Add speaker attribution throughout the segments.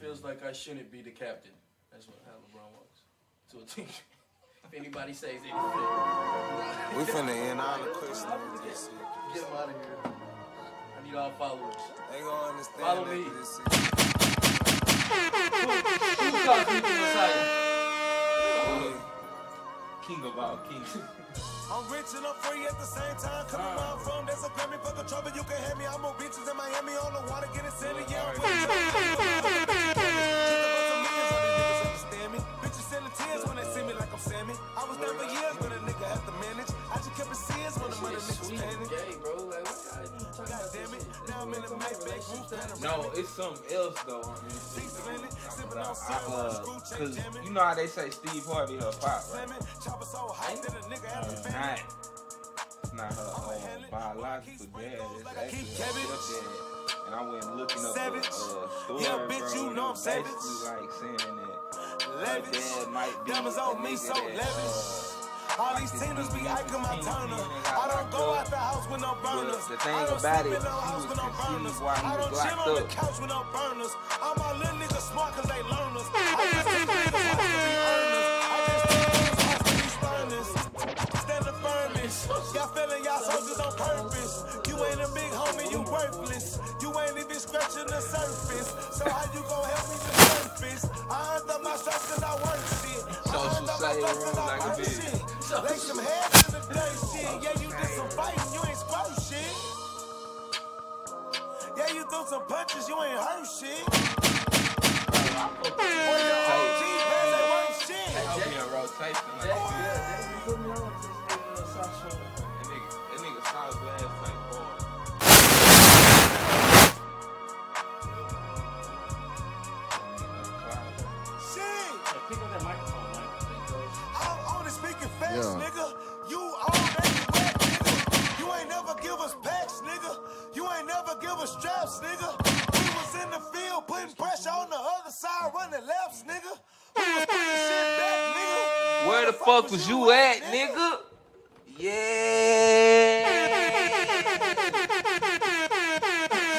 Speaker 1: feels like I shouldn't be the captain. That's how LeBron walks to a team. If anybody says anything,
Speaker 2: we finna end all the questions with this shit.
Speaker 1: Get him out of here. I need all followers.
Speaker 2: They gonna understand.
Speaker 1: Follow me.
Speaker 2: This shit.
Speaker 1: Who's talking to Messiah?
Speaker 3: King of all kings.
Speaker 2: I'm rich and I'm free at the same time. Coming where I'm from, there's a Grammy for the trouble. You can have me. I'm more bitches in Miami on the water, getting silly. Yeah, I'm bitches sending tears when they see me like I'm Sammy. I was there for years when a nigga had to manage. I just kept it serious when the money niggas panic. God damn it, now I'm in the Maybach.
Speaker 3: No, it's something else though. Cause you know how they say Steve Harvey her pop, right? Not her biological dad. It's actually her stepdad. And I went looking up the story,
Speaker 2: yeah, bitch, you know I'm savage.
Speaker 3: Basically like saying that her dad might be
Speaker 2: diamonds on me so lavish. All these teeners be Ike my Turner. I don't go out the house with no burners.
Speaker 3: The thing about it, she was conceived while he was locked
Speaker 2: on the couch with no burners. All my little niggas smart cause they learners. I just take niggas watch to be earners. I just take niggas watch to be spurners. Stand the firmest. Y'all feeling y'all soldiers on purpose. You ain't a big homie, you worthless. You ain't even scratching the surface. So how you gon' help me to surface? I earned up my stuff cause I work shit.
Speaker 3: Social say wrong like a bitch.
Speaker 2: Lay some heads in the dirt shit. Yeah, you did some fighting, you ain't squat shit. Yeah, you threw some punches, you ain't hurt shit. Boy, your OG fans ain't worth shit.
Speaker 3: I'll be in rotation like that. That nigga solid glass like boy.
Speaker 2: Shit.
Speaker 4: Pick up that microphone, man.
Speaker 2: I'm only speaking facts, nigga. You already wet, nigga. You ain't never give us packs, nigga. You ain't never give us straps, nigga. We was in the field putting pressure on the other side, running laps, nigga. We was putting shit back, nigga.
Speaker 3: Where the fuck was you at, nigga? Yeah.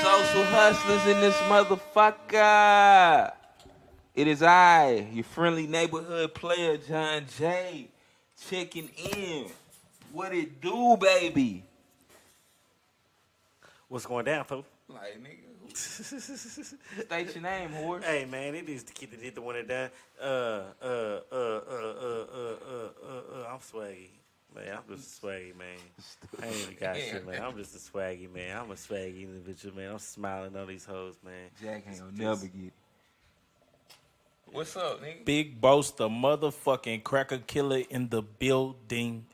Speaker 3: Social hustlers in this motherfucker. It is I, your friendly neighborhood player, John J, checking in. What it do, baby?
Speaker 4: What's going down, folks?
Speaker 3: Like, nigga. State your name, horse.
Speaker 4: Hey, man, it is the kid that did the one that done. I'm swaggy. Man, I'm just a swaggy, man. I ain't even got shit, man. I'm just a swaggy, man. I'm a swaggy individual, man. I'm smiling on these hoes, man.
Speaker 3: Jack ain't gonna never get it. What's up, nigga?
Speaker 5: Big Boss, the motherfucking cracker killer in the building.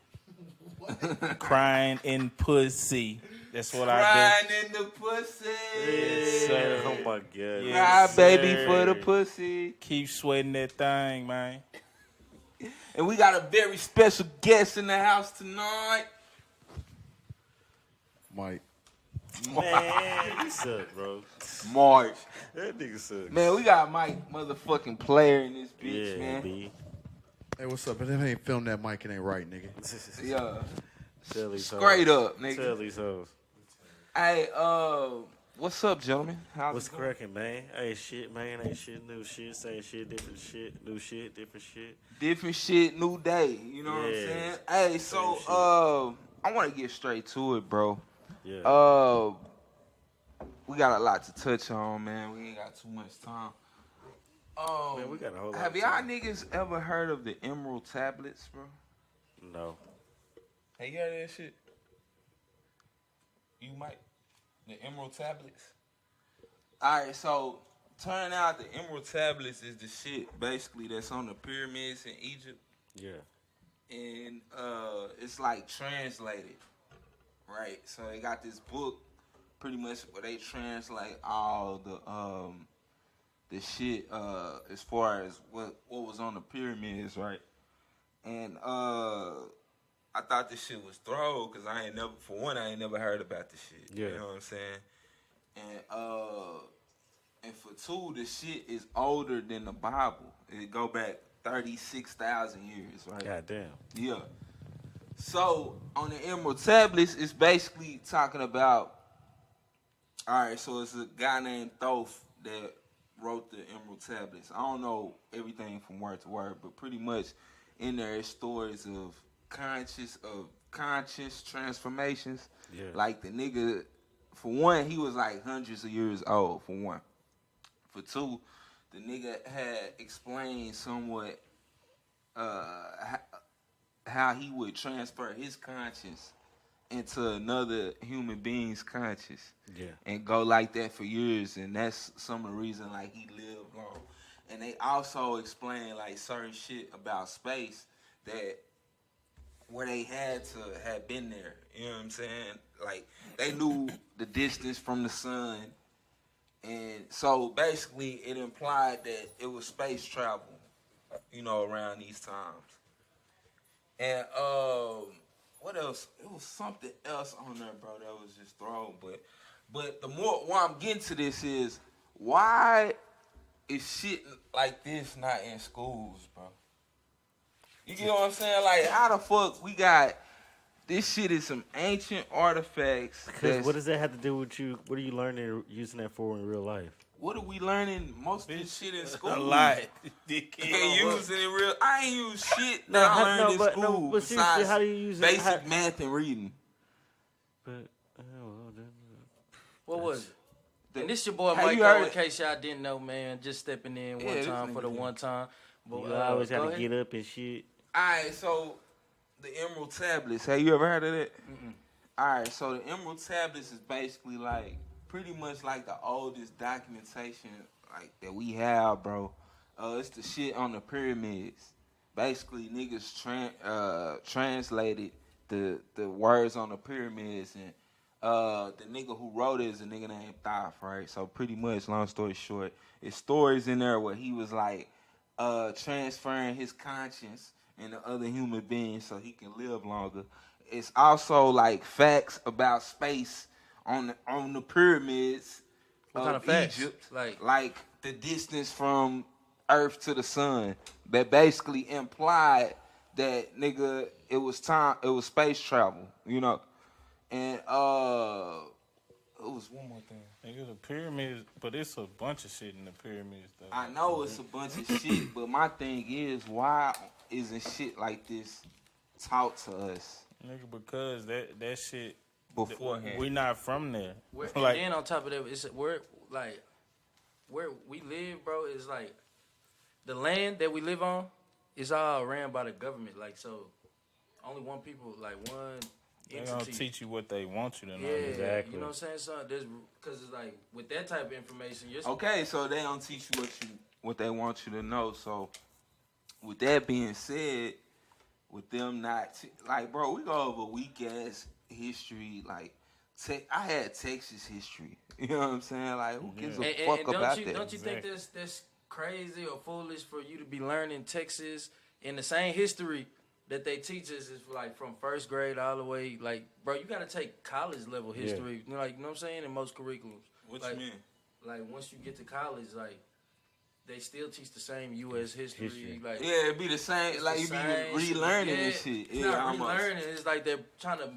Speaker 5: Crying in pussy. That's what I
Speaker 3: Crying in the pussy.
Speaker 5: Yes, sir.
Speaker 4: Oh, my God.
Speaker 5: Yes,
Speaker 3: Cry, baby,
Speaker 5: sir.
Speaker 3: for the pussy.
Speaker 5: Keep sweating that thing, man.
Speaker 3: And we got a very special guest in the house tonight.
Speaker 6: Mike.
Speaker 4: Man, you suck, bro.
Speaker 3: March.
Speaker 4: That nigga suck.
Speaker 3: Man, we got Mike motherfucking player in this bitch,
Speaker 4: Yeah,
Speaker 3: man.
Speaker 4: B.
Speaker 6: Hey, what's up? If they ain't filmed that mic, it ain't right, nigga.
Speaker 3: Yeah.
Speaker 4: Tell these
Speaker 3: Straight
Speaker 4: hoes.
Speaker 3: up, nigga.
Speaker 4: Tell these hoes.
Speaker 3: Hey, what's up, gentlemen? How's
Speaker 4: What's
Speaker 3: it going?
Speaker 4: cracking, man? Ain't shit, man. Ain't shit, new shit. Same shit, different shit. New shit, different shit.
Speaker 3: Different shit, new day. You know what I'm
Speaker 4: Yeah.
Speaker 3: saying? Hey, so I want to get straight to it, bro.
Speaker 4: Yeah.
Speaker 3: We got a lot to touch on, man. We ain't got too much time.
Speaker 4: Man, we got a whole lot
Speaker 3: Have
Speaker 4: of
Speaker 3: y'all
Speaker 4: time.
Speaker 3: niggas ever heard of the Emerald Tablets, bro?
Speaker 4: No.
Speaker 3: Hey, you heard that shit? You might. The Emerald Tablets? All right, so turn out the Emerald Tablets is the shit, basically, that's on the pyramids in Egypt.
Speaker 4: Yeah.
Speaker 3: And it's like translated, right? So they got this book, pretty much where they translate all the shit as far as what was on the pyramids, right? And I thought this shit was throw because I ain't never heard about this shit.
Speaker 4: Yeah.
Speaker 3: You know what I'm saying? And for two, the shit is older than the Bible. It go back 36,000 years, right?
Speaker 4: God damn.
Speaker 3: Yeah. So on the Emerald Tablets, it's basically talking about. All right, so it's a guy named Thoth that wrote the Emerald Tablets. I don't know everything from word to word, but pretty much in there is stories of conscious transformations.
Speaker 4: Yeah.
Speaker 3: Like the nigga, for one, he was like hundreds of years old, for one. For two, the nigga had explained somewhat how he would transfer his conscience into another human being's conscience.
Speaker 4: Yeah.
Speaker 3: And go like that for years, and that's some of the reason like he lived long. And they also explain like certain shit about space that where they had to have been there. You know what I'm saying? Like they knew the distance from the sun, and so basically it implied that it was space travel, you know, around these times. And what else? It was something else on there, bro, that was just thrown. But the more why I'm getting to this is why is shit like this not in schools, bro? You get what I'm saying? Like, how the fuck we got this shit is some ancient artifacts.
Speaker 4: Because what does that have to do with you? What are you learning using that for in real life?
Speaker 3: What are we learning? Most of this shit in school.
Speaker 5: A lot.
Speaker 3: Can't use it in real. I ain't use shit
Speaker 4: No,
Speaker 3: that I
Speaker 4: how-
Speaker 3: learned
Speaker 4: no,
Speaker 3: in
Speaker 4: but-
Speaker 3: school
Speaker 4: no, but seriously,
Speaker 3: besides
Speaker 4: how do you use it?
Speaker 3: basic math and reading.
Speaker 4: But well, then,
Speaker 1: What was it?
Speaker 3: The-
Speaker 1: And this your boy
Speaker 3: Have
Speaker 1: Mike,
Speaker 3: you heard
Speaker 1: in
Speaker 3: it?
Speaker 1: case y'all didn't know, man. Just stepping in
Speaker 3: Yeah,
Speaker 1: one
Speaker 3: this
Speaker 1: time for the
Speaker 3: nigga
Speaker 1: one time. But,
Speaker 4: you always
Speaker 1: go
Speaker 4: got to
Speaker 1: ahead.
Speaker 4: get up and shit.
Speaker 3: Alright, so the Emerald Tablets. Have you ever heard of that? Alright, so the Emerald Tablets is basically like pretty much like the oldest documentation like that we have, bro. It's the shit on the pyramids. Basically, niggas translated the words on the pyramids, and the nigga who wrote it is a nigga named Thoth, right? So pretty much, long story short, it's stories in there where he was like transferring his conscience into other human beings so he can live longer. It's also like facts about space on the pyramids
Speaker 1: What
Speaker 3: of
Speaker 1: kind of facts?
Speaker 3: Egypt,
Speaker 1: Like
Speaker 3: the distance from Earth to the sun, that basically implied that nigga it was space travel, you know, and it was one more thing.
Speaker 5: Nigga, the pyramids, but it's a bunch of shit in the pyramids, though.
Speaker 3: I know it's a bunch of shit, but my thing is, why isn't shit like this taught to us
Speaker 5: Nigga, because that shit,
Speaker 3: beforehand?
Speaker 5: we not from there.
Speaker 1: and then on top of that, it's where we live, bro. Is like the land that we live on is all ran by the government. Like, so only one people, like one
Speaker 5: They
Speaker 1: entity.
Speaker 5: gonna teach you what they want you to know.
Speaker 1: Yeah,
Speaker 4: Exactly.
Speaker 1: you know what I'm saying? So there's because it's like with that type of information, you're
Speaker 3: Okay, so they don't teach you what they want you to know. So with that being said, with them not like, bro, we go over weak ass history. Like, I had Texas history. You know what I'm saying? Like, who gives a fuck about that?
Speaker 1: Don't you think that's crazy or foolish for you to be learning Texas in the same history that they teach us is like from first grade all the way? Like, bro, you got to take college level history. You know, like, you know what I'm saying? In most curriculums.
Speaker 3: What
Speaker 1: like,
Speaker 3: you mean?
Speaker 1: Like, once you get to college, like, they still teach the same U.S. history. Like,
Speaker 3: Yeah, it'd be the same.
Speaker 1: it's
Speaker 3: Like,
Speaker 1: the
Speaker 3: you be
Speaker 1: same
Speaker 3: relearning
Speaker 1: shit.
Speaker 3: this shit.
Speaker 1: It's
Speaker 3: Yeah,
Speaker 1: not
Speaker 3: almost.
Speaker 1: relearning. It's like they're trying to,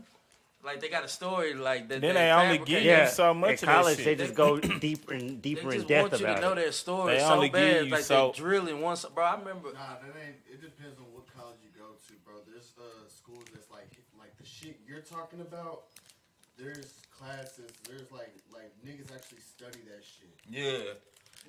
Speaker 1: like, they got a story like that.
Speaker 5: Then they only
Speaker 1: fabricate.
Speaker 5: give you so much
Speaker 4: At
Speaker 5: of that
Speaker 4: college,
Speaker 5: shit.
Speaker 4: they just go deeper and
Speaker 1: They
Speaker 4: deeper in
Speaker 1: just
Speaker 4: depth
Speaker 1: want you to
Speaker 4: about
Speaker 1: know
Speaker 4: it.
Speaker 1: their story
Speaker 5: They
Speaker 1: so
Speaker 5: only give
Speaker 1: bad.
Speaker 5: you
Speaker 1: Like,
Speaker 5: so-
Speaker 1: they drilling once. Bro, I remember.
Speaker 6: Nah, that ain't. It depends on what college you go to, bro. There's schools that's like the shit you're talking about. There's classes. There's like niggas actually study that shit.
Speaker 3: Yeah.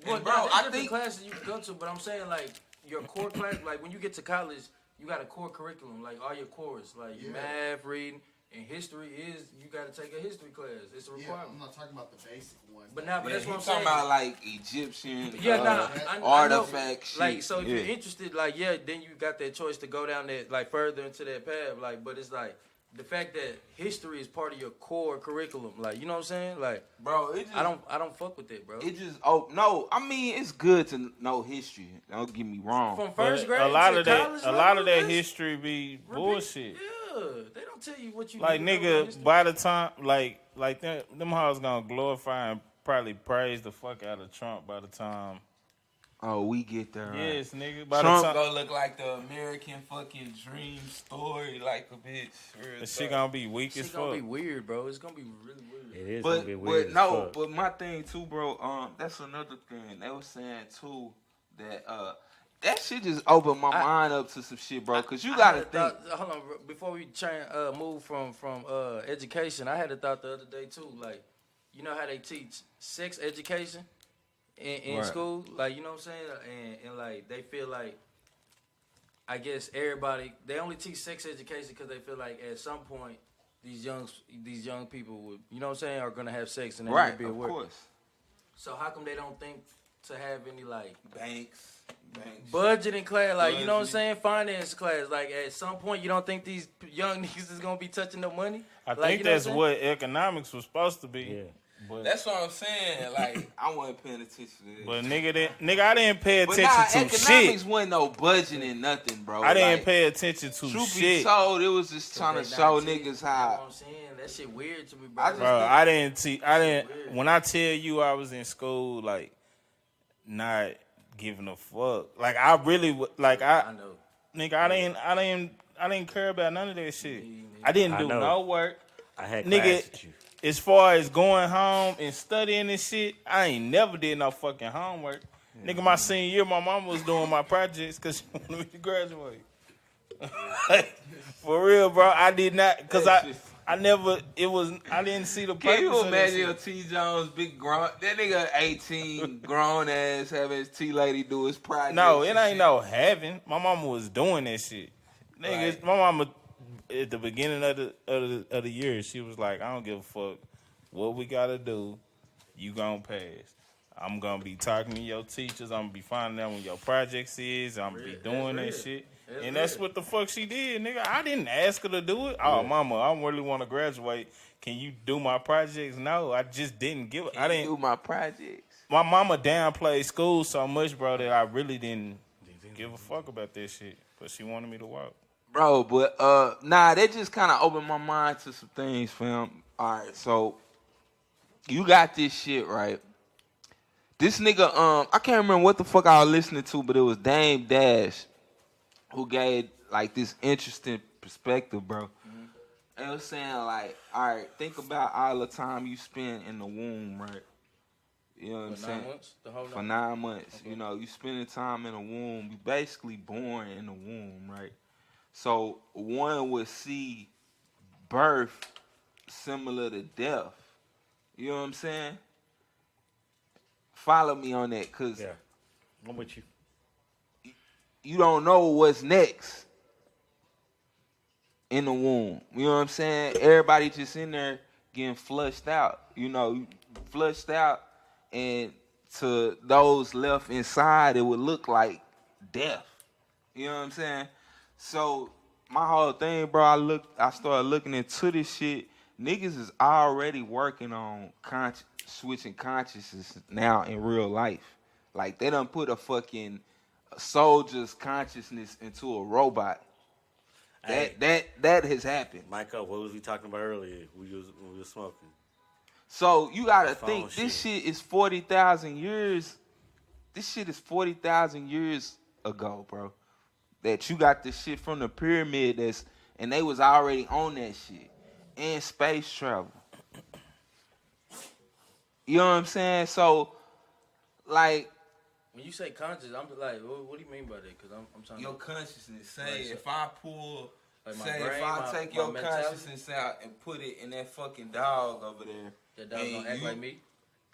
Speaker 1: Well,
Speaker 3: And bro,
Speaker 1: there's
Speaker 3: I
Speaker 1: different
Speaker 3: think
Speaker 1: classes you can go to, but I'm saying like your core class, like when you get to college, you got a core curriculum, like all your cores, like your math, reading, and history is you got to take a history class. It's a
Speaker 6: Yeah,
Speaker 1: requirement.
Speaker 6: I'm not talking about the basic ones.
Speaker 1: But now, but that's
Speaker 3: you
Speaker 1: what I'm
Speaker 3: talking
Speaker 1: saying.
Speaker 3: about like Egyptian
Speaker 1: Yeah, I know.
Speaker 3: artifact shit.
Speaker 1: Like, so if
Speaker 3: yeah.
Speaker 1: you're interested, like, yeah, then you got that choice to go down that, like, further into that path. Like, but it's like the fact that history is part of your core curriculum. Like, you know what I'm saying? Like,
Speaker 3: Bro, it just,
Speaker 1: I don't fuck with it, bro.
Speaker 3: It just no. I mean, it's good to know history. Don't get me wrong.
Speaker 1: From
Speaker 5: But
Speaker 1: first grade
Speaker 5: a lot
Speaker 1: to
Speaker 5: of that,
Speaker 1: college
Speaker 5: a lot
Speaker 1: level,
Speaker 5: of that
Speaker 1: that's
Speaker 5: history be bullshit.
Speaker 1: Yeah, they don't tell you what you
Speaker 5: Like
Speaker 1: need to know about
Speaker 5: nigga,
Speaker 1: history.
Speaker 5: by the time like them hoes gonna glorify and probably praise the fuck out of Trump by the time
Speaker 3: Oh, we get there. Right.
Speaker 5: Yes, nigga. By
Speaker 3: Trump
Speaker 5: the time,
Speaker 3: gonna look like the American fucking dream story, like a bitch.
Speaker 5: the shit gonna be weak as
Speaker 1: Shit gonna
Speaker 5: fuck.
Speaker 1: be weird, bro. It's gonna be really weird.
Speaker 4: It is gonna be
Speaker 3: But
Speaker 4: weird. as
Speaker 3: no,
Speaker 4: fuck.
Speaker 3: but my thing too, bro. That's another thing. They was saying too that that shit just opened my mind up to some shit, bro. Cause you gotta think.
Speaker 1: Hold on, bro, before we move from education, I had a thought the other day too. Like, you know how they teach sex education in
Speaker 3: Right.
Speaker 1: school, like, you know what I'm saying, and like they feel like, I guess they only teach sex education because they feel like at some point these young people would, you know what I'm saying, are gonna have sex and they
Speaker 3: Right,
Speaker 1: need to be
Speaker 3: of
Speaker 1: aware.
Speaker 3: course.
Speaker 1: So how come they don't think to have any like
Speaker 3: Banks.
Speaker 1: budgeting class, like, you know what I'm
Speaker 3: Budgeting.
Speaker 1: saying, finance class? Like at some point, you don't think these young niggas is gonna be touching the money?
Speaker 5: I
Speaker 1: Like,
Speaker 5: think
Speaker 1: you know
Speaker 5: that's
Speaker 1: I'm
Speaker 5: what economics was supposed to be.
Speaker 4: Yeah.
Speaker 5: But,
Speaker 3: That's what I'm saying. Like I wasn't paying attention to this.
Speaker 5: but nigga, I didn't pay
Speaker 3: But
Speaker 5: attention
Speaker 3: nah,
Speaker 5: to
Speaker 3: economics
Speaker 5: shit.
Speaker 3: wasn't no budgeting, nothing, bro.
Speaker 5: I didn't
Speaker 3: Like,
Speaker 5: pay attention to
Speaker 3: truth be
Speaker 5: shit.
Speaker 3: told, it was just trying to
Speaker 1: They
Speaker 3: show
Speaker 1: not teaching.
Speaker 3: niggas
Speaker 1: You know
Speaker 3: how.
Speaker 1: what I'm saying? That shit weird to me, bro.
Speaker 3: I just
Speaker 5: Bro,
Speaker 3: think-
Speaker 5: I didn't. When I tell you I was in school, like, not giving a fuck. Like, I really, like,
Speaker 1: I know.
Speaker 5: nigga, I didn't care about none of that shit. I didn't
Speaker 4: I
Speaker 5: do
Speaker 4: know.
Speaker 5: no work.
Speaker 4: I had
Speaker 5: Nigga,
Speaker 4: class with you.
Speaker 5: as far as going home and studying and shit, I ain't never did no fucking homework. Nigga, my senior year, my mama was doing my projects because she wanted me to graduate. For real, bro, I did not, because I didn't see the purpose
Speaker 3: Can you
Speaker 5: of that
Speaker 3: imagine
Speaker 5: shit.
Speaker 3: your T. Jones big grown? That nigga 18, grown ass, having his T lady do his project.
Speaker 5: No, it ain't no having. My mama was doing that shit. Nigga,
Speaker 3: Right.
Speaker 5: my mama at the beginning of the year, she was like, I don't give a fuck what we gotta do. You gonna pass. I'm gonna be talking to your teachers. I'm gonna be finding out when your projects is. I'm gonna be doing that shit. And that's what the fuck she did, nigga. I didn't ask her to do it. Oh, mama, I really want to graduate. Can you do my projects? No, I just didn't give it. I didn't
Speaker 3: do my projects.
Speaker 5: My mama downplayed school so much, bro, that I really didn't give a fuck about that shit. But she wanted me to walk.
Speaker 3: Bro, but nah, that just kind of opened my mind to some things, fam. All right, so you got this shit, right? This nigga, I can't remember what the fuck I was listening to, but it was Dame Dash who gave like this interesting perspective, bro. It was saying like, all right, think about all the time you spend in the womb, right? You know what I'm
Speaker 1: For
Speaker 3: saying?
Speaker 1: 9 months? The whole
Speaker 3: For
Speaker 1: 9
Speaker 3: 9 months. You know, you spending time in the womb. You basically born in the womb, right? So one would see birth similar to death. You know what I'm saying? Follow me on that, because
Speaker 4: Yeah. I'm with you.
Speaker 3: you don't know what's next in the womb. You know what I'm saying? Everybody just in there getting flushed out. You know, flushed out, and to those left inside, it would look like death. You know what I'm saying? So my whole thing, bro, I started looking into this shit. Niggas is already working on switching consciousness now in real life. Like, they done put a fucking soldier's consciousness into a robot.
Speaker 4: Hey.
Speaker 3: That has happened.
Speaker 4: Michael, what was we talking about earlier? We was smoking.
Speaker 3: So you gotta
Speaker 4: Phone
Speaker 3: think, this
Speaker 4: shit.
Speaker 3: shit is 40,000 years. This shit is 40,000 years ago, bro. That you got this shit from the pyramid and they was already on that shit. And space travel. You know what I'm saying? So, like,
Speaker 1: When you say conscious, I'm like, what do you mean by that? Because I'm trying
Speaker 3: your
Speaker 1: to.
Speaker 3: consciousness. Say
Speaker 1: Right, so-
Speaker 3: if I pull,
Speaker 1: Like my
Speaker 3: say
Speaker 1: brain,
Speaker 3: if I
Speaker 1: my-
Speaker 3: take
Speaker 1: my
Speaker 3: your
Speaker 1: mentality?
Speaker 3: consciousness out and put it in that fucking dog over there,
Speaker 1: That dog
Speaker 3: and
Speaker 1: gonna act
Speaker 3: you-
Speaker 1: like me?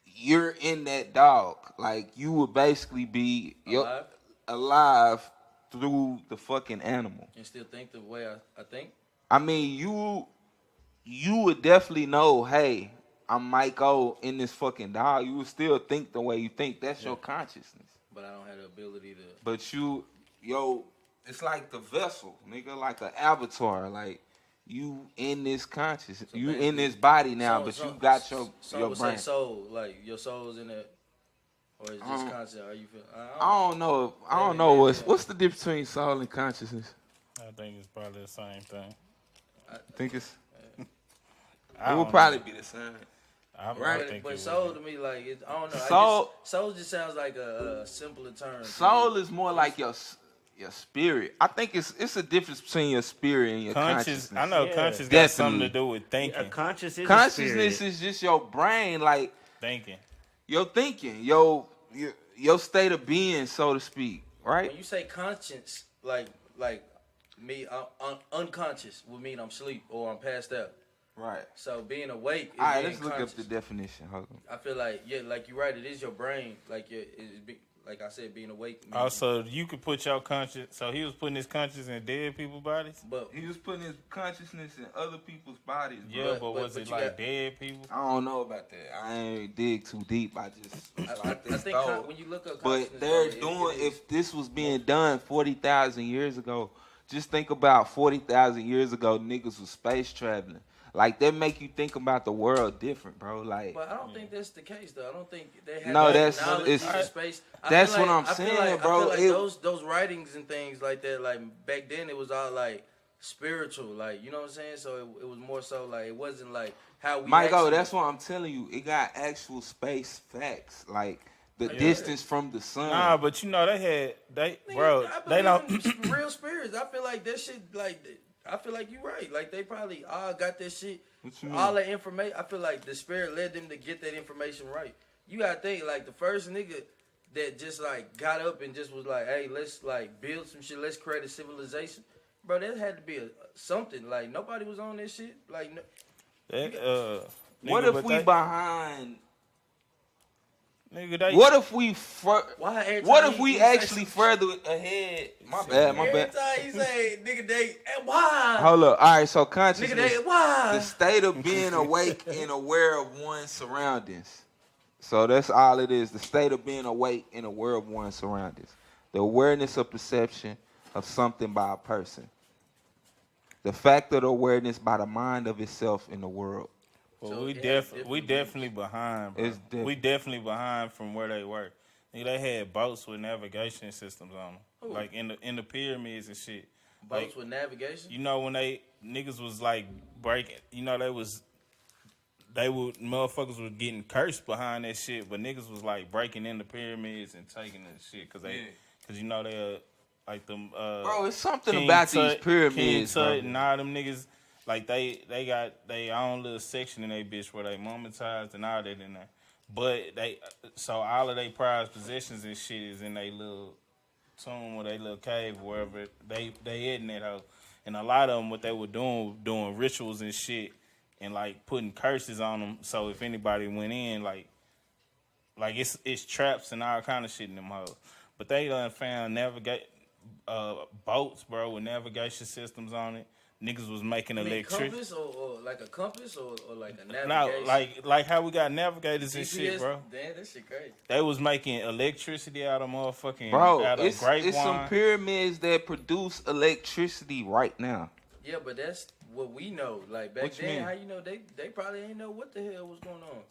Speaker 3: you're in that dog. Like, you would basically be
Speaker 1: Alive?
Speaker 3: alive through the fucking animal.
Speaker 1: And still think the way I think?
Speaker 3: I mean, you would definitely know, hey, I'm Michael in this fucking dog. You would still think the way you think. That's your consciousness.
Speaker 1: But I don't have the ability to.
Speaker 3: But it's like the vessel, nigga, like an avatar. Like, you in this consciousness.
Speaker 1: So
Speaker 3: You in
Speaker 1: basically-
Speaker 3: this body now,
Speaker 1: So-
Speaker 3: but
Speaker 1: so-
Speaker 3: you got
Speaker 1: some
Speaker 3: your
Speaker 1: would
Speaker 3: brain.
Speaker 1: say soul, like your soul's in it, or is just conscious? Are you feel?
Speaker 3: I don't know. I don't
Speaker 1: Maybe,
Speaker 3: know
Speaker 1: maybe, yeah.
Speaker 3: what's the difference between soul and consciousness.
Speaker 5: I think it's probably the same thing.
Speaker 3: I think it's
Speaker 5: I
Speaker 3: it would
Speaker 5: don't
Speaker 3: probably be the same. Right.
Speaker 1: But soul to me, like I don't know. Soul just sounds like a simpler term.
Speaker 3: Soul is more like your spirit. I think it's a difference between your spirit and your consciousness.
Speaker 5: I know conscious got
Speaker 3: Definitely.
Speaker 5: something to do with thinking.
Speaker 3: Consciousness is just your brain, like
Speaker 5: thinking.
Speaker 3: Your thinking, your state of being, so to speak. Right.
Speaker 1: When you say conscience, like me, unconscious would mean I'm asleep or I'm passed out.
Speaker 3: Right.
Speaker 1: So being awake.
Speaker 3: All right, let's look up the definition. Hold on.
Speaker 1: I feel like like you're right. It is your brain. Like like I said, being awake.
Speaker 5: Also, you could put your conscience. So he was putting his conscience in dead people's bodies.
Speaker 3: But he was putting his consciousness in other people's bodies. Bro.
Speaker 5: Yeah, but was it like dead people?
Speaker 3: I don't know about that. I ain't dig too deep. I think
Speaker 1: when you look up,
Speaker 3: but they're doing. If this was being done 40,000 years ago, just think about 40,000 years ago. Niggas was space traveling. Like, that make you think about the world different, bro. Like,
Speaker 1: but I don't think that's the case, though. I don't think they have knowledge in space.
Speaker 3: That's what I'm saying, bro.
Speaker 1: I feel like those writings and things like that, like, back then it was all, like, spiritual. Like, you know what I'm saying? So it was more so, like, it wasn't, like, how we
Speaker 3: Michael, that's what I'm telling you. It got actual space facts. Like, the distance from the sun.
Speaker 5: Nah, but you know, they don't.
Speaker 1: Real spirits. I feel like that shit, like... I feel like you're right. Like, they probably all got that shit, all that information. I feel like the spirit led them to get that information right. You got to think, like, the first nigga that just, like, got up and just was like, hey, let's, like, build some shit. Let's create a civilization. Bro, that had to be something. Like, nobody was on this shit. Like,
Speaker 3: what if we behind...
Speaker 5: Nigga,
Speaker 3: what if we actually further ahead? My bad.
Speaker 1: Every time you say, nigga, they, why?
Speaker 3: Hold up. All right, so consciousness.
Speaker 1: Nigga, they, why?
Speaker 3: The state of being awake and aware of one's surroundings. So that's all it is. The state of being awake and aware of one's surroundings. The awareness of perception of something by a person. The fact of the awareness by the mind of itself in the world.
Speaker 5: Well, so we definitely behind, bro. We definitely behind from where they were. They had boats with navigation systems on them, like in the pyramids and shit.
Speaker 1: Boats with navigation.
Speaker 5: You know when niggas was like breaking, you know motherfuckers was getting cursed behind that shit, but niggas was like breaking in the pyramids and taking that shit because you know they like them.
Speaker 3: Bro, it's something about these pyramids,
Speaker 5: King Tut and all them niggas. Like, they got their own little section in their bitch where they momentized and all that in there. But so all of their prized possessions and shit is in their little tomb or their little cave, wherever they in that hoe. And a lot of them, what they were doing rituals and shit and, like, putting curses on them. So if anybody went in, like it's traps and all kind of shit in them hoes. But they done found boats, bro, with navigation systems on it. Niggas was making electricity.
Speaker 1: Compass or like a compass or like a navigation?
Speaker 5: No, like how we got navigators and shit, bro.
Speaker 1: Damn, that shit crazy.
Speaker 5: They was making electricity out of motherfucking
Speaker 3: it's some pyramids that produce electricity right now.
Speaker 1: Yeah, but that's what we know. Like back then, how you know they probably ain't know what the hell was going on.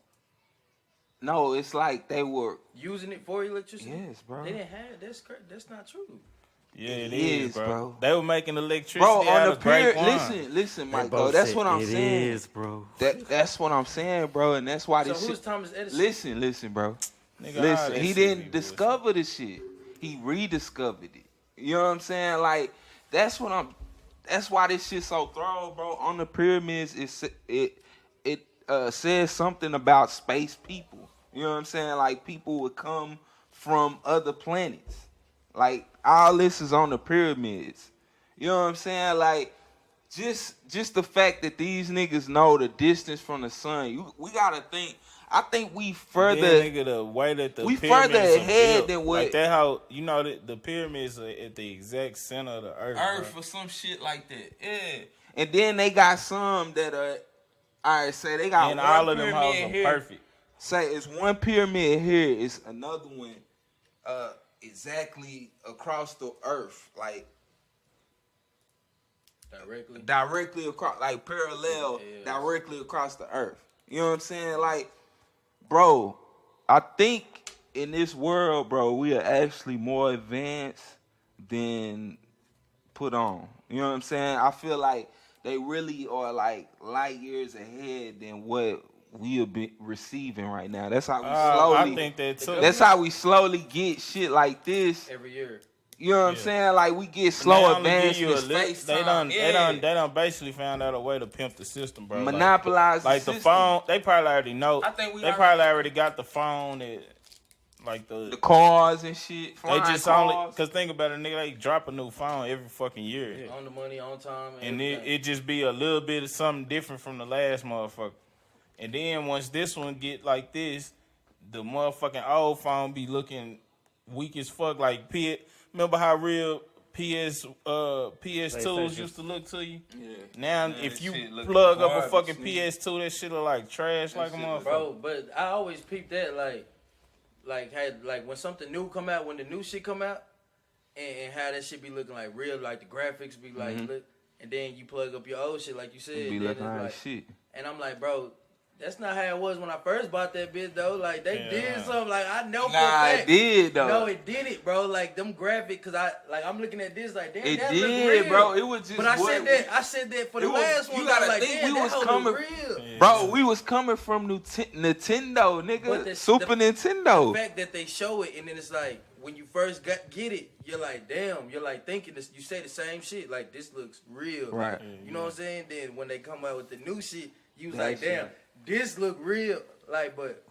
Speaker 3: No, it's like they were
Speaker 1: using it for electricity.
Speaker 3: Yes, bro.
Speaker 1: They didn't have that's not true.
Speaker 5: Yeah, it is, bro. They were making electricity out
Speaker 3: on
Speaker 5: of grape wine.
Speaker 3: Listen, Mike, bro. That's what I'm saying.
Speaker 4: It is, bro.
Speaker 3: That's what I'm saying, bro. And that's why this shit.
Speaker 1: Who's Thomas Edison?
Speaker 3: Listen, bro. Listen, he didn't discover the shit. He rediscovered it. You know what I'm saying? Like, that's why this shit so thorough, bro. On the pyramids, it says something about space people. You know what I'm saying? Like, people would come from other planets. Like, all this is on the pyramids. You know what I'm saying? Like, just the fact that these niggas know the distance from the sun. We gotta think. I think we further.
Speaker 5: The way that the
Speaker 3: we
Speaker 5: pyramids
Speaker 3: further ahead than what.
Speaker 5: Like that, how you know the pyramids are at the exact center of the earth.
Speaker 3: Earth or some shit like that. Yeah. And then they got some that are. All right, say they got.
Speaker 5: And
Speaker 3: one
Speaker 5: all of them
Speaker 3: pyramid
Speaker 5: houses
Speaker 3: here.
Speaker 5: are perfect.
Speaker 3: Say it's one pyramid here. It's another one. Exactly across the earth, like directly across, like parallel, directly across the earth. You know what I'm saying? Like, bro, I think in this world, bro, we are actually more advanced than put on. You know what I'm saying? I feel like they really are like light years ahead than what we be receiving right now. That's how we
Speaker 5: I
Speaker 3: slowly.
Speaker 5: think that too.
Speaker 3: That's how we slowly get shit like this.
Speaker 1: every year.
Speaker 3: You know what I'm saying? Like we get
Speaker 5: They
Speaker 3: slow
Speaker 5: only give you a
Speaker 3: advancements.
Speaker 5: little-
Speaker 3: FaceTime.
Speaker 5: they done basically found out a way to pimp the system, bro.
Speaker 3: Monopolize
Speaker 5: like
Speaker 3: the
Speaker 5: the
Speaker 3: system.
Speaker 5: phone. They probably already know.
Speaker 3: I think we
Speaker 5: they probably already got the phone that, like
Speaker 3: the cars and shit.
Speaker 5: They just
Speaker 3: cars.
Speaker 5: only cause think about it, nigga. They drop a new phone every fucking year,
Speaker 1: On the money, on time,
Speaker 5: and it just be a little bit of something different from the last motherfucker. And then once this one get like this, the motherfucking old phone be looking weak as fuck. Like remember how real PS2s used to look to you? Yeah. Now if you plug up a fucking PS2, that shit look like trash, like a motherfucker.
Speaker 1: Bro, but I always peep that like when something new come out, when the new shit come out, and how that shit be looking like real, like the graphics be like, look, and then you plug up your old shit, like you said,
Speaker 3: Be looking like shit.
Speaker 1: And I'm like, bro, that's not how it was when I first bought that bitch, though. Like, they did something. Like, I know for a fact.
Speaker 3: It did, though.
Speaker 1: No, it did it, bro. Like, them graphics, because I'm looking at this, like, damn,
Speaker 3: it
Speaker 1: that
Speaker 3: did,
Speaker 1: look real.
Speaker 3: bro. It was just.
Speaker 1: But I said that for the last one.
Speaker 3: You gotta
Speaker 1: like,
Speaker 3: think
Speaker 1: damn,
Speaker 3: we was
Speaker 1: that
Speaker 3: coming,
Speaker 1: real.
Speaker 3: bro. We was coming from Nintendo, nigga. Super Nintendo.
Speaker 1: The fact that they show it, and then it's like, when you first get it, you're like, damn. You're like thinking this. You say the same shit. Like, this looks real.
Speaker 3: Right.
Speaker 1: You know what I'm saying? Then when they come out with the new shit, you was like, damn. This look real, like, but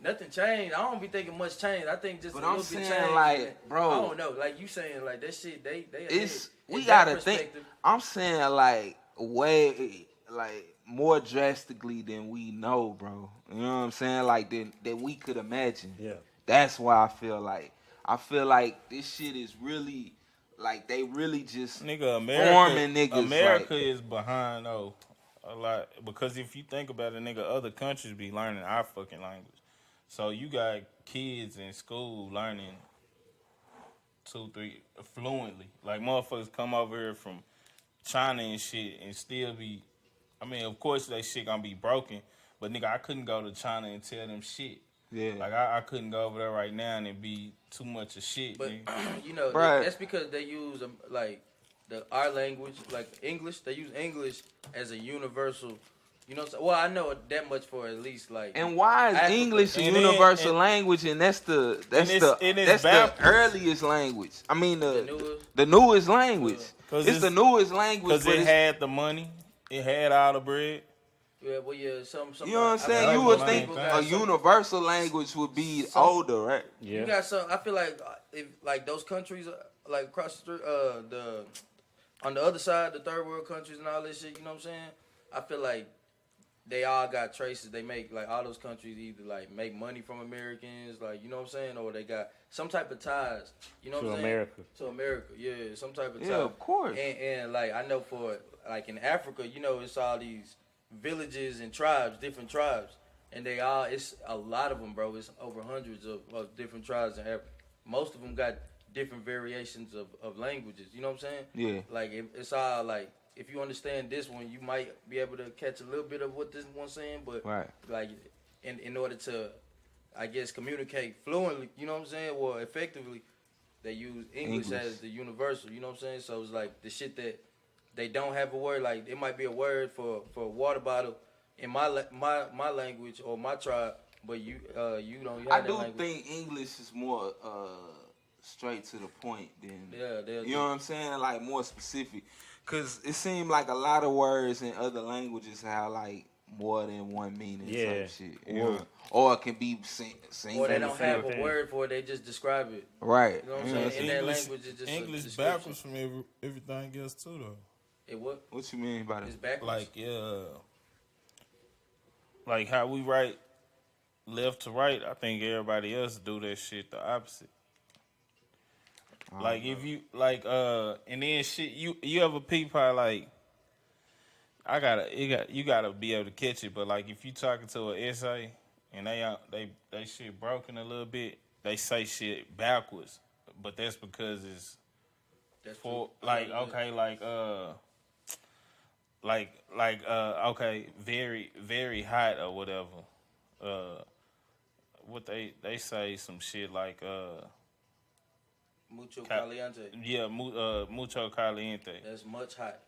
Speaker 1: nothing changed. I don't be thinking much changed. I think just a little bit changed.
Speaker 3: Like, bro,
Speaker 1: I don't know. Like you saying, like that shit. They.
Speaker 3: It's we gotta think. I'm saying like way like more drastically than we know, bro. You know what I'm saying? Like than we could imagine.
Speaker 4: Yeah.
Speaker 3: That's why I feel like this shit is really like they really just forming niggas.
Speaker 5: America is behind though. A lot, because if you think about it, nigga, other countries be learning our fucking language. So you got kids in school learning 2, 3 fluently. Like motherfuckers come over here from China and shit and still be. I mean, of course that shit gonna be broken, but nigga, I couldn't go to China and tell them shit. Yeah. Like I couldn't go over there right now and it be too much of shit.
Speaker 1: But
Speaker 5: nigga.
Speaker 1: you know, that's because they use like. Our language, like English, they use English as a universal, you know. Well, I know that much for at least like.
Speaker 3: And why is Africa, English a universal language? And that's the earliest language. I mean the newest language. It's the newest language
Speaker 5: because it had the money, it had all the bread.
Speaker 1: Yeah, well, yeah,
Speaker 3: you know what I'm saying? You would think a universal language would be older, right?
Speaker 1: Yeah. You got some. I feel like if like those countries, like across the street, on the other side, the third world countries and all this shit, you know what I'm saying? I feel like they all got traces. They make, like, all those countries either, like, make money from Americans, like, you know what I'm saying? Or they got some type of ties, you know what I'm saying? To America, yeah, some type of ties.
Speaker 3: Yeah, of course.
Speaker 1: And, like, I know for, like, in Africa, you know, it's all these villages and tribes, different tribes. And it's a lot of them, bro. It's over hundreds of different tribes in Africa. Most of them got different variations of languages, you know what I'm saying? Yeah. Like, it's all, like, if you understand this one, you might be able to catch a little bit of what this one's saying, but, like, in order to, I guess, communicate fluently, you know what I'm saying, or effectively, they use English as the universal, you know what I'm saying? So it's like the shit that they don't have a word, like, it might be a word for a water bottle in my language or my tribe, but you don't have that language. I do
Speaker 3: think English is more straight to the point than you know what I'm saying, like more specific, because it seemed like a lot of words in other languages have like more than one meaning. Type shit, you know? Or it can be seen
Speaker 1: or they don't have a word for it, they just describe it,
Speaker 3: right?
Speaker 1: You know what I'm saying? In their language, it's just
Speaker 5: English backwards from everything else too, though.
Speaker 1: It what
Speaker 3: you mean by that?
Speaker 1: It's backwards.
Speaker 5: Like how we write left to right, I think everybody else do that shit the opposite. Like if you like and then shit you ever peep how like you gotta be able to catch it, but like if you talking to an essay and they shit broken a little bit, they say shit backwards, but that's because it's for like okay okay very very hot or whatever. What they say some shit like
Speaker 1: mucho caliente.
Speaker 5: Yeah, mucho caliente.
Speaker 1: That's much hot.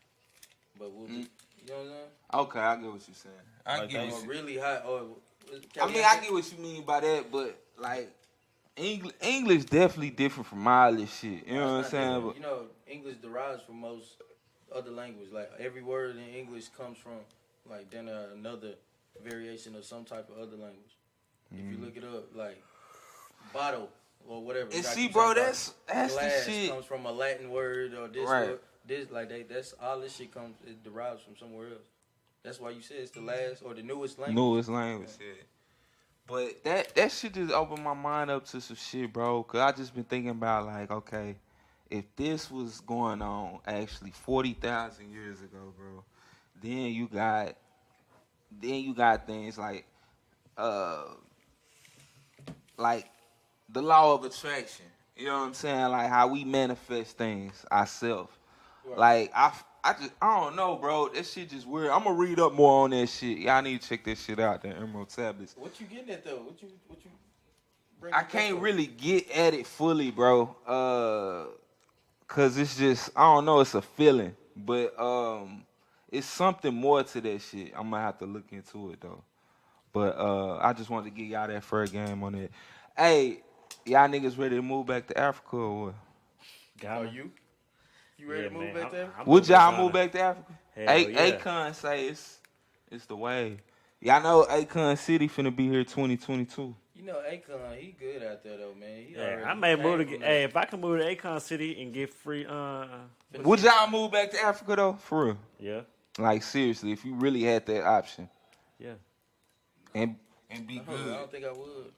Speaker 1: but we'll be, you know what I'm saying?
Speaker 3: Okay, I get what you're saying. I
Speaker 5: Like
Speaker 3: get
Speaker 5: they
Speaker 3: what
Speaker 1: Or really hot, or
Speaker 3: I mean, I get what you mean by that, but like English definitely different from all this shit. You know what I'm saying? But,
Speaker 1: You know, English derives from most other languages. Like every word in English comes from like then another variation of some type of other language. If you look it up, like bottle or whatever.
Speaker 3: and
Speaker 1: like
Speaker 3: see,
Speaker 1: you
Speaker 3: bro,
Speaker 1: said,
Speaker 3: that's
Speaker 1: glass
Speaker 3: the shit.
Speaker 1: comes from a Latin word or this
Speaker 3: Right.
Speaker 1: word. This like that's all this shit comes. It derives from somewhere else. That's why you said it's the last or the newest language.
Speaker 3: Newest language, yeah. But that shit just opened my mind up to some shit, bro. Cause I just been thinking about like, okay, if this was going on actually 40,000 years ago, bro, then you got things like the law of attraction. You know what I'm saying? Like how we manifest things ourselves.
Speaker 1: Right.
Speaker 3: Like I don't know, bro. That shit just weird. I'm gonna read up more on that shit. Y'all need to check that shit out. The Emerald Tablets.
Speaker 1: What you getting at though? What you bring
Speaker 3: I
Speaker 1: it
Speaker 3: can't
Speaker 1: up
Speaker 3: really get at it fully, bro. Cause it's just I don't know. It's a feeling, but it's something more to that shit. I'm gonna have to look into it though. But I just wanted to give y'all that fair game on it. Hey, y'all niggas ready to move back to Africa or what?
Speaker 1: Are you? You ready to move back there?
Speaker 3: Would y'all move back to Africa?
Speaker 4: Hell yeah.
Speaker 3: Akon say it's the way. Y'all know Akon City finna be here 2022.
Speaker 1: You know, Akon, he good out there though, man. He
Speaker 4: Yeah,
Speaker 1: already
Speaker 4: I may move to.
Speaker 1: came from
Speaker 4: Hey, if I can move to Akon City and get free,
Speaker 3: Would y'all move back to Africa though? For real?
Speaker 4: yeah,
Speaker 3: Like seriously, if you really had that option
Speaker 4: yeah.
Speaker 3: and be
Speaker 1: I
Speaker 3: good.
Speaker 1: don't think I would.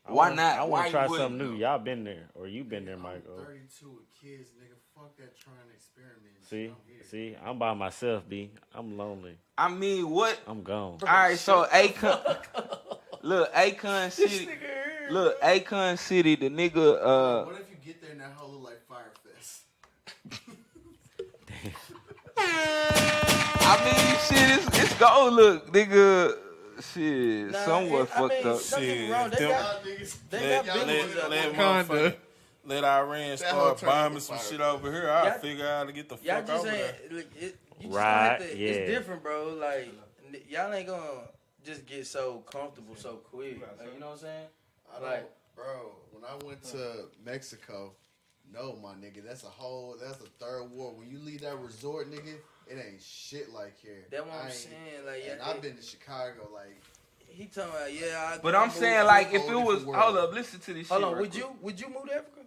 Speaker 3: Why not?
Speaker 4: I
Speaker 3: Why
Speaker 4: want
Speaker 3: you
Speaker 4: to try
Speaker 3: wouldn't,
Speaker 4: something new.
Speaker 3: though?
Speaker 4: Y'all been there, or you been there,
Speaker 6: I'm
Speaker 4: Michael?
Speaker 6: 32 with kids, nigga. Fuck that trying to experiment.
Speaker 4: See, I'm by myself, B. I'm lonely.
Speaker 3: I mean, what?
Speaker 4: I'm gone.
Speaker 3: All right, so Akon, look, Akon City, Akon City, the nigga.
Speaker 6: What if you get there and that whole look like Firefest?
Speaker 3: I mean, shit, it's gonna look, nigga. Shit, somewhat fucked up.
Speaker 6: Y'all
Speaker 5: Shit,
Speaker 6: niggas,
Speaker 1: They got
Speaker 6: y'all
Speaker 1: big
Speaker 6: niggas
Speaker 1: ones out
Speaker 5: let
Speaker 1: there.
Speaker 5: motherfucker, let Iran
Speaker 6: That whole
Speaker 5: start
Speaker 6: turn
Speaker 5: bombing
Speaker 6: into
Speaker 5: some
Speaker 6: fire.
Speaker 5: shit over here. I'll
Speaker 1: Y'all-
Speaker 5: figure out how to get the
Speaker 1: Y'all
Speaker 5: fuck
Speaker 1: just
Speaker 5: over there.
Speaker 1: ain't. Look, you just
Speaker 4: Right,
Speaker 1: don't have to.
Speaker 4: yeah.
Speaker 1: It's different, bro. Like y'all ain't gonna just get so comfortable so quick. Like, you know what I'm saying?
Speaker 6: I don't, bro. When I went to Mexico, no, my nigga, that's a third world. When you leave that resort, nigga, it ain't shit like here.
Speaker 1: That's what I'm saying. Like,
Speaker 6: And
Speaker 1: yeah,
Speaker 6: I've been to Chicago, like.
Speaker 1: he talking about yeah.
Speaker 3: But I'm saying, like, if it
Speaker 6: whole
Speaker 3: was,
Speaker 6: different
Speaker 3: hold
Speaker 6: world.
Speaker 3: up, listen to this.
Speaker 1: Hold
Speaker 3: shit
Speaker 1: on,
Speaker 3: right
Speaker 1: would
Speaker 3: quick.
Speaker 1: you move to Africa?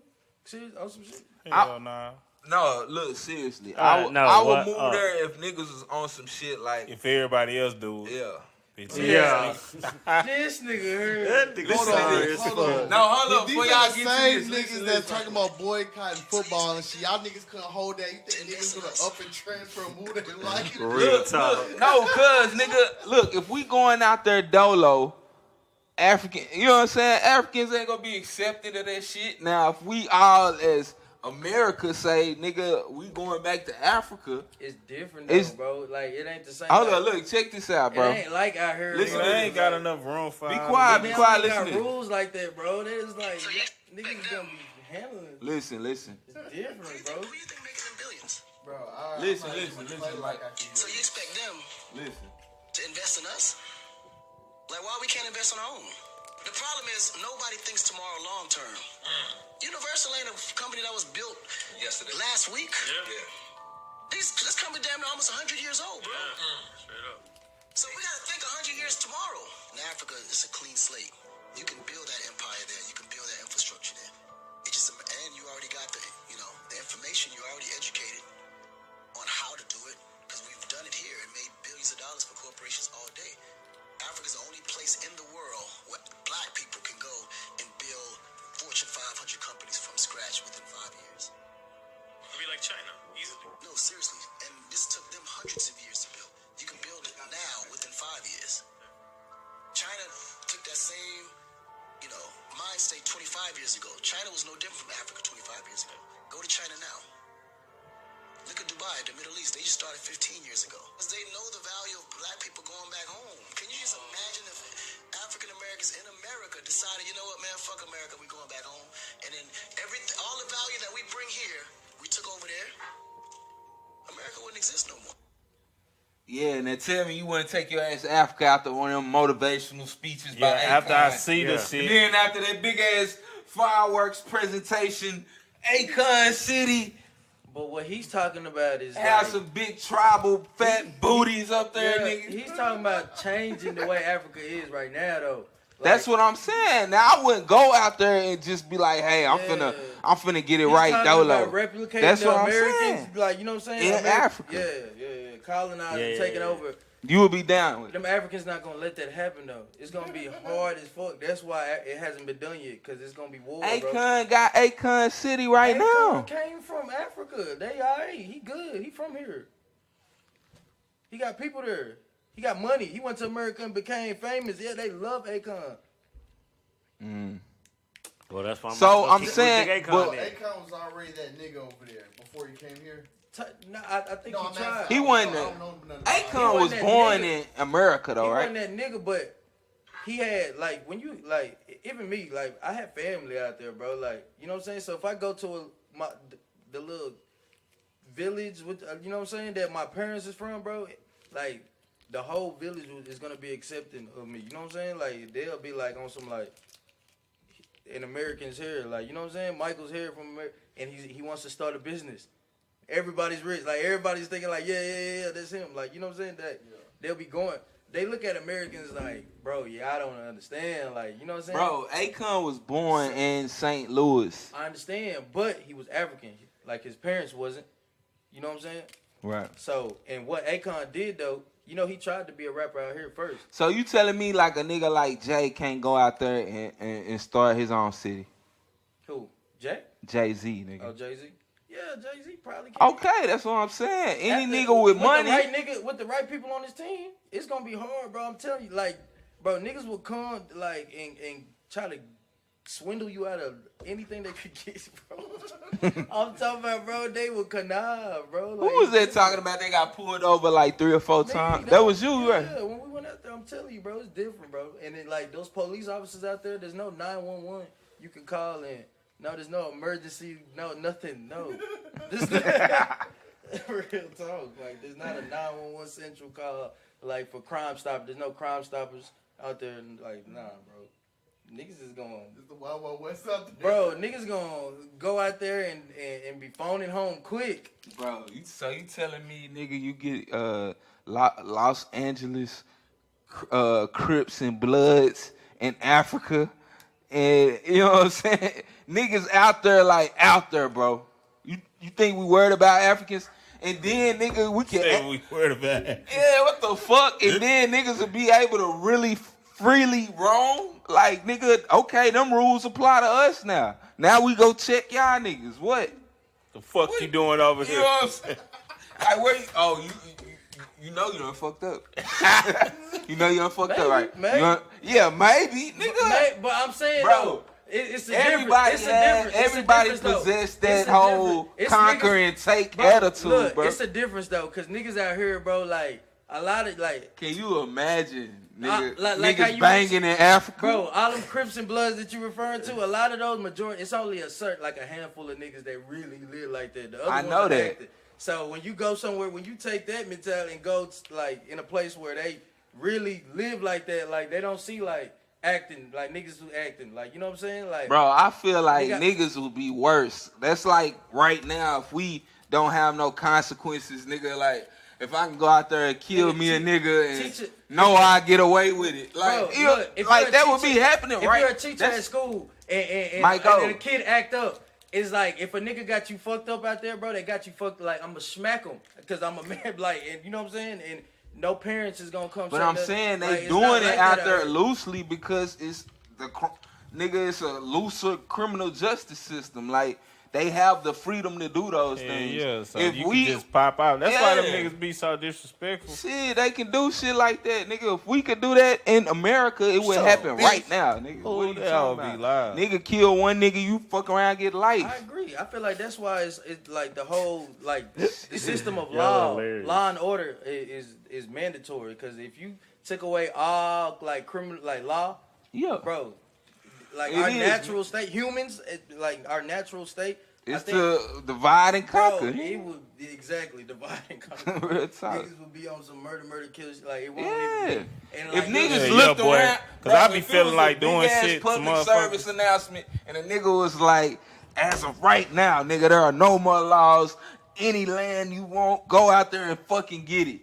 Speaker 1: Serious? On some shit?
Speaker 5: Hell nah.
Speaker 3: No, look, seriously,
Speaker 4: no,
Speaker 3: I would
Speaker 4: what?
Speaker 3: move there if niggas was on some shit like,
Speaker 5: If everybody else do it,
Speaker 3: yeah.
Speaker 5: bitch.
Speaker 4: Yeah.
Speaker 1: This nigga heard.
Speaker 3: Listen
Speaker 6: Hold
Speaker 3: to this.
Speaker 6: on.
Speaker 3: No, hold up,
Speaker 6: These
Speaker 3: before
Speaker 6: are
Speaker 3: y'all
Speaker 6: the
Speaker 3: get
Speaker 6: same
Speaker 3: to this,
Speaker 6: niggas that talking about boycotting football and shit. Y'all niggas couldn't hold that. You think niggas gonna up and transfer and move they like it?
Speaker 4: Real talk.
Speaker 3: No, cuz, nigga, look, if we going out there dolo, African, you know what I'm saying? Africans ain't gonna be accepted of that shit. Now, if we all as America say, nigga, we going back to Africa.
Speaker 1: It's different though,
Speaker 3: It's-
Speaker 1: bro. Like it ain't the same.
Speaker 3: Hold
Speaker 1: like,
Speaker 3: up, look, check this out,
Speaker 1: It
Speaker 3: bro.
Speaker 1: ain't like I heard.
Speaker 3: Listen,
Speaker 5: They
Speaker 3: to
Speaker 5: ain't got enough room for
Speaker 3: Be
Speaker 5: all
Speaker 3: quiet,
Speaker 5: the
Speaker 3: be
Speaker 1: They
Speaker 3: quiet,
Speaker 1: ain't got
Speaker 3: listen to this.
Speaker 1: rules like that, bro. They is like niggas gonna be handling it.
Speaker 3: Listen.
Speaker 1: It's different, bro.
Speaker 7: Who you think making them billions?
Speaker 6: Bro,
Speaker 3: Listen,
Speaker 6: like I can
Speaker 7: So you expect them
Speaker 3: listen.
Speaker 7: to invest in us? Like, why we can't invest on our own? The problem is nobody thinks tomorrow long term. Universal ain't a company that was built yesterday, last week. This company damn near almost 100 years old, bro.
Speaker 8: Straight up.
Speaker 7: So we gotta think 100 years tomorrow. In Africa, it's a clean slate. You can build that empire there. You can build that infrastructure there. It just, and you already got the information. You're already educated on how to do it because we've done it here and made billions of dollars for corporations all day. Africa's the only place in the world where black people can go and build Fortune 500 companies from scratch within 5 years.
Speaker 8: It'll be like China, easily.
Speaker 7: No, seriously. And this took them hundreds of years to build. You can build it now within 5 years. China took that same, mind state 25 years ago. China was no different from Africa 25 years ago. Go to China now. Look at Dubai, the Middle East. They just started 15 years ago. Because they know the value of black people going back home. Can you just imagine if African Americans in America decided, you know what, man, fuck America, we going back home. And then all the value that we bring here, we took over there. America wouldn't exist no more.
Speaker 3: Yeah, and then tell me you want to take your ass to Africa after one of them motivational speeches by
Speaker 5: after I see the
Speaker 3: And
Speaker 5: shit.
Speaker 3: then after that big ass fireworks presentation, Akon City
Speaker 1: But what he's talking about is
Speaker 3: have
Speaker 1: like,
Speaker 3: some big tribal fat booties up there, nigga.
Speaker 1: He's talking about changing the way Africa is right now, though.
Speaker 3: That's what I'm saying. Now I wouldn't go out there and just be like, "Hey, I'm finna get it right, Dolo."
Speaker 1: Replicating
Speaker 3: That's
Speaker 1: the
Speaker 3: what I'm
Speaker 1: Americans,
Speaker 3: saying.
Speaker 1: like you know what I'm saying?
Speaker 3: In Africa.
Speaker 1: Yeah, colonizing, taking over.
Speaker 3: You would be down with it.
Speaker 1: Them Africans not gonna let that happen though. It's gonna be hard as fuck. That's why it hasn't been done yet, cause it's gonna be war.
Speaker 3: Akon got Akon City right now.
Speaker 1: Came from Africa. They alright. He good. He from here. He got people there. He got money. He went to America and became famous. Yeah, they love Akon.
Speaker 4: Well, that's why
Speaker 3: I'm saying,
Speaker 6: Akon was already that nigga over there before he came here.
Speaker 1: No, I think he tried.
Speaker 3: He wasn't. Akon was born in America though, right?
Speaker 1: He wasn't that nigga, but he had like when you like even me like I have family out there, bro. Like you know what I'm saying. So if I go to the little village with you know what I'm saying that my parents is from, bro, like the whole village is gonna be accepting of me. You know what I'm saying? Like they'll be like on some like an American's here, like you know what I'm saying. Michael's here from America, and he wants to start a business. Everybody's rich. Like, everybody's thinking, like, yeah, that's him. Like, you know what I'm saying? That they'll be going. They look at Americans like, bro, I don't understand. Like, you know what I'm saying?
Speaker 3: Bro, Akon was born in St. Louis.
Speaker 1: I understand, but he was African. Like, his parents wasn't. You know what I'm saying?
Speaker 3: Right.
Speaker 1: So, and what Akon did, though, you know, he tried to be a rapper out here first.
Speaker 3: So, you telling me, like, a nigga like Jay can't go out there and start his own city?
Speaker 1: Who? Jay?
Speaker 3: Jay-Z, nigga.
Speaker 1: Oh, Jay-Z? Yeah, Jay-Z probably can.
Speaker 3: Okay, that's what I'm saying. Any nigga with money.
Speaker 1: With the right people on his team, it's going to be hard, bro. I'm telling you, like, bro, niggas will come, like, and try to swindle you out of anything they could get, bro. I'm talking about, bro, they will connive, bro. Like,
Speaker 3: who was that talking about they got pulled over like 3 or 4 times? That was you, right?
Speaker 1: Yeah, when we went out there, I'm telling you, bro, it's different, bro. And then, like, those police officers out there, there's no 911 you can call in. No, there's no emergency, no nothing, no. This real talk. Like, there's not a 911 central call, like, for Crime Stoppers. There's no Crime Stoppers out there. Like, nah, bro. Niggas is going...
Speaker 6: It's the Wild Wild West out there.
Speaker 1: Bro, niggas going to go out there and be phoning home quick.
Speaker 3: Bro, so you telling me, nigga, you get Los Angeles Crips and Bloods in Africa, and you know what I'm saying? Niggas out there, bro. You think we worried about Africans? And then, nigga, we can...
Speaker 5: we worried about it.
Speaker 3: Yeah, what the fuck? And then niggas will be able to really freely roam? Like, nigga, okay, them rules apply to us now. Now we go check y'all niggas. What?
Speaker 5: The fuck you doing over here?
Speaker 3: You know what I'm saying? Like, where you... You know you done fucked up. You know you done fucked up, right?
Speaker 1: Maybe.
Speaker 3: Yeah, maybe, nigga.
Speaker 1: But I'm saying,
Speaker 3: bro,
Speaker 1: though, it's a
Speaker 3: everybody
Speaker 1: difference.
Speaker 3: Everybody possessed that whole conquer and take attitude,
Speaker 1: look,
Speaker 3: bro.
Speaker 1: It's a difference, though, because niggas out here, bro, like, a lot of, like...
Speaker 3: Can you imagine, nigga,
Speaker 1: like
Speaker 3: niggas banging in Africa?
Speaker 1: Bro, all them Crips and Bloods that you referring to, a lot of those majority, it's only like a handful of niggas that really live like that. The other
Speaker 3: I
Speaker 1: ones
Speaker 3: know
Speaker 1: are
Speaker 3: that.
Speaker 1: acting. So when you go somewhere, when you take that mentality and go like in a place where they really live like that, like they don't see like acting, like niggas who acting, like you know what I'm saying? Like,
Speaker 3: bro, I feel like niggas will be worse. That's like right now if we don't have no consequences, nigga. Like if I can go out there and kill me a nigga and know I get away with it, like
Speaker 1: bro,
Speaker 3: like that would be happening, right?
Speaker 1: If you're a teacher at school and a kid act up. It's like, if a nigga got you fucked up out there, bro, they got you fucked, like, I'm going to smack them. Because I'm a man, like, and you know what I'm saying? And no parents is going to come.
Speaker 3: But I'm saying they doing it out there loosely because it's it's a looser criminal justice system. Like, they have the freedom to do those things.
Speaker 5: Yeah, so if you can just pop out. That's why them niggas be so disrespectful.
Speaker 3: Shit, they can do shit like that, nigga. If we could do that in America, it would happen right now, nigga. What are you talking about? Nigga kill one nigga, you fuck around and get life.
Speaker 1: I agree. I feel like that's why it's like the whole, like, the system of law and order is mandatory. Because if you took away all, like, criminal, like, law, bro, like, our natural state, humans, like, our natural state,
Speaker 3: It's to divide and conquer.
Speaker 1: Bro, it would exactly divide and conquer.
Speaker 3: Real talk.
Speaker 1: Niggas would be on some murder kills. Like it won't
Speaker 3: Yeah.
Speaker 1: even. And
Speaker 3: If
Speaker 1: like,
Speaker 3: niggas
Speaker 5: Yeah,
Speaker 3: looked
Speaker 5: boy.
Speaker 3: around,
Speaker 5: 'Cause
Speaker 3: bro,
Speaker 5: I be
Speaker 3: if it
Speaker 5: feeling
Speaker 3: was
Speaker 5: like
Speaker 3: a
Speaker 5: doing
Speaker 3: big-ass
Speaker 5: shit to
Speaker 3: public
Speaker 5: motherfuckers.
Speaker 3: service announcement, and a nigga was like, as of right now, nigga, there are no more laws. Any land you want, go out there and fucking get it.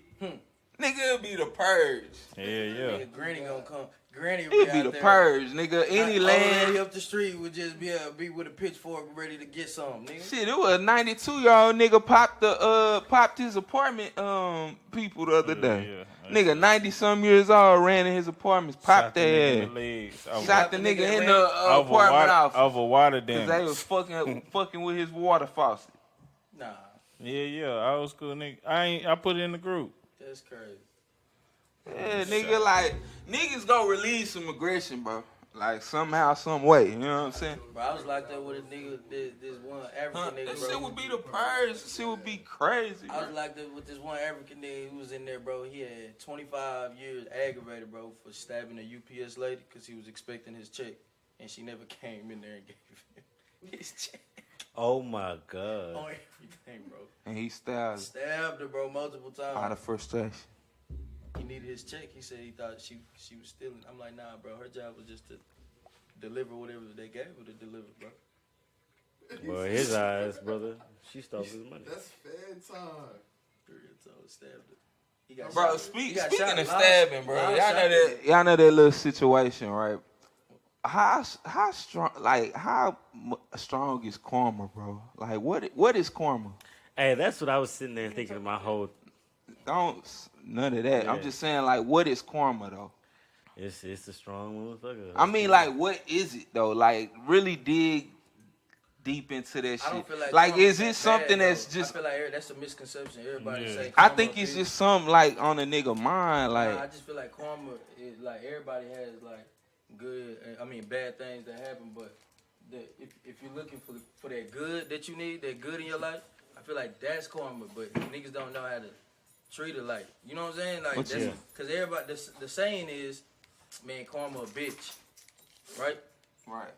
Speaker 3: Nigga, it'll be the purge.
Speaker 5: Yeah.
Speaker 1: Nigga, Granny gonna come. Granny will
Speaker 3: It'll be
Speaker 1: out
Speaker 3: the
Speaker 1: there.
Speaker 3: purge, nigga. Any
Speaker 1: Old
Speaker 3: land.
Speaker 1: lady up the street would just be with a pitchfork ready to get some, nigga.
Speaker 3: Shit, it was a 92-year-old nigga popped his apartment people the other day.
Speaker 5: Yeah.
Speaker 3: Nigga, 90-some years old, ran in his apartments, popped their ass. Shot the nigga in the apartment off.
Speaker 5: Over water
Speaker 3: Cause
Speaker 5: damage.
Speaker 3: they was fucking with his water faucet.
Speaker 1: Nah,
Speaker 5: Yeah. Old school nigga. I put it in the group.
Speaker 1: that's crazy.
Speaker 3: Yeah, nigga, like, niggas gonna release some aggression, bro. Like, somehow, some way, you know what I'm saying?
Speaker 1: Bro, I was locked up with a nigga, this one African nigga,
Speaker 3: That
Speaker 1: bro.
Speaker 3: shit would be the purge. That shit would be crazy,
Speaker 1: I was
Speaker 3: bro.
Speaker 1: locked up with this one African nigga who was in there, bro. He had 25 years aggravated, bro, for stabbing a UPS lady because he was expecting his check, and she never came in there and gave him his check
Speaker 4: Oh my God.
Speaker 1: on everything, bro.
Speaker 3: And he stabbed
Speaker 1: Stabbed her, bro, multiple times.
Speaker 3: out of frustration.
Speaker 1: He needed his check. He said he thought she was stealing. I'm like, nah, bro. Her job was just to deliver whatever they gave her to deliver, bro.
Speaker 4: Well, his eyes, brother. She stole his money.
Speaker 6: That's fan time.
Speaker 1: So stabbed her. He got
Speaker 3: Bro,
Speaker 1: shot. He got
Speaker 3: speaking
Speaker 1: shot.
Speaker 3: of
Speaker 1: Loud-
Speaker 3: stabbing, bro,
Speaker 1: loud
Speaker 3: y'all know that little situation, right? How strong, like, how strong is karma, bro? Like, what is karma?
Speaker 4: Hey, that's what I was sitting there thinking in my whole.
Speaker 3: None of that. I'm
Speaker 4: Yeah.
Speaker 3: just saying, like, what is karma, though?
Speaker 4: It's a strong motherfucker.
Speaker 3: I mean, like, what is it, though? Like, really dig deep into that
Speaker 1: I
Speaker 3: shit.
Speaker 1: don't feel like
Speaker 3: Like,
Speaker 1: karma
Speaker 3: is
Speaker 1: that
Speaker 3: it something
Speaker 1: bad,
Speaker 3: that's
Speaker 1: though.
Speaker 3: just...
Speaker 1: I feel like that's a misconception. Everybody
Speaker 5: Yeah.
Speaker 1: say
Speaker 3: I
Speaker 1: karma
Speaker 3: think it's
Speaker 1: is-
Speaker 3: just something, like, on a nigga mind, like...
Speaker 1: Nah, I just feel like karma is like everybody has like good. I mean, bad things that happen, but if you're looking for that good that you need, that good in your life, I feel like that's karma. But niggas don't know how to treat it like. You know what I'm saying? Like,
Speaker 3: What's
Speaker 1: that's
Speaker 3: that?
Speaker 1: because everybody. The saying is, man, karma a bitch, right?
Speaker 3: Right.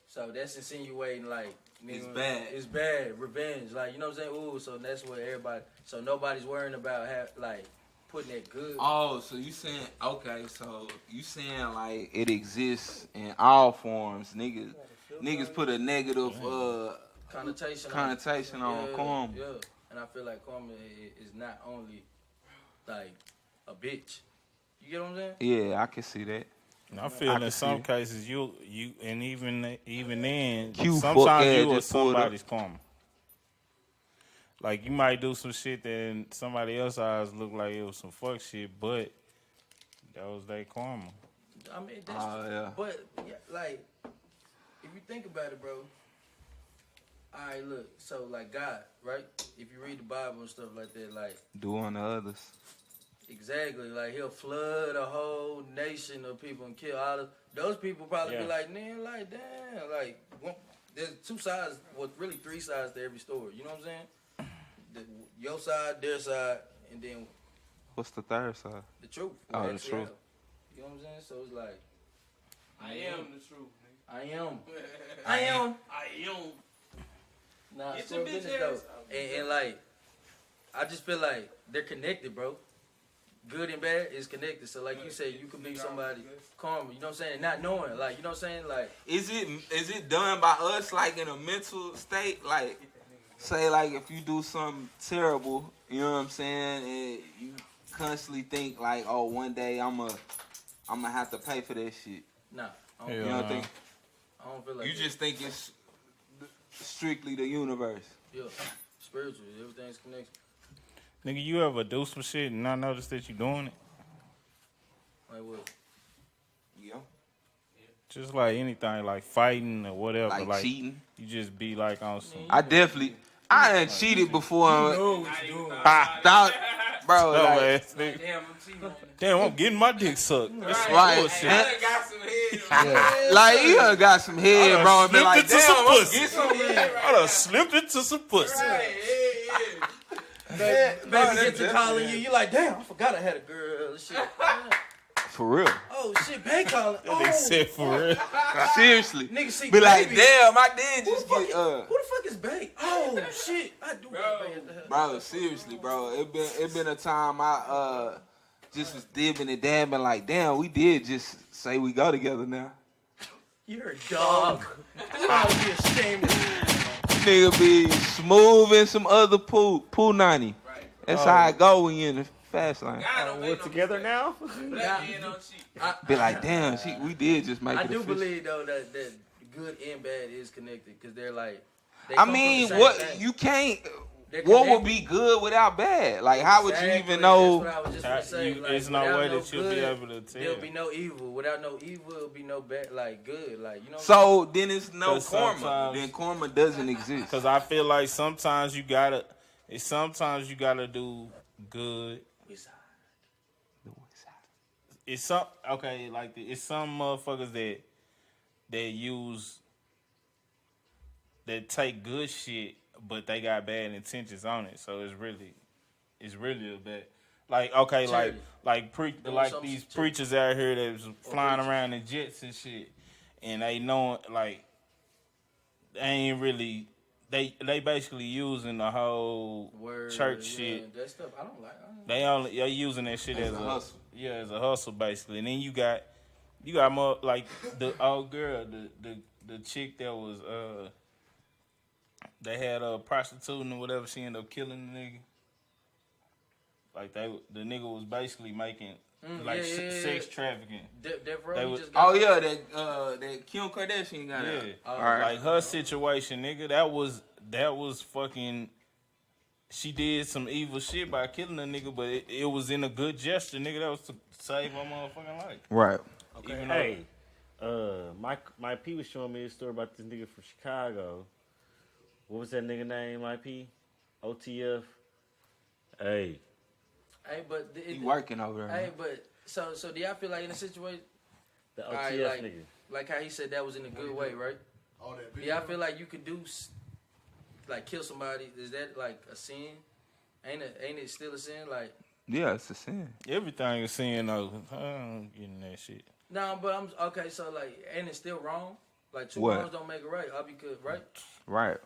Speaker 1: So that's insinuating like
Speaker 3: It's
Speaker 1: nigga,
Speaker 3: bad.
Speaker 1: It's bad. Revenge, like, you know what I'm saying? Ooh, so that's what everybody. So nobody's worrying about like putting that good.
Speaker 3: Oh, so you saying, okay, so you saying, like, it exists in all forms. Niggas put a negative connotation on karma.
Speaker 1: Yeah, and I feel like karma is not only like a bitch. You get what I'm saying?
Speaker 3: Yeah, I can see that.
Speaker 5: I feel
Speaker 3: can
Speaker 5: in some
Speaker 3: see it.
Speaker 5: cases you and even then
Speaker 3: Q fuck
Speaker 5: sometimes
Speaker 3: ass
Speaker 5: you are
Speaker 3: just pulled up.
Speaker 5: somebody's karma. Like you might do some shit that in somebody else's eyes look like it was some fuck shit, but that was their karma.
Speaker 1: I mean, that's,
Speaker 3: Yeah.
Speaker 1: but yeah, like if you think about it, bro. All right, look. So like God, right? If you read the Bible and stuff like that, like
Speaker 3: Do unto others.
Speaker 1: exactly, like he'll flood a whole nation of people and kill all of those people. Probably
Speaker 5: Yeah.
Speaker 1: be like, man, like damn, like there's two sides, well, really three sides to every story. You know what I'm saying? Your side, their side, and then
Speaker 3: What's the third side?
Speaker 1: the truth.
Speaker 3: Oh,
Speaker 1: what
Speaker 3: the
Speaker 1: actually
Speaker 3: truth.
Speaker 1: happened. You know what I'm saying? So it's like,
Speaker 9: I am the truth, nigga.
Speaker 1: I am.
Speaker 9: I am.
Speaker 1: Nah,
Speaker 9: Get
Speaker 1: it's
Speaker 9: your
Speaker 1: real
Speaker 9: bitch
Speaker 1: business
Speaker 9: ass
Speaker 1: though. And like, I just feel like they're connected, bro. Good and bad is connected. So like you say, you could be somebody karma. You know what I'm saying? Not knowing, like, you know what I'm saying? Like,
Speaker 3: Is it done by us, like, in a mental state? Like, say, like, if you do something terrible, you know what I'm saying, and you constantly think, like, oh, one day I'm gonna have to pay for that shit.
Speaker 1: nah. I don't,
Speaker 5: Hell
Speaker 3: You
Speaker 1: feel,
Speaker 3: don't
Speaker 5: nah.
Speaker 3: think?
Speaker 1: I don't feel like
Speaker 3: You
Speaker 1: that.
Speaker 3: just think it's strictly the universe.
Speaker 1: Yeah, spiritual. Everything's connected.
Speaker 5: Nigga, you ever do some shit and not notice that you doing it?
Speaker 1: Like what?
Speaker 3: Yeah.
Speaker 5: Just like anything, like fighting or whatever.
Speaker 3: Like cheating.
Speaker 5: You just be like on some.
Speaker 3: I done cheated before.
Speaker 9: I
Speaker 3: Thought, bro,
Speaker 5: Dumb
Speaker 3: like,
Speaker 5: ass nigga.
Speaker 9: Damn, I'm cheating on it.
Speaker 5: Damn, I'm getting my dick sucked. That's some
Speaker 3: Right.
Speaker 5: bullshit.
Speaker 9: I done got some head.
Speaker 3: like, you done got some head,
Speaker 5: I
Speaker 3: bro,
Speaker 5: done
Speaker 3: and been like,
Speaker 5: slipped into some
Speaker 3: damn, I'm
Speaker 5: pussy.
Speaker 3: get some head.
Speaker 5: I done slipped into some pussy.
Speaker 1: Baby
Speaker 3: that's
Speaker 1: get to calling you. You like, damn, I forgot I had a girl. Shit.
Speaker 3: for real.
Speaker 1: Oh shit, Bay calling.
Speaker 5: They said for real.
Speaker 3: Seriously.
Speaker 1: Nigga see
Speaker 3: Be like,
Speaker 1: baby.
Speaker 3: damn, I did
Speaker 1: Who the
Speaker 3: just
Speaker 1: fuck?
Speaker 3: get
Speaker 1: Who the fuck is Bay? Oh shit, I do got Bay at the hell.
Speaker 3: Bro, seriously, bro. It been a time I just was dibbing and dabbing like, damn, we did just say we go together now.
Speaker 1: You're a dog. You ought to be ashamed of you.
Speaker 3: Nigga be smooth in some other pool 90. That's how I go when you're in the fast lane.
Speaker 4: We're together now?
Speaker 3: Be like, damn, we did just make it
Speaker 1: I do
Speaker 3: official.
Speaker 1: believe though that good and bad is connected because they're like. They
Speaker 3: I
Speaker 1: come from
Speaker 3: mean,
Speaker 1: the same
Speaker 3: what
Speaker 1: thing.
Speaker 3: you can't.
Speaker 1: They're
Speaker 3: What would
Speaker 1: connected.
Speaker 3: be good without bad? Like, how would you
Speaker 1: Exactly,
Speaker 3: even know?
Speaker 1: That's what I was just gonna say. Like,
Speaker 5: There's no
Speaker 1: without
Speaker 5: way
Speaker 1: no
Speaker 5: that you'll be
Speaker 1: good,
Speaker 5: able to tell.
Speaker 1: There'll be no evil. Without no evil, there'll be no bad. Like good. Like you know.
Speaker 3: So then it's no
Speaker 5: 'Cause
Speaker 3: karma.
Speaker 5: sometimes-
Speaker 3: Then karma doesn't exist.
Speaker 5: Because I feel like sometimes you gotta do good. It's some it's some motherfuckers that take good shit, but they got bad intentions on it. So it's really a bad. Like okay,
Speaker 1: Charity.
Speaker 5: like
Speaker 1: something
Speaker 5: these
Speaker 1: to-
Speaker 5: preachers out here that's flying around in jets and shit, and they know like they ain't really. They basically using the whole
Speaker 1: Word,
Speaker 5: church
Speaker 1: yeah,
Speaker 5: shit.
Speaker 1: That stuff I don't like.
Speaker 5: They're using that shit as a
Speaker 3: hustle.
Speaker 5: Yeah, as a hustle basically. And then you got more like the old girl, the chick that was they had a prostituting or whatever. She ended up killing the nigga. Like the nigga was basically making sex trafficking.
Speaker 1: Death Row,
Speaker 5: They
Speaker 1: he
Speaker 5: was-
Speaker 1: just got
Speaker 3: Oh yeah, that Kim Kardashian got
Speaker 5: Yeah,
Speaker 3: it.
Speaker 1: Oh,
Speaker 5: like her situation, nigga. That was fucking. She did some evil shit by killing a nigga, but it was in a good gesture, nigga. That was to save her motherfucking life.
Speaker 3: Right.
Speaker 1: Okay.
Speaker 5: Even though-
Speaker 4: Hey, my P was showing me a story about this nigga from Chicago. What was that nigga name, my P? OTF. Hey,
Speaker 1: but
Speaker 3: He working over there.
Speaker 1: Hey, but so do y'all feel like in a situation
Speaker 4: the
Speaker 1: All
Speaker 4: OTF
Speaker 1: right,
Speaker 4: nigga.
Speaker 1: like how he said that was in a good way, right?
Speaker 6: All that
Speaker 1: Do y'all feel like you could like kill somebody? Is that like a sin? Ain't it still a sin? Like
Speaker 3: Yeah, it's a sin.
Speaker 5: Everything is saying though. I'm getting that shit.
Speaker 1: no, but I'm okay. So like, ain't it still wrong? Like two
Speaker 3: What?
Speaker 1: wrongs don't make it right. All because right.
Speaker 3: Right.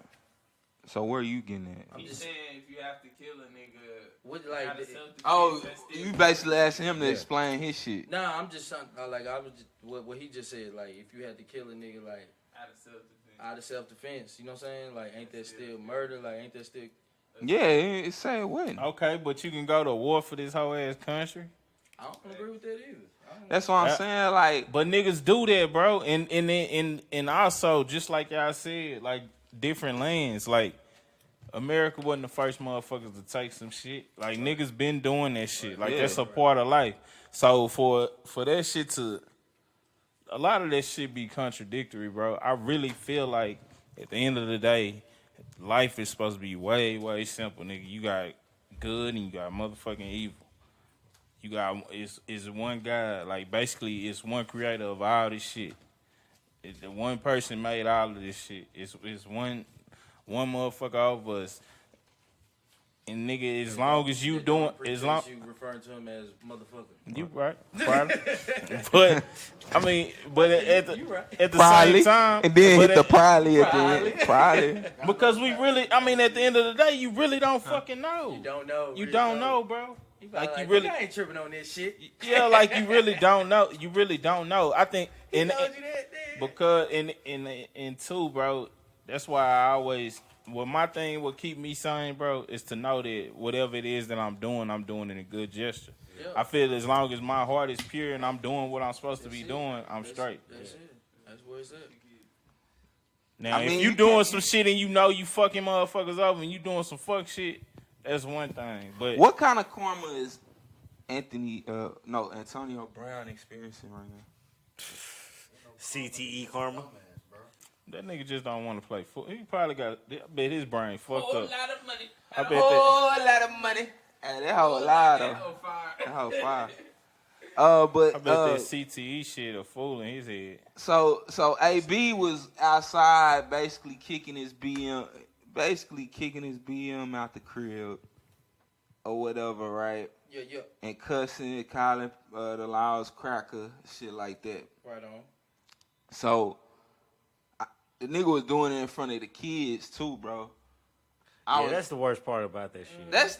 Speaker 3: So where are you getting at?
Speaker 1: I'm
Speaker 9: He's
Speaker 1: just
Speaker 9: saying if you have to kill a nigga,
Speaker 1: what like.
Speaker 9: out of self-defense,
Speaker 3: Oh,
Speaker 9: that's still
Speaker 3: you basically asking him to explain his shit.
Speaker 1: Nah, I'm just like I was just, what he just said. Like if you had to kill a nigga like
Speaker 9: out of self-defense.
Speaker 1: out of self defense, you know what I'm saying? Like ain't that still murder? Like ain't that still?
Speaker 3: Yeah, it say it wouldn't.
Speaker 5: Okay, but you can go to war for this whole ass country.
Speaker 1: I don't agree with that either.
Speaker 3: That's what I'm saying. Like,
Speaker 5: But niggas do that, bro. And also, just like y'all said, like different lands. Like America wasn't the first motherfuckers to take some shit. Like niggas been doing that shit. Like that's a part of life. So for that shit to, a lot of that shit be contradictory, bro. I really feel like at the end of the day, life is supposed to be way, way simple, nigga. You got good and you got motherfucking evil. You got it's one guy, like basically it's one creator of all this shit. The one person made all of this shit. It's one motherfucker over us. And nigga, as long as you doing, as long
Speaker 1: you referring to him as motherfucker.
Speaker 5: you right, probably. But I mean, but at the
Speaker 3: probably.
Speaker 5: same time,
Speaker 3: And then
Speaker 5: but
Speaker 3: hit the probably at the end. Probably.
Speaker 5: because we really, I mean, at the end of the day, you really don't fucking know.
Speaker 1: You don't know.
Speaker 5: You
Speaker 1: really
Speaker 5: don't know, bro.
Speaker 1: You
Speaker 5: Like
Speaker 1: probably
Speaker 5: you really,
Speaker 1: I ain't tripping on this shit.
Speaker 5: yeah, like you really don't know. You really don't know. I think,
Speaker 1: He told you that, then.
Speaker 5: because in two, bro. That's why I always. Well, my thing, what keep me sane, bro, is to know that whatever it is that I'm doing in a good gesture.
Speaker 1: Yeah.
Speaker 5: I feel as long as my heart is pure and I'm doing what I'm supposed to be
Speaker 1: That's it.
Speaker 5: doing, I'm
Speaker 1: That's-
Speaker 5: straight.
Speaker 1: That's it. That's where it's at.
Speaker 5: Now,
Speaker 3: I mean,
Speaker 5: if
Speaker 3: you
Speaker 5: you doing
Speaker 3: can't-
Speaker 5: some shit and you know you fucking motherfuckers over and you doing some fuck shit, that's one thing. But
Speaker 3: What kind of karma is Antonio Brown experiencing right now?
Speaker 4: CTE karma.
Speaker 5: that nigga just don't want to play football. He probably got, I bet his brain fucked
Speaker 9: Whole
Speaker 5: up.
Speaker 9: lot of money.
Speaker 5: I bet
Speaker 3: Oh, a lot of money. Hey, that whole lot of.
Speaker 9: Oh, fire.
Speaker 3: That whole fire.
Speaker 5: I
Speaker 3: But
Speaker 5: bet that CTE shit a fool in his head.
Speaker 3: so AB was outside basically kicking his BM out the crib or whatever, right?
Speaker 1: Yeah.
Speaker 3: and cussing, calling the laws cracker, shit like that.
Speaker 1: Right on.
Speaker 3: So the nigga was doing it in front of the kids too, bro.
Speaker 4: That's the worst part about that shit.
Speaker 3: That's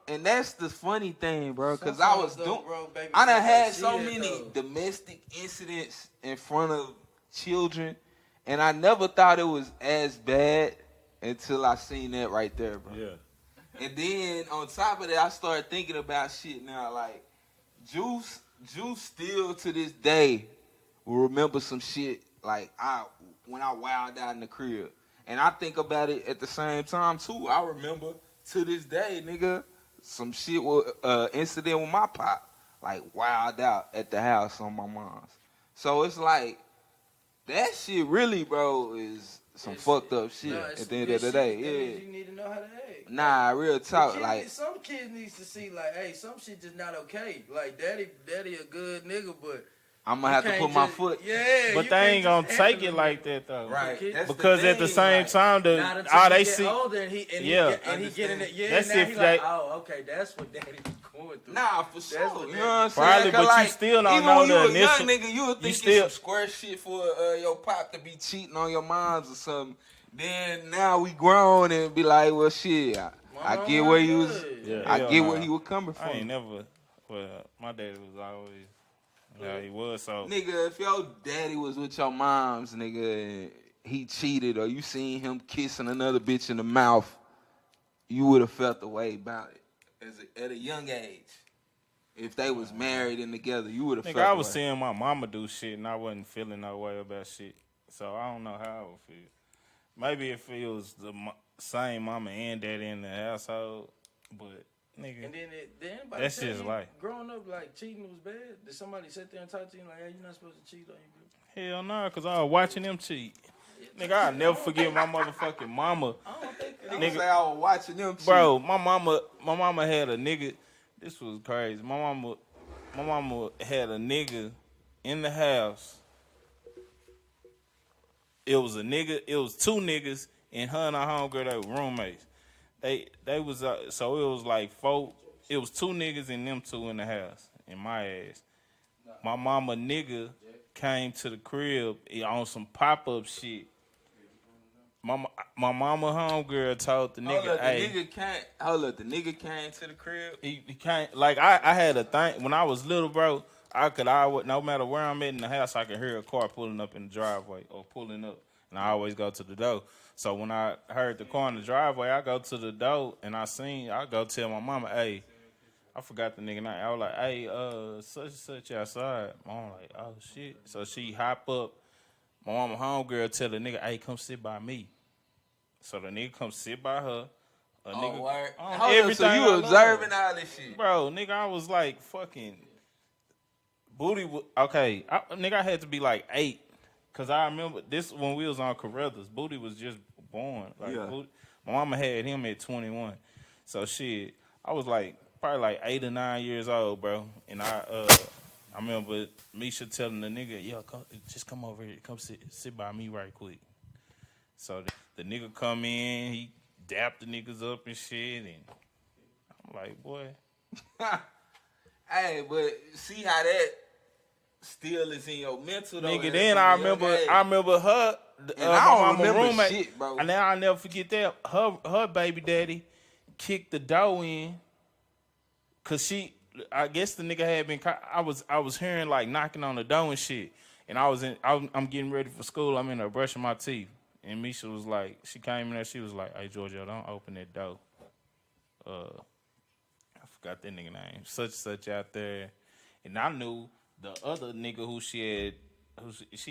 Speaker 3: and that's the funny thing, bro. Cause I was doing,
Speaker 1: baby,
Speaker 3: I done had so
Speaker 1: shit,
Speaker 3: many
Speaker 1: though.
Speaker 3: domestic incidents in front of children, and I never thought it was as bad until I seen that right there, bro.
Speaker 4: Yeah.
Speaker 3: And then on top of that, I started thinking about shit now. Like Juice still to this day will remember some shit like when I wilded out in the crib. And I think about it at the same time too. I remember to this day, nigga, some shit with incident with my pop, like wild out at the house on my mom's. So it's like that shit really, bro, is some fucked up shit at the end of the day. Yeah.
Speaker 1: You need to know how to act.
Speaker 3: Nah, real talk. Like
Speaker 1: some kids needs to see like, hey, some shit just not okay. Like daddy a good nigga, but
Speaker 3: I'm gonna have to put my foot.
Speaker 1: Yeah,
Speaker 5: But they ain't gonna take it like that though,
Speaker 3: right?
Speaker 5: Because at the same time, they see,
Speaker 1: older and he getting it. Yeah,
Speaker 5: that's
Speaker 1: now
Speaker 5: if
Speaker 1: he
Speaker 5: they.
Speaker 1: like, oh, okay, that's what daddy was going through.
Speaker 3: Nah, for sure. You know what I'm saying?
Speaker 5: Probably, but
Speaker 3: like,
Speaker 5: you still don't
Speaker 3: even
Speaker 5: know
Speaker 3: when
Speaker 5: the
Speaker 3: you
Speaker 5: initial.
Speaker 3: a young nigga, you would think it's some square shit for your pop to be cheating on your moms or something. Then now we grown and be like, well, shit, I get where he was.
Speaker 5: Yeah,
Speaker 3: I get where he was coming from.
Speaker 5: I ain't never. Well, my daddy was always. Yeah, he was. So
Speaker 3: nigga, if your daddy was with your moms, nigga, and he cheated, or you seen him kissing another bitch in the mouth, you would have felt the way about it at a young age. If they was married and together, you would have felt.
Speaker 5: Nigga, I was
Speaker 3: the way.
Speaker 5: seeing my mama do shit, and I wasn't feeling no way about shit. So I don't know how I would feel. Maybe if it was the same mama and daddy in the household, but. Nigga.
Speaker 1: And then
Speaker 5: that's just life.
Speaker 1: Growing up, like cheating was bad. Did somebody sit there and talk to you like, "Hey, you're not supposed to cheat on your girl"?
Speaker 5: Hell no, cause I was watching them cheat. Nigga, I'll never forget my motherfucking mama.
Speaker 3: I don't think nigga, say I was watching them cheat.
Speaker 5: Bro, my mama had a nigga. This was crazy. My mama had a nigga in the house. It was a nigga. It was two niggas, and her and her homegirl, they were roommates. They was so it was like four. It was two niggas and them two in the house and my ass. My mama nigga came to the crib on some pop up shit. My mama homegirl told the nigga, "Hey,
Speaker 3: the nigga came to the crib.
Speaker 5: He came like I had a thing when I was little, bro. No matter where I'm at in the house, I could hear a car pulling up in the driveway or pulling up, and I always go to the door. So when I heard the car in the driveway, I go to the door and I go tell my mama, hey, I forgot the nigga name. I was like, hey, such and such outside. My mama like, oh shit. So she hop up. My mama homegirl tell the nigga, hey, come sit by me. So the nigga come sit by her.
Speaker 3: Word. So you observing all this shit,
Speaker 5: bro? Nigga, I was like fucking booty. Okay, nigga, I had to be like 8. Cause I remember this when we was on Carruthers. Booty was just born. Like Booty, my mama had him at 21. So shit, I was like probably like 8 or 9 years old, bro. And I remember Misha telling the nigga, yo, just come over here, come sit by me right quick. So the nigga come in, he dapped the niggas up and shit, and I'm like, boy.
Speaker 3: Hey, but see how that still is in your mental, though.
Speaker 5: Nigga, then I remember her.
Speaker 3: And I don't remember
Speaker 5: roommate,
Speaker 3: shit, bro.
Speaker 5: And now I'll never forget that. Her baby daddy kicked the door in. Cause I guess the nigga had been. I was hearing like knocking on the door and shit. And I'm getting ready for school. I'm in there brushing my teeth. And Misha was like, she came in there. She was like, hey Georgia, don't open that door. I forgot that nigga name. Such out there. And I knew the other nigga who she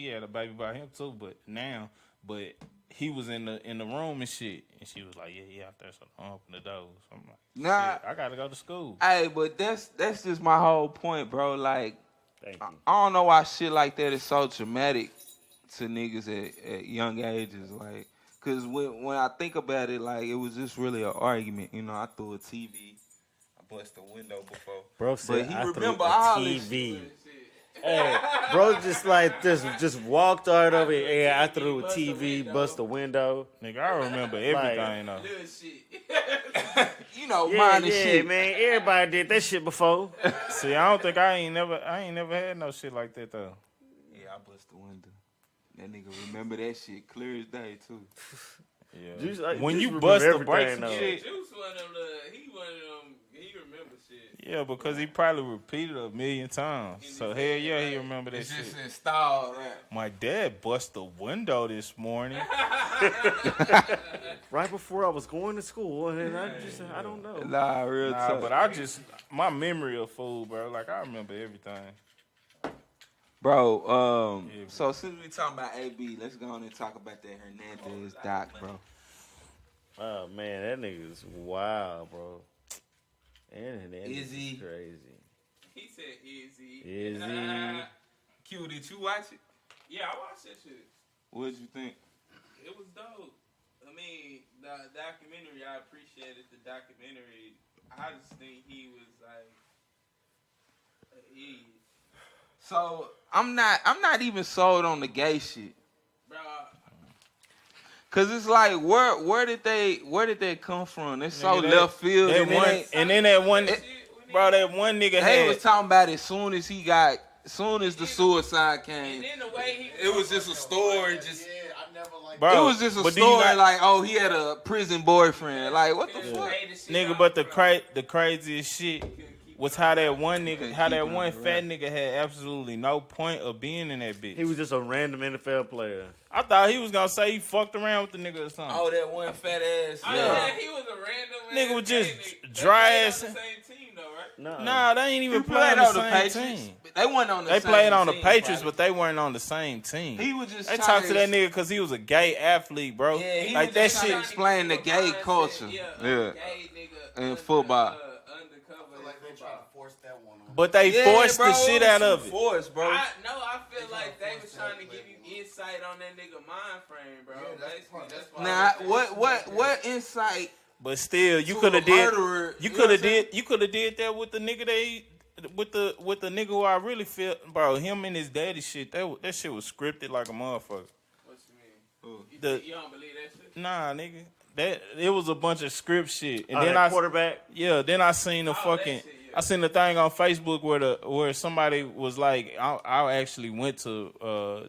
Speaker 5: had a baby by him too, but he was in the room and shit, and she was like, yeah, out there, so don't open the doors. I'm like,
Speaker 3: nah,
Speaker 5: I gotta go to school.
Speaker 3: Hey, but that's just my whole point, bro. Like, I don't know why shit like that is so traumatic to niggas at young ages, like, cause when I think about it, like, it was just really an argument. You know, I threw a TV, I bust a window before,
Speaker 4: bro. Said,
Speaker 3: but he
Speaker 4: I
Speaker 3: remember
Speaker 4: threw a
Speaker 3: all
Speaker 4: TV.
Speaker 3: this shit.
Speaker 4: Hey, bro, just walked right over here. Yeah, I threw a TV, bust the window.
Speaker 5: Nigga, I remember everything though.
Speaker 9: Little shit.
Speaker 3: You know,
Speaker 4: Yeah,
Speaker 3: mine and
Speaker 4: yeah,
Speaker 3: shit.
Speaker 4: man. Everybody did that shit before.
Speaker 5: See, I don't think I ain't never had no shit like that though.
Speaker 3: Yeah, I bust the window. That nigga remember that shit clear as day too.
Speaker 5: Yeah.
Speaker 4: Juice, like,
Speaker 5: When
Speaker 4: Juice
Speaker 5: you
Speaker 4: remember
Speaker 5: bust the
Speaker 4: everything,
Speaker 5: brakes and
Speaker 4: though.
Speaker 5: shit.
Speaker 9: Juice one of them. He one of them. He remember shit.
Speaker 5: Yeah, because he probably repeated it a million times. So hell yeah, he remember that
Speaker 3: It's
Speaker 5: shit.
Speaker 3: just installed, right?
Speaker 5: My dad bust the window this morning.
Speaker 4: Right before I was going to school, and I don't know.
Speaker 3: Nah, real
Speaker 5: Nah,
Speaker 3: tough.
Speaker 5: but my memory of food, bro. Like I remember everything.
Speaker 3: Bro,
Speaker 5: Yeah,
Speaker 3: so since we talking about AB, let's go on and talk about that Hernandez doc, bro.
Speaker 4: Oh man, that nigga's wild, bro. And Hernandez
Speaker 3: Izzy.
Speaker 4: is crazy.
Speaker 9: He said Izzy.
Speaker 4: Izzy.
Speaker 3: Q, did you watch it?
Speaker 9: Yeah, I watched that shit.
Speaker 3: What'd you think?
Speaker 9: It was dope. I mean, the documentary, I appreciated the documentary. I just think he was like an idiot.
Speaker 3: So I'm not even sold on the gay shit.
Speaker 9: Bro,
Speaker 3: Cause it's like where did they come from? It's so
Speaker 5: Nigga,
Speaker 3: left field.
Speaker 5: that
Speaker 3: And
Speaker 5: one, and then that one, bro, that one nigga
Speaker 3: they
Speaker 5: had.
Speaker 3: was talking about it as soon as the suicide
Speaker 9: and
Speaker 3: came.
Speaker 9: then the way he
Speaker 3: It was just a story. Just
Speaker 6: Yeah, I never like.
Speaker 5: Bro,
Speaker 3: it was just a
Speaker 5: but do you
Speaker 3: story.
Speaker 5: not-
Speaker 3: Like, oh, he had a prison boyfriend. Like, what the fuck?
Speaker 5: Nigga, but the craziest shit was how that one fat nigga had absolutely no point of being in that bitch.
Speaker 4: He was just a random NFL player.
Speaker 5: I thought he was gonna say he fucked around with the nigga or something.
Speaker 3: Oh, that one fat ass.
Speaker 9: I
Speaker 3: Yeah.
Speaker 9: he was a random
Speaker 5: Nigga was just
Speaker 9: nigga.
Speaker 5: dry
Speaker 9: They
Speaker 5: ass-
Speaker 9: played on the same team though, right?
Speaker 4: No,
Speaker 5: Nah, they ain't even
Speaker 3: He
Speaker 5: playing
Speaker 3: played
Speaker 5: on
Speaker 3: on
Speaker 5: the
Speaker 3: the
Speaker 5: same
Speaker 3: Patriots.
Speaker 5: team.
Speaker 3: They weren't on the
Speaker 5: They
Speaker 3: same
Speaker 5: played on the
Speaker 3: team,
Speaker 5: Patriots,
Speaker 3: probably.
Speaker 5: but they weren't on the same team.
Speaker 3: He was just
Speaker 5: They
Speaker 3: trying
Speaker 5: talked to that nigga because he was a gay athlete, bro.
Speaker 3: Yeah, he
Speaker 5: like
Speaker 3: was
Speaker 5: that
Speaker 3: just
Speaker 5: shit.
Speaker 3: trying to explain the gay culture.
Speaker 9: Yeah.
Speaker 3: Yeah.
Speaker 9: Gay nigga
Speaker 3: In
Speaker 9: under-
Speaker 3: football.
Speaker 9: Undercover.
Speaker 6: Like they try to force that one on.
Speaker 5: But they
Speaker 3: Yeah,
Speaker 5: forced
Speaker 3: bro,
Speaker 5: the shit out of it.
Speaker 3: Forced, bro.
Speaker 9: I feel like they was trying to give you insight on that nigga mind frame, bro.
Speaker 6: Yeah, that's
Speaker 9: Basically,
Speaker 6: part-
Speaker 9: that's
Speaker 3: Now,
Speaker 9: why.
Speaker 3: what insight?
Speaker 5: But still, you
Speaker 3: To
Speaker 5: could
Speaker 3: a
Speaker 5: have did.
Speaker 3: murderer,
Speaker 5: You
Speaker 3: you
Speaker 5: could
Speaker 3: know
Speaker 5: have
Speaker 3: what I'm
Speaker 5: did that with the nigga with the nigga who I really feel, bro. Him and his daddy shit. That shit was scripted like a motherfucker.
Speaker 9: What you mean?
Speaker 5: The-
Speaker 9: You don't believe that shit?
Speaker 5: Nah, nigga. That it was a bunch of script shit. And
Speaker 4: Oh,
Speaker 5: then
Speaker 4: that quarterback.
Speaker 5: Yeah, then I seen the fucking.
Speaker 9: that shit, yeah.
Speaker 5: I seen the thing on Facebook where somebody was like, I actually went to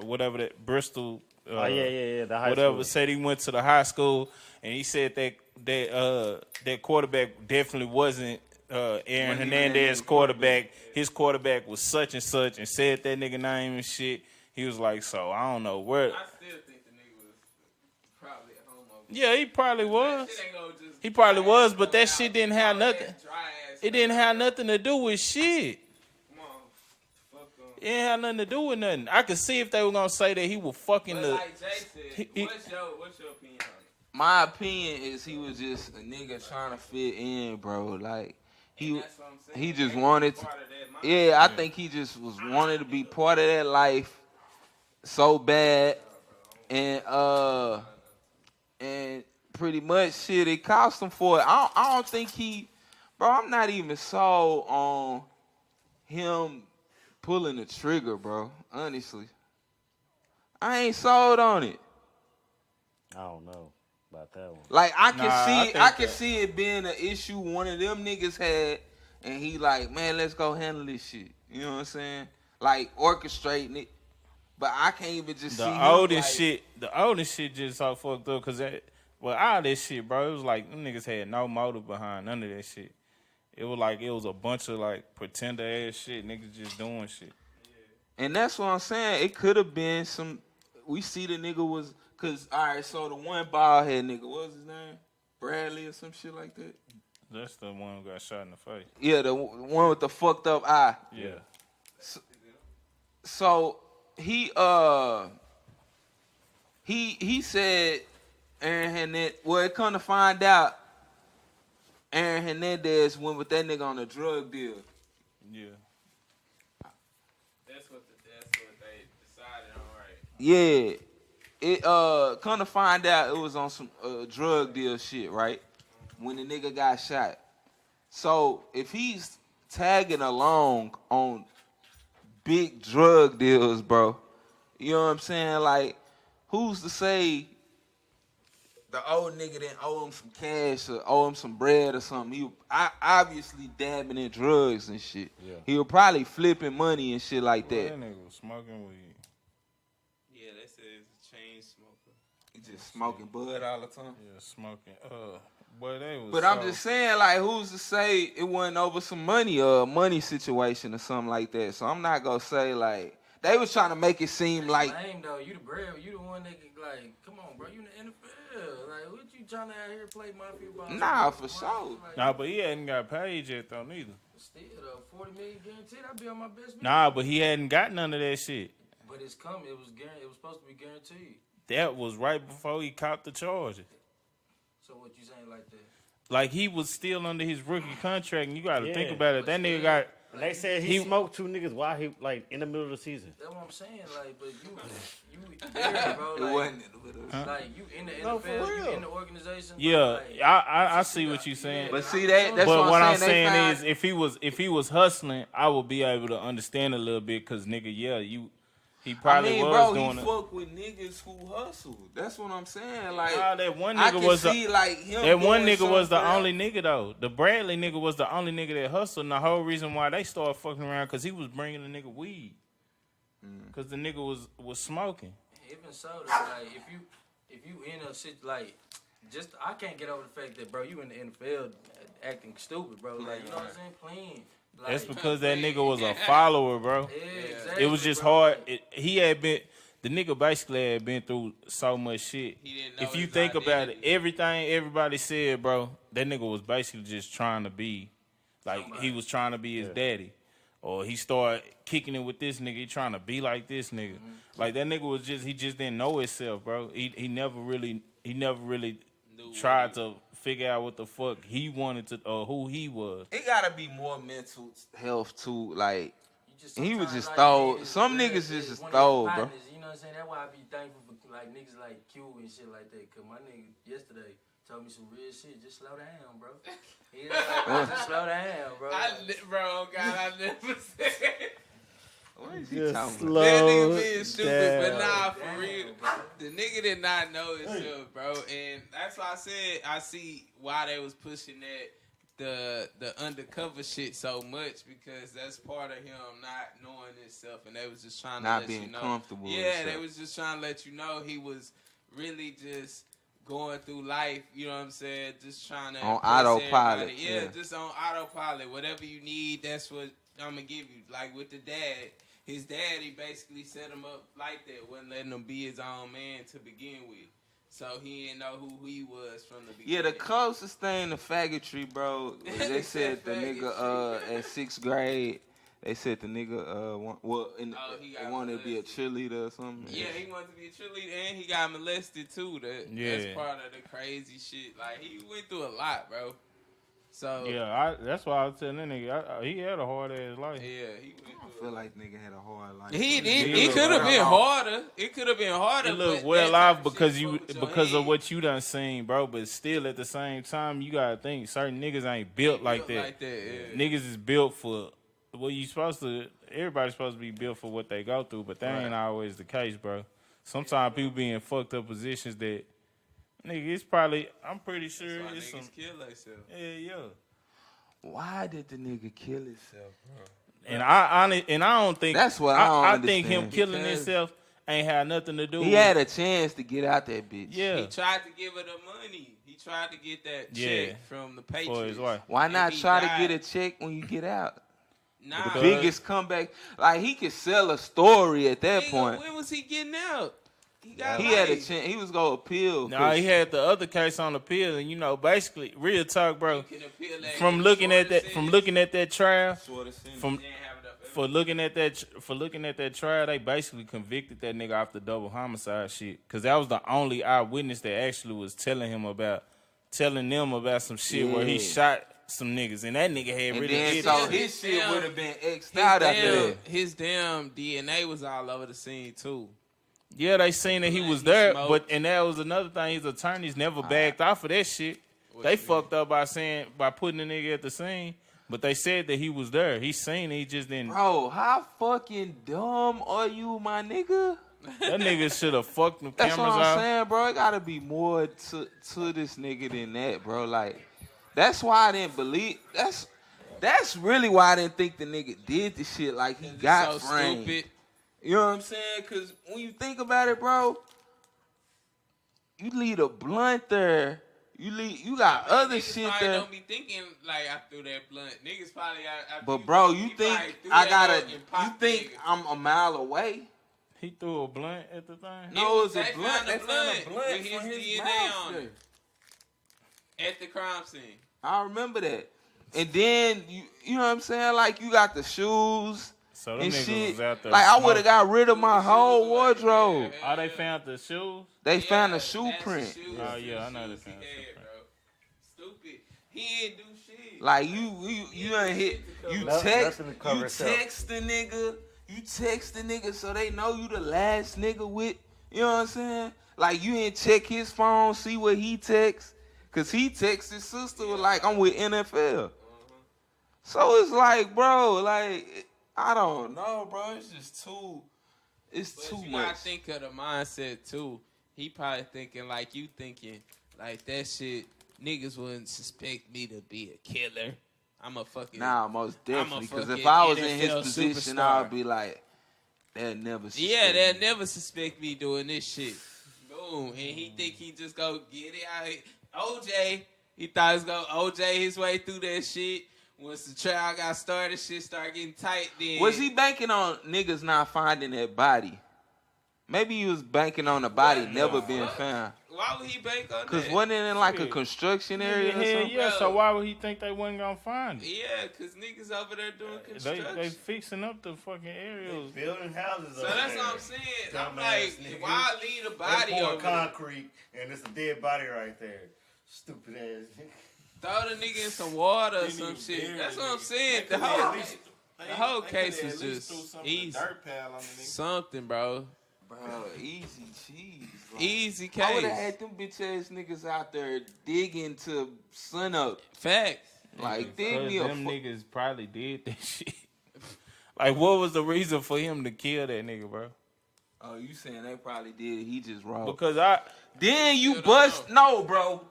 Speaker 5: whatever that Bristol.
Speaker 4: Oh yeah. The high
Speaker 5: Whatever
Speaker 4: school.
Speaker 5: said he went to the high school and he said that quarterback definitely wasn't Aaron Hernandez quarterback. His quarterback was such and said that nigga name and shit. He was like, so I don't know where.
Speaker 9: I still think the nigga was probably a homo.
Speaker 5: Yeah, he probably was.
Speaker 9: That shit ain't gonna just
Speaker 5: He probably
Speaker 9: dry
Speaker 5: was,
Speaker 9: ass
Speaker 5: but that
Speaker 9: come
Speaker 5: shit
Speaker 9: out.
Speaker 5: didn't have
Speaker 9: All that
Speaker 5: nothing.
Speaker 9: dry ass
Speaker 5: It didn't have
Speaker 9: stuff.
Speaker 5: nothing to do with shit.
Speaker 9: Come on, fuck 'em.
Speaker 5: It didn't have nothing to do with nothing. I could see if they were gonna say that he was fucking
Speaker 9: But
Speaker 5: the.
Speaker 9: like Jay said,
Speaker 5: he-
Speaker 9: what's your opinion on it?
Speaker 3: My opinion is he was just a nigga trying to fit in, bro. Like he
Speaker 9: That's what I'm saying.
Speaker 3: he just
Speaker 9: They
Speaker 3: wanted to.
Speaker 9: part of that mind.
Speaker 3: Yeah, I think he just was wanted to be part of that life so bad, and pretty much shit it cost him for it. I don't think bro. I'm not even sold on him pulling the trigger, bro. Honestly, I ain't sold on it.
Speaker 4: I don't know about that one.
Speaker 3: Like I can
Speaker 5: Nah, I
Speaker 3: see,
Speaker 5: think
Speaker 3: I can
Speaker 5: that-
Speaker 3: see it being an issue one of them niggas had, and he like, man, let's go handle this shit. You know what I'm saying? Like orchestrating it, but I can't even just see him,
Speaker 5: The oldest
Speaker 3: like,
Speaker 5: shit, just so fucked up because all this shit, bro, it was like them niggas had no motive behind none of that shit. It was a bunch of like pretender ass shit, niggas just doing shit.
Speaker 3: And that's what I'm saying. It could have been some. We see the nigga was cause all right. So the one bald head nigga, what was his name? Bradley or some shit like that.
Speaker 5: That's the one who got shot in the face.
Speaker 3: Yeah, the one with the fucked up eye.
Speaker 5: Yeah.
Speaker 3: So he said Aaron Hernandez. Well, it come to find out, Aaron Hernandez went with that nigga on a drug deal.
Speaker 5: Yeah.
Speaker 9: That's what they decided on, right?
Speaker 3: Yeah, it come to find out it was on some drug deal shit, right? When the nigga got shot. So if he's tagging along on big drug deals, bro. You know what I'm saying? Like, who's to say the old nigga didn't owe him some cash or owe him some bread or something? He obviously dabbing in drugs and shit.
Speaker 5: Yeah.
Speaker 3: He was probably flipping money and shit like
Speaker 5: Well,
Speaker 3: that.
Speaker 5: that nigga was smoking weed.
Speaker 9: Yeah, they say it's a chain smoker.
Speaker 3: He just smoking bud all the time.
Speaker 5: Yeah, smoking. Boy, they was.
Speaker 3: But I'm just saying, like, who's to say it wasn't over some money or a money situation or something like that? So I'm not gonna say like they was trying to make it seem like.
Speaker 1: Lame though, you the bread, you the one that can, like, come on, bro, you in the NFL, like, what you trying to out here play mafia ball?
Speaker 3: Nah, for sure.
Speaker 1: Like,
Speaker 5: Nah, but he hadn't got paid yet though, neither.
Speaker 1: still though, 40 million guaranteed. I'd be on my best.
Speaker 5: Nah, but he hadn't got none of that shit.
Speaker 1: But it's coming. It was it was supposed to be guaranteed.
Speaker 5: That was right before he caught the charges.
Speaker 1: So what you saying like that?
Speaker 5: Like, he was still under his rookie contract, and you got to think
Speaker 4: Yeah.
Speaker 5: about it. That nigga got.
Speaker 4: And they said he smoked 2 niggas while he, like, in the middle of the season.
Speaker 1: That's what I'm saying. Like, but you there, bro. Like,
Speaker 3: It wasn't in the middle.
Speaker 1: Like, you in the
Speaker 4: No, for
Speaker 1: NFL, you
Speaker 4: real.
Speaker 1: in the organization.
Speaker 5: Yeah,
Speaker 1: bro, like,
Speaker 5: I see what you're saying.
Speaker 3: But see that that's
Speaker 5: But what I'm
Speaker 3: They
Speaker 5: saying
Speaker 3: found-
Speaker 5: is, if he was hustling, I would be able to understand a little bit, cause nigga, yeah, he probably was
Speaker 3: bro,
Speaker 5: doing
Speaker 3: he
Speaker 5: it.
Speaker 3: fuck with niggas who hustle. That's what I'm saying. Like,
Speaker 5: Nah, that one
Speaker 3: I
Speaker 5: nigga
Speaker 3: can
Speaker 5: was
Speaker 3: see like him.
Speaker 5: that one
Speaker 3: doing
Speaker 5: nigga was the
Speaker 3: something for
Speaker 5: only nigga though. The Bradley nigga was the only nigga that hustled, and the whole reason why they started fucking around, cause he was bringing the nigga weed, cause the nigga was smoking.
Speaker 1: even so, though, like, if you in a shit like, just I can't get over the fact that, bro, you in the NFL acting stupid, bro. Like, you know what I'm saying? Playing. Like,
Speaker 5: That's because that nigga was a follower, bro.
Speaker 1: Yeah, exactly,
Speaker 5: It was just
Speaker 1: bro.
Speaker 5: hard. The nigga basically had been through so much shit.
Speaker 9: He didn't know
Speaker 5: If you
Speaker 9: his
Speaker 5: think about it,
Speaker 9: identity.
Speaker 5: everything everybody said, bro, that nigga was basically just trying to be, like, he was trying to be his daddy. Or he started kicking it with this nigga, he trying to be like this nigga. Like, that nigga was just, he just didn't know himself, bro. He never really tried to figure out what the fuck he wanted to, or who he was.
Speaker 3: It gotta be more mental health too. Like, he was
Speaker 1: sometimes,
Speaker 3: just
Speaker 1: like,
Speaker 3: throw.
Speaker 1: it's
Speaker 3: Some
Speaker 1: real,
Speaker 3: niggas
Speaker 1: it's
Speaker 3: just
Speaker 1: one of
Speaker 3: throw,
Speaker 1: your
Speaker 3: bro.
Speaker 1: partners, you know what I'm saying? That's why I be thankful for like niggas like Q and shit like that. Cause my nigga yesterday told me some real shit. Just slow down, bro. He was like, just slow down, bro.
Speaker 9: Bro, God, I never said.
Speaker 3: What is he
Speaker 4: Just
Speaker 3: talking
Speaker 4: slow
Speaker 9: That nigga being stupid, but
Speaker 4: down.
Speaker 9: nah, for
Speaker 1: Damn,
Speaker 9: real.
Speaker 1: bro.
Speaker 9: The nigga did not know himself, bro. And that's why I said I see why they was pushing that the undercover shit so much, because that's part of him not knowing himself, and they was just trying to
Speaker 3: Not
Speaker 9: let
Speaker 3: being
Speaker 9: you know.
Speaker 3: comfortable with
Speaker 9: Yeah, they
Speaker 3: himself.
Speaker 9: was just trying to let you know he was really just going through life, you know what I'm saying? Just trying to
Speaker 3: On
Speaker 9: impress
Speaker 3: autopilot,
Speaker 9: everybody.
Speaker 3: yeah.
Speaker 9: Yeah, just on autopilot. Whatever you need, that's what I'm gonna give you. Like with the dad, his daddy basically set him up like that, wasn't letting him be his own man to begin with. So he didn't know who he was from the beginning.
Speaker 3: Yeah, the closest thing to faggotry, bro. They said the
Speaker 9: Faggot
Speaker 3: nigga
Speaker 9: shit.
Speaker 3: at 6th grade. They said the nigga
Speaker 9: He got
Speaker 3: wanted to be a
Speaker 9: molested.
Speaker 3: cheerleader or something.
Speaker 9: Yeah, he wanted to be a cheerleader, and he got molested too. That's
Speaker 5: Yeah.
Speaker 9: part of the crazy shit. Like he went through a lot, bro. So
Speaker 5: Yeah, that's why I was telling that nigga, he had a hard ass life.
Speaker 9: yeah, he went
Speaker 3: I
Speaker 9: through.
Speaker 3: feel like nigga had a hard life.
Speaker 9: He could have been harder. It could have been harder.
Speaker 5: It look
Speaker 9: but
Speaker 5: well
Speaker 9: that
Speaker 5: off
Speaker 9: type of
Speaker 5: because
Speaker 9: shit fuck with your
Speaker 5: because of
Speaker 9: head.
Speaker 5: what you done seen, bro. But still, at the same time, you gotta think certain niggas ain't built like that.
Speaker 9: Like that, yeah.
Speaker 5: Niggas is built for what you supposed to. Everybody's supposed to be built for what they go through, but that ain't always the case, bro. Sometimes people be in fucked up positions that, nigga, it's probably. I'm pretty sure
Speaker 9: That's why
Speaker 5: it's some.
Speaker 9: niggas kill themselves.
Speaker 5: Yeah.
Speaker 3: Why did the nigga kill himself, bro?
Speaker 5: And I don't think
Speaker 3: That's what I don't
Speaker 5: I think him
Speaker 3: understand.
Speaker 5: killing
Speaker 9: Because-
Speaker 5: himself ain't had nothing to do.
Speaker 3: He
Speaker 5: with
Speaker 3: had a chance to get out that bitch.
Speaker 5: yeah.
Speaker 9: He tried to give her the money. He tried to get that
Speaker 5: Yeah.
Speaker 9: check from the Patriots.
Speaker 5: For his wife.
Speaker 3: Why
Speaker 9: And
Speaker 3: not
Speaker 9: he
Speaker 3: try to
Speaker 9: died.
Speaker 3: get a check when you get out?
Speaker 9: Nah,
Speaker 3: The biggest comeback. Like, he could sell a story at that
Speaker 9: nigga,
Speaker 3: point.
Speaker 9: when was he getting out? He got
Speaker 3: He had a
Speaker 9: life.
Speaker 3: chance. He was going to appeal.
Speaker 5: Nah, he had the other case on appeal, and basically, real talk, bro.
Speaker 9: You can appeal that
Speaker 5: From
Speaker 9: nigga
Speaker 5: looking at
Speaker 9: short
Speaker 5: that,
Speaker 9: of
Speaker 5: from
Speaker 9: sentence.
Speaker 5: looking at that trial,
Speaker 3: Short of sentence.
Speaker 5: from
Speaker 9: They didn't have enough evidence.
Speaker 5: for looking at that trial, they basically convicted that nigga off the double homicide shit, cause that was the only eyewitness that actually was telling them about some shit where he
Speaker 3: Yeah.
Speaker 5: shot some niggas, and that nigga had
Speaker 3: And
Speaker 5: really
Speaker 3: then
Speaker 5: hit
Speaker 3: so
Speaker 5: it.
Speaker 3: his shit
Speaker 9: Damn.
Speaker 3: would have been X'd out after that.
Speaker 9: His damn DNA was all over the scene too.
Speaker 5: Yeah, they seen that he was
Speaker 9: He
Speaker 5: there,
Speaker 9: smoked.
Speaker 5: and that was another thing. His attorneys never backed off of that shit. They
Speaker 9: you
Speaker 5: fucked up by putting the nigga at the scene. But they said that he was there. He seen it. He just didn't.
Speaker 3: Bro, how fucking dumb are you, my nigga?
Speaker 5: That nigga should have fucked the
Speaker 3: That's
Speaker 5: cameras
Speaker 3: what I'm
Speaker 5: out.
Speaker 3: saying, bro. It gotta be more to this nigga than that, bro. Like, that's why I didn't believe. That's really why I didn't think the nigga did the shit. Like, he got
Speaker 9: so
Speaker 3: framed.
Speaker 9: stupid.
Speaker 3: You know what I'm saying? Because when you think about it, bro, you leave a blunt there. You got other
Speaker 9: Niggas
Speaker 3: shit
Speaker 9: probably
Speaker 3: there.
Speaker 9: don't be thinking like I threw that blunt. Niggas probably.
Speaker 3: But bro, you
Speaker 9: he
Speaker 3: think
Speaker 9: probably threw
Speaker 3: I
Speaker 9: that
Speaker 3: gotta?
Speaker 9: up and
Speaker 3: You
Speaker 9: popped
Speaker 3: think
Speaker 9: niggas.
Speaker 3: I'm a mile away?
Speaker 5: He threw a blunt at the thing.
Speaker 3: No, it's a
Speaker 9: They
Speaker 3: blunt.
Speaker 9: found
Speaker 3: They
Speaker 9: a
Speaker 3: found
Speaker 9: blunt
Speaker 3: a blunt
Speaker 9: with
Speaker 3: from
Speaker 9: his
Speaker 3: his
Speaker 9: DNA
Speaker 3: mouth
Speaker 9: on
Speaker 3: there.
Speaker 9: it at the crime scene.
Speaker 3: I remember that. And then you know what I'm saying? Like, you got the shoes
Speaker 5: So them
Speaker 3: and
Speaker 5: niggas
Speaker 3: shit.
Speaker 5: was out there.
Speaker 3: Like, I would
Speaker 5: smoking.
Speaker 3: have got rid of my whole wardrobe.
Speaker 5: Oh, they found the shoes?
Speaker 3: They found a
Speaker 9: that's
Speaker 3: shoe
Speaker 9: the
Speaker 3: print.
Speaker 9: shoes
Speaker 5: Oh,
Speaker 9: and
Speaker 5: yeah, I know
Speaker 9: shoes
Speaker 5: they found
Speaker 9: he
Speaker 5: a shoe
Speaker 9: had, bro. Stupid. He ain't do shit.
Speaker 3: Like, you ain't hit. You text.
Speaker 10: nothing to cover
Speaker 3: You
Speaker 10: itself.
Speaker 3: text the nigga. You text the nigga so they know you the last nigga with. You know what I'm saying? Like, you ain't check his phone, see what he texts. Cause he texts his sister like, I'm with NFL. So it's like, bro, like, I don't know, bro. It's just too. It's
Speaker 9: But
Speaker 3: too
Speaker 9: you
Speaker 3: much.
Speaker 9: gotta think of the mindset too. He probably thinking like you thinking, like that shit. Niggas wouldn't suspect me to be a killer. I'm a fucking.
Speaker 3: Nah, most
Speaker 9: I'm a
Speaker 3: definitely. Because
Speaker 9: fucking
Speaker 3: if I was in his
Speaker 9: NFL
Speaker 3: position,
Speaker 9: superstar.
Speaker 3: I'd be like, they'll never.
Speaker 9: Yeah,
Speaker 3: suspect
Speaker 9: they'll
Speaker 3: me.
Speaker 9: never suspect me doing this shit. Boom, and he think he just go get it out. OJ, he thought he was gonna OJ his way through that shit. Once the trial got started, shit started getting tight. Then
Speaker 3: Was he banking on niggas not finding that body? Maybe he was banking on the body
Speaker 9: What
Speaker 3: never
Speaker 9: the
Speaker 3: being
Speaker 9: fuck?
Speaker 3: found.
Speaker 9: Why would he bank on
Speaker 3: Cause
Speaker 9: that?
Speaker 3: wasn't it in like a
Speaker 5: Shit.
Speaker 3: construction area or
Speaker 5: Hell
Speaker 3: something?
Speaker 5: yeah,
Speaker 9: Bro.
Speaker 5: so why would he think they wasn't gonna find it?
Speaker 9: Yeah, cause niggas over there doing construction.
Speaker 5: They fixing up the fucking areas.
Speaker 10: Building houses.
Speaker 9: So
Speaker 10: over
Speaker 9: that's
Speaker 10: there.
Speaker 9: what I'm saying. I'm
Speaker 10: Dumbass
Speaker 9: like,
Speaker 10: nigga.
Speaker 9: why leave the
Speaker 10: They
Speaker 9: body
Speaker 10: pouring
Speaker 9: over there?
Speaker 10: concrete and it's a dead body right there. Stupid ass.
Speaker 9: Throw the nigga in some water or some shit. That's what I'm saying. The whole case was just easy. Something, bro.
Speaker 3: Bro, easy cheese. Like,
Speaker 9: Easy
Speaker 3: I would have
Speaker 9: case.
Speaker 3: had them bitch ass niggas out there digging to sun up.
Speaker 9: Facts.
Speaker 3: Like, dig
Speaker 5: Because
Speaker 3: me a
Speaker 5: them niggas probably did that shit. Like, what was the reason for him to kill that nigga, bro?
Speaker 3: Oh, you saying they probably did it? He just raw.
Speaker 5: Because
Speaker 3: Then you
Speaker 9: Still don't
Speaker 3: bust. No, bro.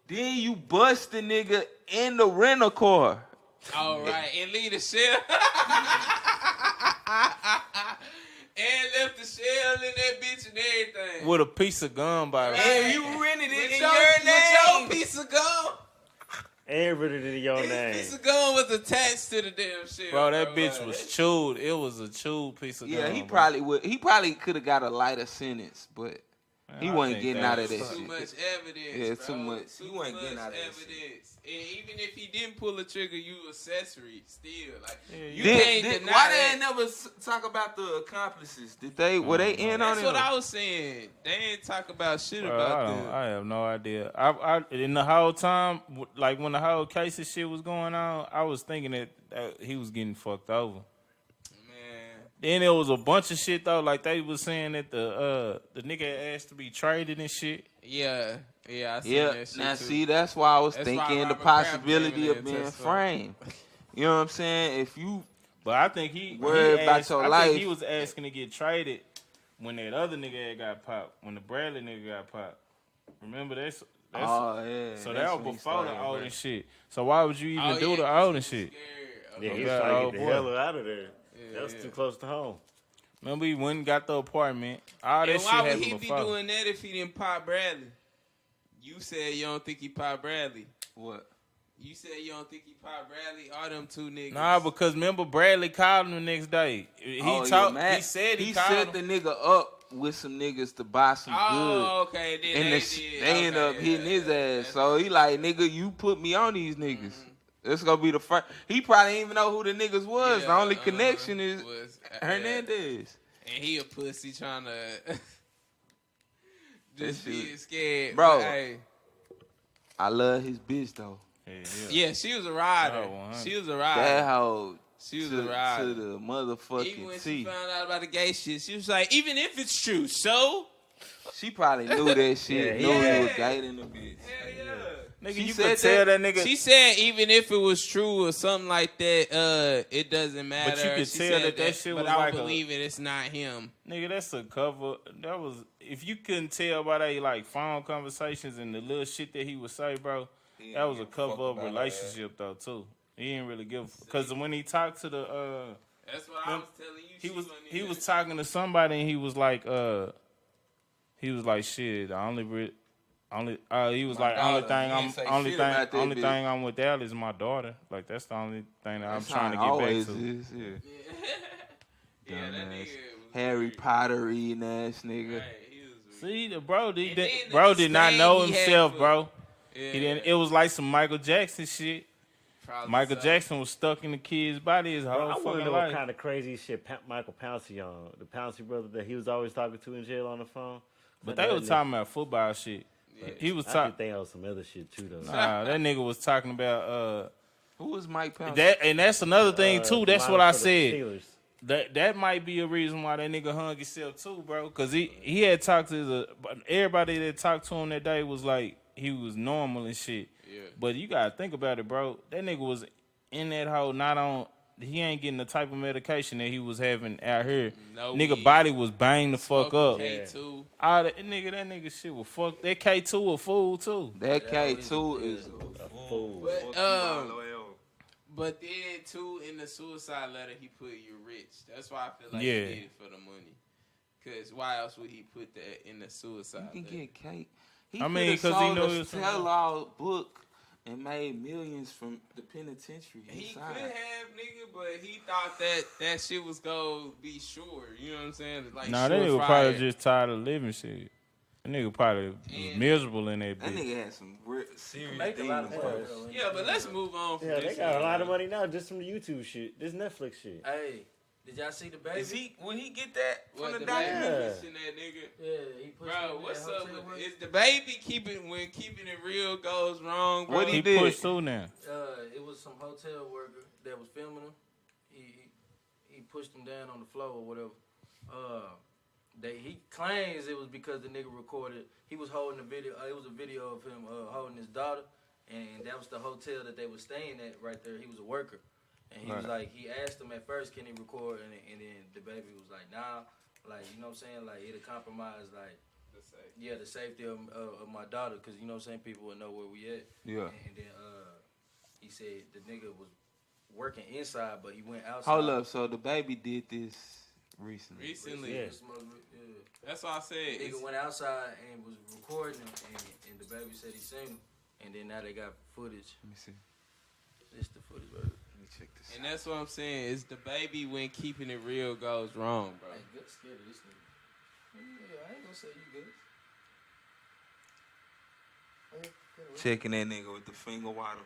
Speaker 3: Then you bust the nigga in the rental car.
Speaker 9: All right, and leave the shell. And left the shell in that bitch and everything.
Speaker 5: with a piece of gum by
Speaker 3: And you rented it
Speaker 9: With
Speaker 3: in
Speaker 9: your,
Speaker 3: your name.
Speaker 9: with your piece of gum.
Speaker 10: And rid it in your
Speaker 9: His
Speaker 10: name.
Speaker 9: piece of gum was attached to the damn shell.
Speaker 5: Bro, that bitch
Speaker 9: Like,
Speaker 5: was chewed. It was a chewed piece of gum.
Speaker 3: Yeah, he
Speaker 5: bro.
Speaker 3: probably would. He probably could have got a lighter sentence, but he
Speaker 5: I
Speaker 3: wasn't
Speaker 5: think
Speaker 3: getting
Speaker 5: that
Speaker 3: out of
Speaker 5: was
Speaker 3: that
Speaker 9: Too
Speaker 3: shit.
Speaker 9: much evidence.
Speaker 3: Yeah,
Speaker 9: bro.
Speaker 3: too much. You ain't getting
Speaker 9: much
Speaker 3: out of that shit.
Speaker 9: evidence. And even if he didn't pull the trigger, you accessory still. Like you
Speaker 3: Did-
Speaker 9: can't
Speaker 3: did-
Speaker 9: deny
Speaker 3: why
Speaker 9: that.
Speaker 3: they ain't never talk about the accomplices? Did they? Were they in on
Speaker 9: That's
Speaker 3: it?
Speaker 9: what I was saying. They ain't talk about shit
Speaker 5: Bro,
Speaker 9: about
Speaker 5: I,
Speaker 9: them.
Speaker 5: I have no idea. I in the whole time, like when the whole case of shit was going on, I was thinking that he was getting fucked over.
Speaker 9: Man,
Speaker 5: Then there was a bunch of shit though, like they was saying that the nigga had asked to be traded and shit.
Speaker 9: yeah, I seen
Speaker 3: Yeah.
Speaker 9: that shit
Speaker 3: Now
Speaker 9: too.
Speaker 3: see, that's why I was
Speaker 9: That's why
Speaker 3: thinking the
Speaker 9: Robert Kraft
Speaker 3: possibility
Speaker 9: came in
Speaker 3: of
Speaker 9: there and
Speaker 3: being
Speaker 9: testified.
Speaker 3: framed. You know what I'm saying? If you
Speaker 5: But I think he
Speaker 3: Worried
Speaker 5: he
Speaker 3: about
Speaker 5: asked-
Speaker 3: your
Speaker 5: I
Speaker 3: life.
Speaker 5: think he was asking to get traded when that other nigga had got popped, when the Bradley nigga got popped. Remember that's
Speaker 3: oh yeah,
Speaker 5: so
Speaker 3: that's
Speaker 5: that
Speaker 3: when
Speaker 5: was
Speaker 3: he
Speaker 5: before the
Speaker 3: started,
Speaker 5: old
Speaker 3: bro.
Speaker 5: and shit. So why would you even
Speaker 9: Oh,
Speaker 5: do
Speaker 9: yeah,
Speaker 5: the
Speaker 9: 'cause
Speaker 5: old
Speaker 9: he
Speaker 5: and
Speaker 9: was
Speaker 5: shit?
Speaker 9: scared.
Speaker 10: Yeah,
Speaker 5: Oh,
Speaker 10: he's
Speaker 5: God,
Speaker 10: trying to
Speaker 5: oh,
Speaker 10: get the
Speaker 5: boy.
Speaker 10: hell out of there. That was
Speaker 9: Yeah.
Speaker 10: too close to home.
Speaker 5: Remember he went and got the apartment. All that
Speaker 9: And
Speaker 5: shit
Speaker 9: why would
Speaker 5: happened
Speaker 9: he be
Speaker 5: before.
Speaker 9: doing that if he didn't pop Bradley? You said you don't think he popped Bradley.
Speaker 3: What?
Speaker 9: You said you don't think he popped Bradley. All them two niggas.
Speaker 5: Nah, because remember Bradley called him the next day. He
Speaker 3: Oh,
Speaker 5: talked.
Speaker 3: yeah, Matt,
Speaker 5: He said he
Speaker 3: set
Speaker 5: called
Speaker 3: the
Speaker 5: him.
Speaker 3: nigga up with some niggas to buy some
Speaker 9: Oh, okay.
Speaker 3: good,
Speaker 9: Then
Speaker 3: and they end up hitting his ass. So he like, nigga, you put me on these niggas. That's gonna be the first. He probably didn't even know who the niggas was. The only connection is Hernandez.
Speaker 9: And he a pussy trying to just
Speaker 3: That
Speaker 9: be
Speaker 3: shit-
Speaker 9: scared.
Speaker 3: Bro.
Speaker 9: But, hey,
Speaker 3: I love his bitch though.
Speaker 9: yeah, she was a rider.
Speaker 5: Oh, 100.
Speaker 9: She was a rider.
Speaker 3: That hoe
Speaker 9: She was
Speaker 3: to,
Speaker 9: a rider.
Speaker 3: to the motherfucking
Speaker 9: Even when she
Speaker 3: T.
Speaker 9: found out about the gay shit, she was like, even if it's true, so
Speaker 3: She probably knew that shit.
Speaker 10: Yeah,
Speaker 3: knew he
Speaker 9: yeah.
Speaker 3: was dating the bitch.
Speaker 9: hell yeah.
Speaker 5: Nigga,
Speaker 3: She
Speaker 5: you
Speaker 3: said
Speaker 5: could tell that nigga.
Speaker 9: She said even if it was true or something like that, it doesn't matter.
Speaker 5: But you could
Speaker 9: She
Speaker 5: tell
Speaker 9: said
Speaker 5: that shit was
Speaker 9: but I
Speaker 5: like
Speaker 9: don't believe it. It's not him.
Speaker 5: Nigga, that's a cover. That was if you couldn't tell by they like phone conversations and the little shit that he would say, bro. That was a cover up relationship though too. He didn't really give because when he talked to the
Speaker 9: that's what I was telling you.
Speaker 5: He was talking to somebody and he was like shit. He was like only thing I'm with Al is my daughter. Like that's the only thing that I'm trying to get back to.
Speaker 9: Yeah, that nigga.
Speaker 3: Harry Potter eating ass nigga.
Speaker 9: Right,
Speaker 5: See, the bro did not know himself, bro.
Speaker 9: Yeah.
Speaker 5: He didn't. It was like some Michael Jackson shit.
Speaker 9: Probably
Speaker 5: Michael
Speaker 9: so.
Speaker 5: Jackson was stuck in the kid's body his whole
Speaker 4: I want to
Speaker 5: fucking
Speaker 4: know
Speaker 5: life.
Speaker 4: what kind of crazy shit Michael Pouncey on. The Pouncey brother that he was always talking to in jail on the phone.
Speaker 5: But they were talking about football shit.
Speaker 9: Yeah.
Speaker 5: He was
Speaker 4: I
Speaker 5: talking.
Speaker 4: think they on some other shit too, though.
Speaker 5: Nah, that nigga was talking about
Speaker 3: Who was Mike Pouncey?
Speaker 5: that, and that's another thing too. That's what I said.
Speaker 4: Steelers.
Speaker 5: That might be a reason why that nigga hung himself too, bro. Cause he had talked to everybody that talked to him that day was like he was normal and shit.
Speaker 9: Yeah.
Speaker 5: But you gotta think about it, bro. That nigga was in that hole, not on. He ain't getting the type of medication that he was having out here.
Speaker 9: No
Speaker 5: nigga
Speaker 9: weed.
Speaker 5: body was banged the fuck up.
Speaker 9: K2.
Speaker 5: All that nigga shit was fuck. That K2 a fool too.
Speaker 3: That K2 is
Speaker 4: A fool.
Speaker 9: But then too, in the suicide letter, he put "you're rich." That's why I feel like
Speaker 5: Yeah.
Speaker 9: he did it for the money. Cause why else would he put that in the suicide
Speaker 3: You can
Speaker 9: letter?
Speaker 3: get cake.
Speaker 5: I mean, 'cause he knew it
Speaker 3: a
Speaker 5: was
Speaker 3: tell-all book and made millions from the penitentiary.
Speaker 9: He
Speaker 3: inside.
Speaker 9: could have, nigga, but he thought that shit was gonna be sure. You know what I'm saying? Like,
Speaker 5: Nah, that nigga
Speaker 9: surefire.
Speaker 5: probably just tired of living shit. That nigga probably was
Speaker 9: And-
Speaker 5: miserable in that
Speaker 3: That
Speaker 5: bitch.
Speaker 3: nigga had some serious
Speaker 1: Make a lot of
Speaker 3: demons,
Speaker 1: money,
Speaker 3: bro.
Speaker 1: though.
Speaker 9: Yeah, but let's move on from
Speaker 4: Yeah,
Speaker 9: this.
Speaker 4: they got a
Speaker 9: shit,
Speaker 4: lot of
Speaker 9: man.
Speaker 4: money now just from the YouTube shit. This Netflix shit.
Speaker 1: Hey, did y'all see the baby?
Speaker 3: Will he get that from
Speaker 9: What
Speaker 3: the
Speaker 9: the
Speaker 3: documentary?
Speaker 4: Yeah.
Speaker 9: baby pushing that nigga?
Speaker 1: Yeah, he pushed
Speaker 9: Bro,
Speaker 1: him in
Speaker 9: what's
Speaker 1: that
Speaker 9: up?
Speaker 1: hotel room.
Speaker 9: Is the baby keeping it real goes wrong, bro?
Speaker 3: What
Speaker 5: He
Speaker 3: did?
Speaker 5: pushed through now.
Speaker 1: It was some hotel worker that was filming him. He pushed him down on the floor or whatever. He claims it was because the nigga recorded. He was holding a video. It was a video of him holding his daughter, and that was the hotel that they were staying at right there. He was a worker, and he was like, he asked him at first, can he record, and then the baby was like, nah, like you know what I'm saying, like it'll compromise like. The safety of my daughter, because you know what I'm saying, people would know where we at.
Speaker 3: Yeah.
Speaker 1: And then he said the nigga was working inside, but he went outside.
Speaker 3: Hold up. So the baby did this recently.
Speaker 9: Recently.
Speaker 1: Yeah.
Speaker 9: That's all I said.
Speaker 1: The nigga went outside and was recording him, and the baby said he seen him. And then now they got footage.
Speaker 3: Let me see.
Speaker 1: It's the footage, bro.
Speaker 3: Let me check this.
Speaker 9: And that's what I'm saying. Is the baby when keeping it real goes wrong, bro.
Speaker 1: I ain't good scared of this nigga. Yeah, I ain't gonna say you good.
Speaker 3: Checking that nigga with the finger waddle.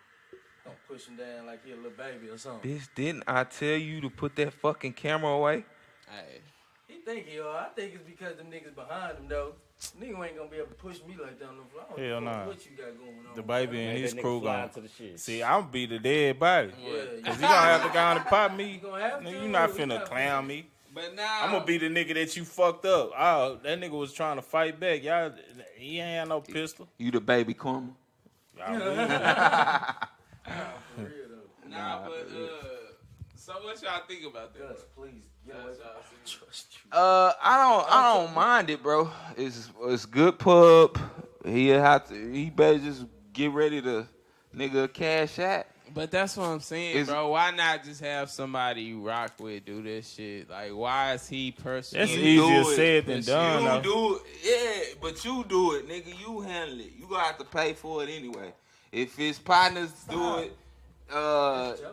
Speaker 1: Don't push him down like he a little baby or something.
Speaker 3: Bitch, didn't I tell you to put that fucking camera away?
Speaker 9: Hey.
Speaker 1: He think I think it's because them niggas behind him though. Nigga ain't gonna be able to push me like that on the floor. I don't
Speaker 5: Hell
Speaker 1: know
Speaker 5: nah.
Speaker 1: What you got going on?
Speaker 5: The baby and
Speaker 4: Make
Speaker 5: his
Speaker 4: that nigga
Speaker 5: crew
Speaker 4: fly
Speaker 5: gone.
Speaker 4: to the shit.
Speaker 5: See, I'm be the dead body.
Speaker 1: Yeah,
Speaker 5: Cause you gonna have to go on and pop
Speaker 1: You
Speaker 5: me.
Speaker 1: gonna have
Speaker 5: Nigga,
Speaker 1: to.
Speaker 5: you not
Speaker 1: We
Speaker 5: finna clown me.
Speaker 9: But now
Speaker 5: I'm gonna be the nigga that you fucked up. Oh, that nigga was trying to fight back. Y'all, he ain't had no pistol.
Speaker 3: You the baby karma.
Speaker 5: Y'all
Speaker 1: For real though.
Speaker 9: but so what y'all think about that?
Speaker 1: Gus, please get away
Speaker 9: That's
Speaker 1: from
Speaker 9: all I
Speaker 1: me.
Speaker 9: see.
Speaker 1: Trust you.
Speaker 3: I don't mind it, bro. It's good pub. He better just get ready to nigga cash out.
Speaker 9: But that's what I'm saying, bro. Why not just have somebody you rock with do this shit? Like, why is he personally?
Speaker 5: That's
Speaker 3: You
Speaker 5: easier
Speaker 3: do it.
Speaker 5: said than done.
Speaker 3: You
Speaker 5: though.
Speaker 3: do it, yeah, but you do it, nigga. You handle it. You gonna have to pay for it anyway. If his partners do it,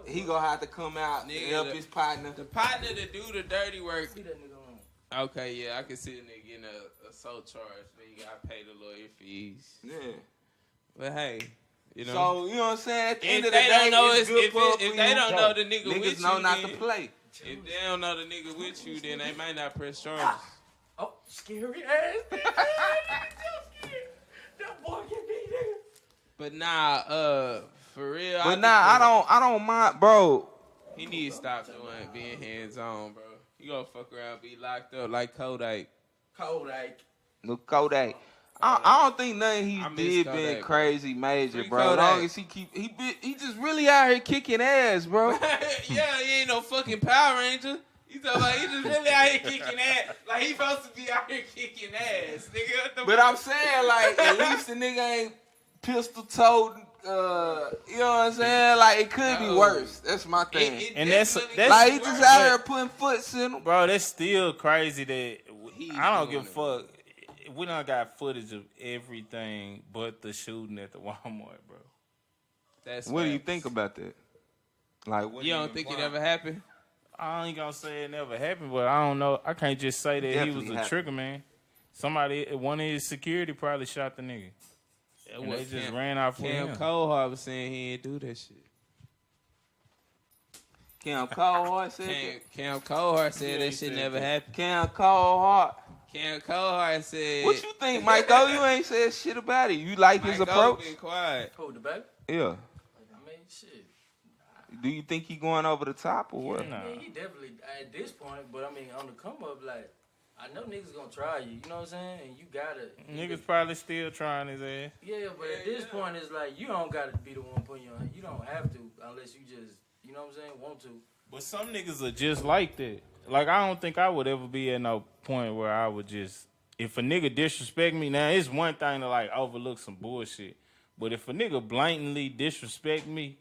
Speaker 3: he gonna have to come out and
Speaker 9: Nigga,
Speaker 3: help his partner.
Speaker 9: The partner to do the dirty work.
Speaker 1: See that nigga on.
Speaker 9: Okay, yeah, I can see a nigga getting a assault charge, but you gotta pay the lawyer fees.
Speaker 3: Yeah.
Speaker 9: But hey, you know.
Speaker 3: So you know what I'm saying? At the end
Speaker 9: If
Speaker 3: of the
Speaker 9: they
Speaker 3: day,
Speaker 9: don't know
Speaker 3: it's
Speaker 9: it's,
Speaker 3: good
Speaker 9: if,
Speaker 3: pub
Speaker 9: if
Speaker 3: for
Speaker 9: they
Speaker 3: you.
Speaker 9: don't know the nigga
Speaker 3: Niggas
Speaker 9: with
Speaker 3: know
Speaker 9: you,
Speaker 3: not
Speaker 9: then,
Speaker 3: to play.
Speaker 9: if they don't know the nigga with you, then they might not press charges.
Speaker 1: Oh, scary ass nigga. That boy can be there.
Speaker 9: But nah, for real.
Speaker 3: But nah, I don't mind, bro.
Speaker 9: He need to stop being hands on, bro. You gonna fuck around, be locked up like Kodak.
Speaker 1: Kodak.
Speaker 3: Look, Kodak. I don't think nothing he
Speaker 9: miss
Speaker 3: did
Speaker 9: Kodak,
Speaker 3: been
Speaker 9: bro.
Speaker 3: crazy major,
Speaker 9: Free
Speaker 3: bro. As
Speaker 9: Kodak.
Speaker 3: long as he just really out here kicking ass, bro.
Speaker 9: Yeah, he ain't no fucking Power Ranger. He talking about he just really out here kicking ass. Like he supposed to be out here kicking ass, nigga. What the
Speaker 3: But I'm saying, like, at least the nigga ain't pistol toed. You know what I'm saying? Like, it could be worse. That's my thing.
Speaker 5: And that's
Speaker 3: like, he just out here putting foots in him.
Speaker 5: Bro, that's still crazy that
Speaker 9: He's
Speaker 5: I don't
Speaker 9: doing
Speaker 5: give a fuck. We done got footage of everything but the shooting at the Walmart, bro.
Speaker 9: That's
Speaker 3: What do you
Speaker 9: facts.
Speaker 3: think about that? Like, what
Speaker 9: You don't think it ever happened?
Speaker 5: I ain't gonna say it never happened, but I don't know. I can't just say that he
Speaker 3: Definitely
Speaker 5: was a
Speaker 3: happened.
Speaker 5: trigger man. Somebody, one of his security probably shot the nigga. They just ran off with
Speaker 9: Cam
Speaker 5: him.
Speaker 9: Coldheart was saying he ain't do that shit.
Speaker 3: Cam Coldheart said that?
Speaker 9: Cam Coldheart said
Speaker 5: Yeah,
Speaker 9: that
Speaker 5: he
Speaker 9: shit
Speaker 5: said
Speaker 9: never
Speaker 5: that.
Speaker 9: happened.
Speaker 3: Cam Coldheart.
Speaker 9: Cam Coldheart said.
Speaker 3: What you think, Michael? You ain't said shit about it. You like his approach?
Speaker 9: Been quiet.
Speaker 1: Who, the baby?
Speaker 3: Yeah.
Speaker 1: I mean, shit.
Speaker 3: Do you think he going over the top or what?
Speaker 5: Nah.
Speaker 1: I mean, he definitely at this point, but I mean, on the come up, like, I know niggas gonna try you. You know what I'm saying? And you gotta.
Speaker 5: Niggas probably still trying his ass.
Speaker 1: Yeah, but at this point, it's like you don't gotta be the one putting your. You don't have to unless you just. You know what I'm saying? Want to.
Speaker 5: But some niggas are just like that. Like, I don't think I would ever be at no point where I would just, if a nigga disrespect me, now it's one thing to like overlook some bullshit. But if a nigga blatantly disrespect me,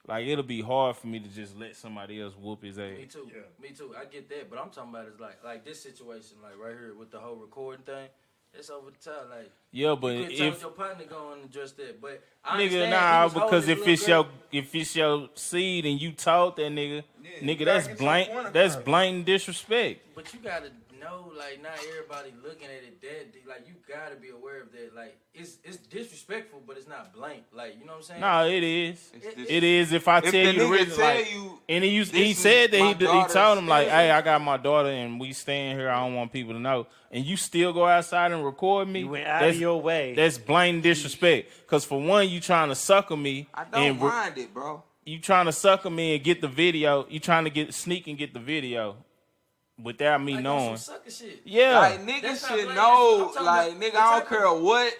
Speaker 5: like, it'll be hard for me to just let somebody else whoop his ass.
Speaker 1: Me too. Yeah. Me too. I get that, but I'm talking about is like this situation, like right here with the whole recording thing. It's over the top. Like,
Speaker 5: Yeah, but
Speaker 1: you could tell
Speaker 5: if
Speaker 1: your partner go and address that, but I
Speaker 5: nigga,
Speaker 1: understand
Speaker 5: nah,
Speaker 1: he was
Speaker 5: because
Speaker 1: holding
Speaker 5: if
Speaker 1: his
Speaker 5: it's
Speaker 1: little
Speaker 5: your seed and you taught that nigga, nigga, that's
Speaker 3: gotta get your point across.
Speaker 5: blatant disrespect.
Speaker 1: But you gotta know, like, not everybody looking at it that deep. Like, you gotta be aware of that. Like, it's disrespectful, but it's not blank. Like, you know what I'm saying?
Speaker 5: No, it is.
Speaker 3: It's
Speaker 5: It is if I
Speaker 3: If
Speaker 5: tell
Speaker 3: the
Speaker 5: you the
Speaker 3: nigga
Speaker 5: reason.
Speaker 3: tell
Speaker 5: Like,
Speaker 3: you,
Speaker 5: and he
Speaker 3: this
Speaker 5: said
Speaker 3: is my
Speaker 5: that he
Speaker 3: daughter's
Speaker 5: told him like,
Speaker 3: thing.
Speaker 5: hey, I got my daughter and we staying here. I don't want people to know. And you still go outside and record me.
Speaker 4: You went out of your way.
Speaker 5: That's blatant disrespect. Because for one, you trying to sucker me.
Speaker 3: I don't
Speaker 5: and
Speaker 3: mind it, bro.
Speaker 5: you trying to sucker me and get the video. You trying to sneak and get the video without me
Speaker 1: Like,
Speaker 5: knowing.
Speaker 1: on some sucker shit.
Speaker 5: Yeah.
Speaker 3: Like, niggas
Speaker 1: That's not
Speaker 3: should
Speaker 1: blatant.
Speaker 3: know,
Speaker 1: I'm talking
Speaker 3: like,
Speaker 1: about
Speaker 3: nigga,
Speaker 1: the
Speaker 3: I
Speaker 1: type
Speaker 3: don't care what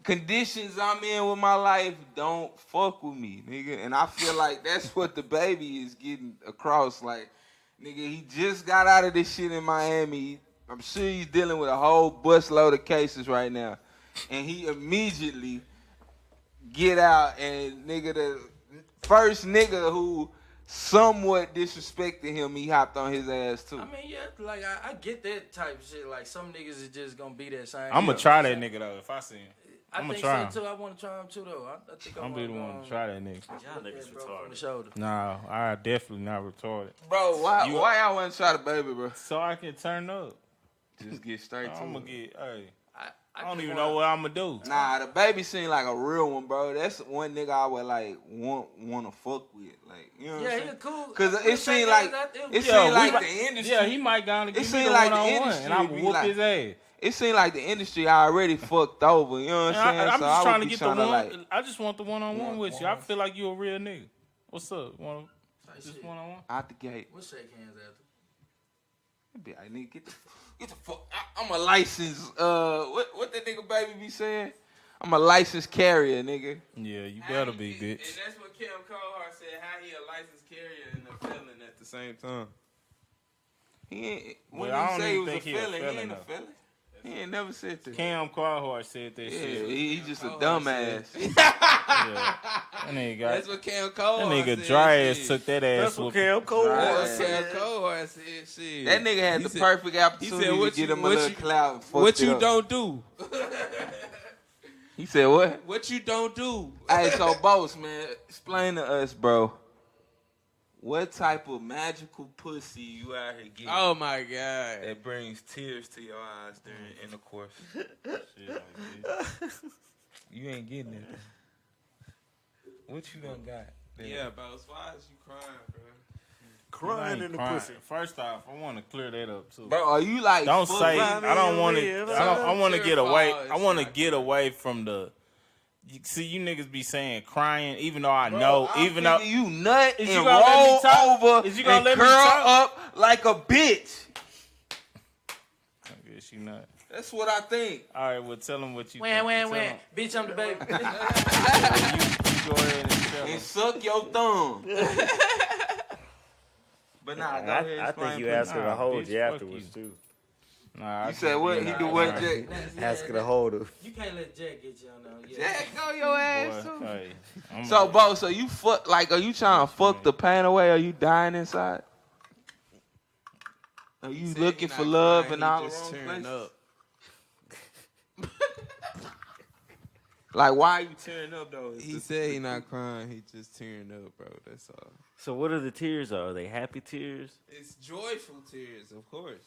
Speaker 3: conditions I'm in with my life, don't fuck with me, nigga. And I feel like that's what the baby is getting across. Like, nigga, he just got out of this shit in Miami. I'm sure he's dealing with a whole busload of cases right now. And he immediately get out and, nigga, the first nigga who somewhat disrespected him, he hopped on his ass too.
Speaker 1: I mean, yeah, like, I get that type of shit. Like, some niggas is just gonna be that same.
Speaker 5: I'm going to try that nigga, though, if I see him. I'm going to try him.
Speaker 1: so too. I want to try him too, though. I think
Speaker 5: I'm be the one to try that nigga.
Speaker 4: Y'all niggas
Speaker 1: from the
Speaker 4: retarded.
Speaker 1: shoulder.
Speaker 5: Nah, I definitely not retarded.
Speaker 3: Bro, why y'all want to try the baby, bro?
Speaker 5: So I can turn up.
Speaker 3: Just get straight to
Speaker 5: I'm
Speaker 3: it.
Speaker 5: going to get, hey, I
Speaker 1: I
Speaker 5: don't
Speaker 1: just
Speaker 5: even
Speaker 1: wanna-
Speaker 5: know what I'm going to do.
Speaker 3: Nah, the baby seemed like a real one, bro. That's one nigga I would like want to fuck with, like, you know what
Speaker 1: Yeah,
Speaker 3: I'm
Speaker 1: he
Speaker 3: saying?
Speaker 1: a cool.
Speaker 3: Cause it seemed like
Speaker 5: Yeah,
Speaker 3: seemed like
Speaker 5: we-
Speaker 3: the industry.
Speaker 5: Yeah, he might go and give me
Speaker 3: seemed
Speaker 5: the
Speaker 3: like the
Speaker 5: one-on-one,
Speaker 3: industry
Speaker 5: and I'm
Speaker 3: be
Speaker 5: whoop
Speaker 3: like-
Speaker 5: his ass.
Speaker 3: It seemed like the industry already fucked over. You know what I'm saying?
Speaker 5: I'm
Speaker 3: So
Speaker 5: just
Speaker 3: I
Speaker 5: trying
Speaker 3: would
Speaker 5: to
Speaker 3: be
Speaker 5: get the
Speaker 3: trying
Speaker 5: one.
Speaker 3: like,
Speaker 5: I just want the one-on-one with you. I feel like you a real nigga. What's up? Just one-on-one?
Speaker 3: out the gate.
Speaker 1: We'll shake hands after.
Speaker 3: Be like, nigga, get the fuck. I'm a licensed. What that nigga baby be saying? I'm a licensed carrier, nigga.
Speaker 5: Yeah, you better be,
Speaker 9: And
Speaker 5: bitch.
Speaker 9: that's what Cam Coldheart said. How he a licensed carrier and a felon at the same time.
Speaker 3: He ain't.
Speaker 5: Well,
Speaker 3: When
Speaker 5: I
Speaker 3: he
Speaker 5: don't
Speaker 3: say he
Speaker 5: even
Speaker 3: was a
Speaker 5: think he a
Speaker 3: felon, he
Speaker 5: felon,
Speaker 3: ain't a
Speaker 5: though.
Speaker 3: felon. He ain't never said that.
Speaker 5: Cam Carhart said that
Speaker 3: Yeah,
Speaker 5: shit.
Speaker 3: he just a
Speaker 9: Coldheart
Speaker 3: dumbass.
Speaker 5: Yeah. That nigga got.
Speaker 9: That's what Cam
Speaker 5: That
Speaker 9: Coldheart
Speaker 5: nigga
Speaker 9: said.
Speaker 5: dry
Speaker 9: shit.
Speaker 5: ass took that ass.
Speaker 4: That's what
Speaker 5: whoop.
Speaker 4: Cam Cole
Speaker 3: Right.
Speaker 4: was.
Speaker 9: Cam Coldheart said shit.
Speaker 3: That nigga had
Speaker 9: He
Speaker 3: the
Speaker 9: said-
Speaker 3: perfect
Speaker 9: he
Speaker 3: opportunity
Speaker 9: said,
Speaker 3: to get him a little clout. And
Speaker 9: What
Speaker 3: fucked it
Speaker 9: you
Speaker 3: up.
Speaker 9: don't do?
Speaker 3: He said what?
Speaker 9: What you don't do?
Speaker 3: Hey, so boss, man, explain to us, bro. What type of magical pussy you out here getting
Speaker 9: Oh my god.
Speaker 3: that brings tears to your eyes during intercourse?
Speaker 5: Shit like this.
Speaker 3: You ain't getting it. What you done got?
Speaker 9: Yeah, boss. Why is you crying, bro?
Speaker 4: Crying
Speaker 5: You
Speaker 4: in the
Speaker 5: crying.
Speaker 4: pussy.
Speaker 5: First off, I want to clear that up too.
Speaker 3: Bro, are you like
Speaker 5: Don't
Speaker 3: full
Speaker 5: say.
Speaker 3: time?
Speaker 5: I don't want to.
Speaker 4: real.
Speaker 5: I want to get away.
Speaker 9: It's
Speaker 5: I want to
Speaker 9: not
Speaker 5: get away from the. See, you niggas be saying crying, even though I
Speaker 3: Bro,
Speaker 5: know,
Speaker 3: I'm
Speaker 5: even though
Speaker 3: thinking you nut
Speaker 5: Is
Speaker 3: and
Speaker 5: you gonna let me
Speaker 3: roll
Speaker 5: talk?
Speaker 3: over
Speaker 5: Is you gonna
Speaker 3: and
Speaker 5: let me
Speaker 3: curl
Speaker 5: talk?
Speaker 3: up like a bitch.
Speaker 5: I guess you not.
Speaker 3: That's what I think.
Speaker 5: All right, well, tell them what you
Speaker 1: When,
Speaker 5: think.
Speaker 1: bitch, I'm the baby.
Speaker 5: You go ahead and tell
Speaker 3: And
Speaker 5: them.
Speaker 3: suck your thumb. But nah, go ahead.
Speaker 4: I think you asked her to hold you afterwards, too.
Speaker 5: Nah,
Speaker 3: You said what? He do what, Jack?
Speaker 4: Ask her to hold her.
Speaker 1: You can't let Jack get you on there.
Speaker 3: Jack, go your ass too.
Speaker 5: Hey,
Speaker 3: So, Bo, so you fuck, like, are you trying to fuck the pain away? Or are you dying inside? Are you looking for love in all the wrong places?
Speaker 9: Up.
Speaker 3: Like, why are you tearing up, though?
Speaker 9: He said he not crying. He just tearing up, bro. That's all.
Speaker 4: So what are the tears? Are they happy tears?
Speaker 9: It's joyful tears, of course.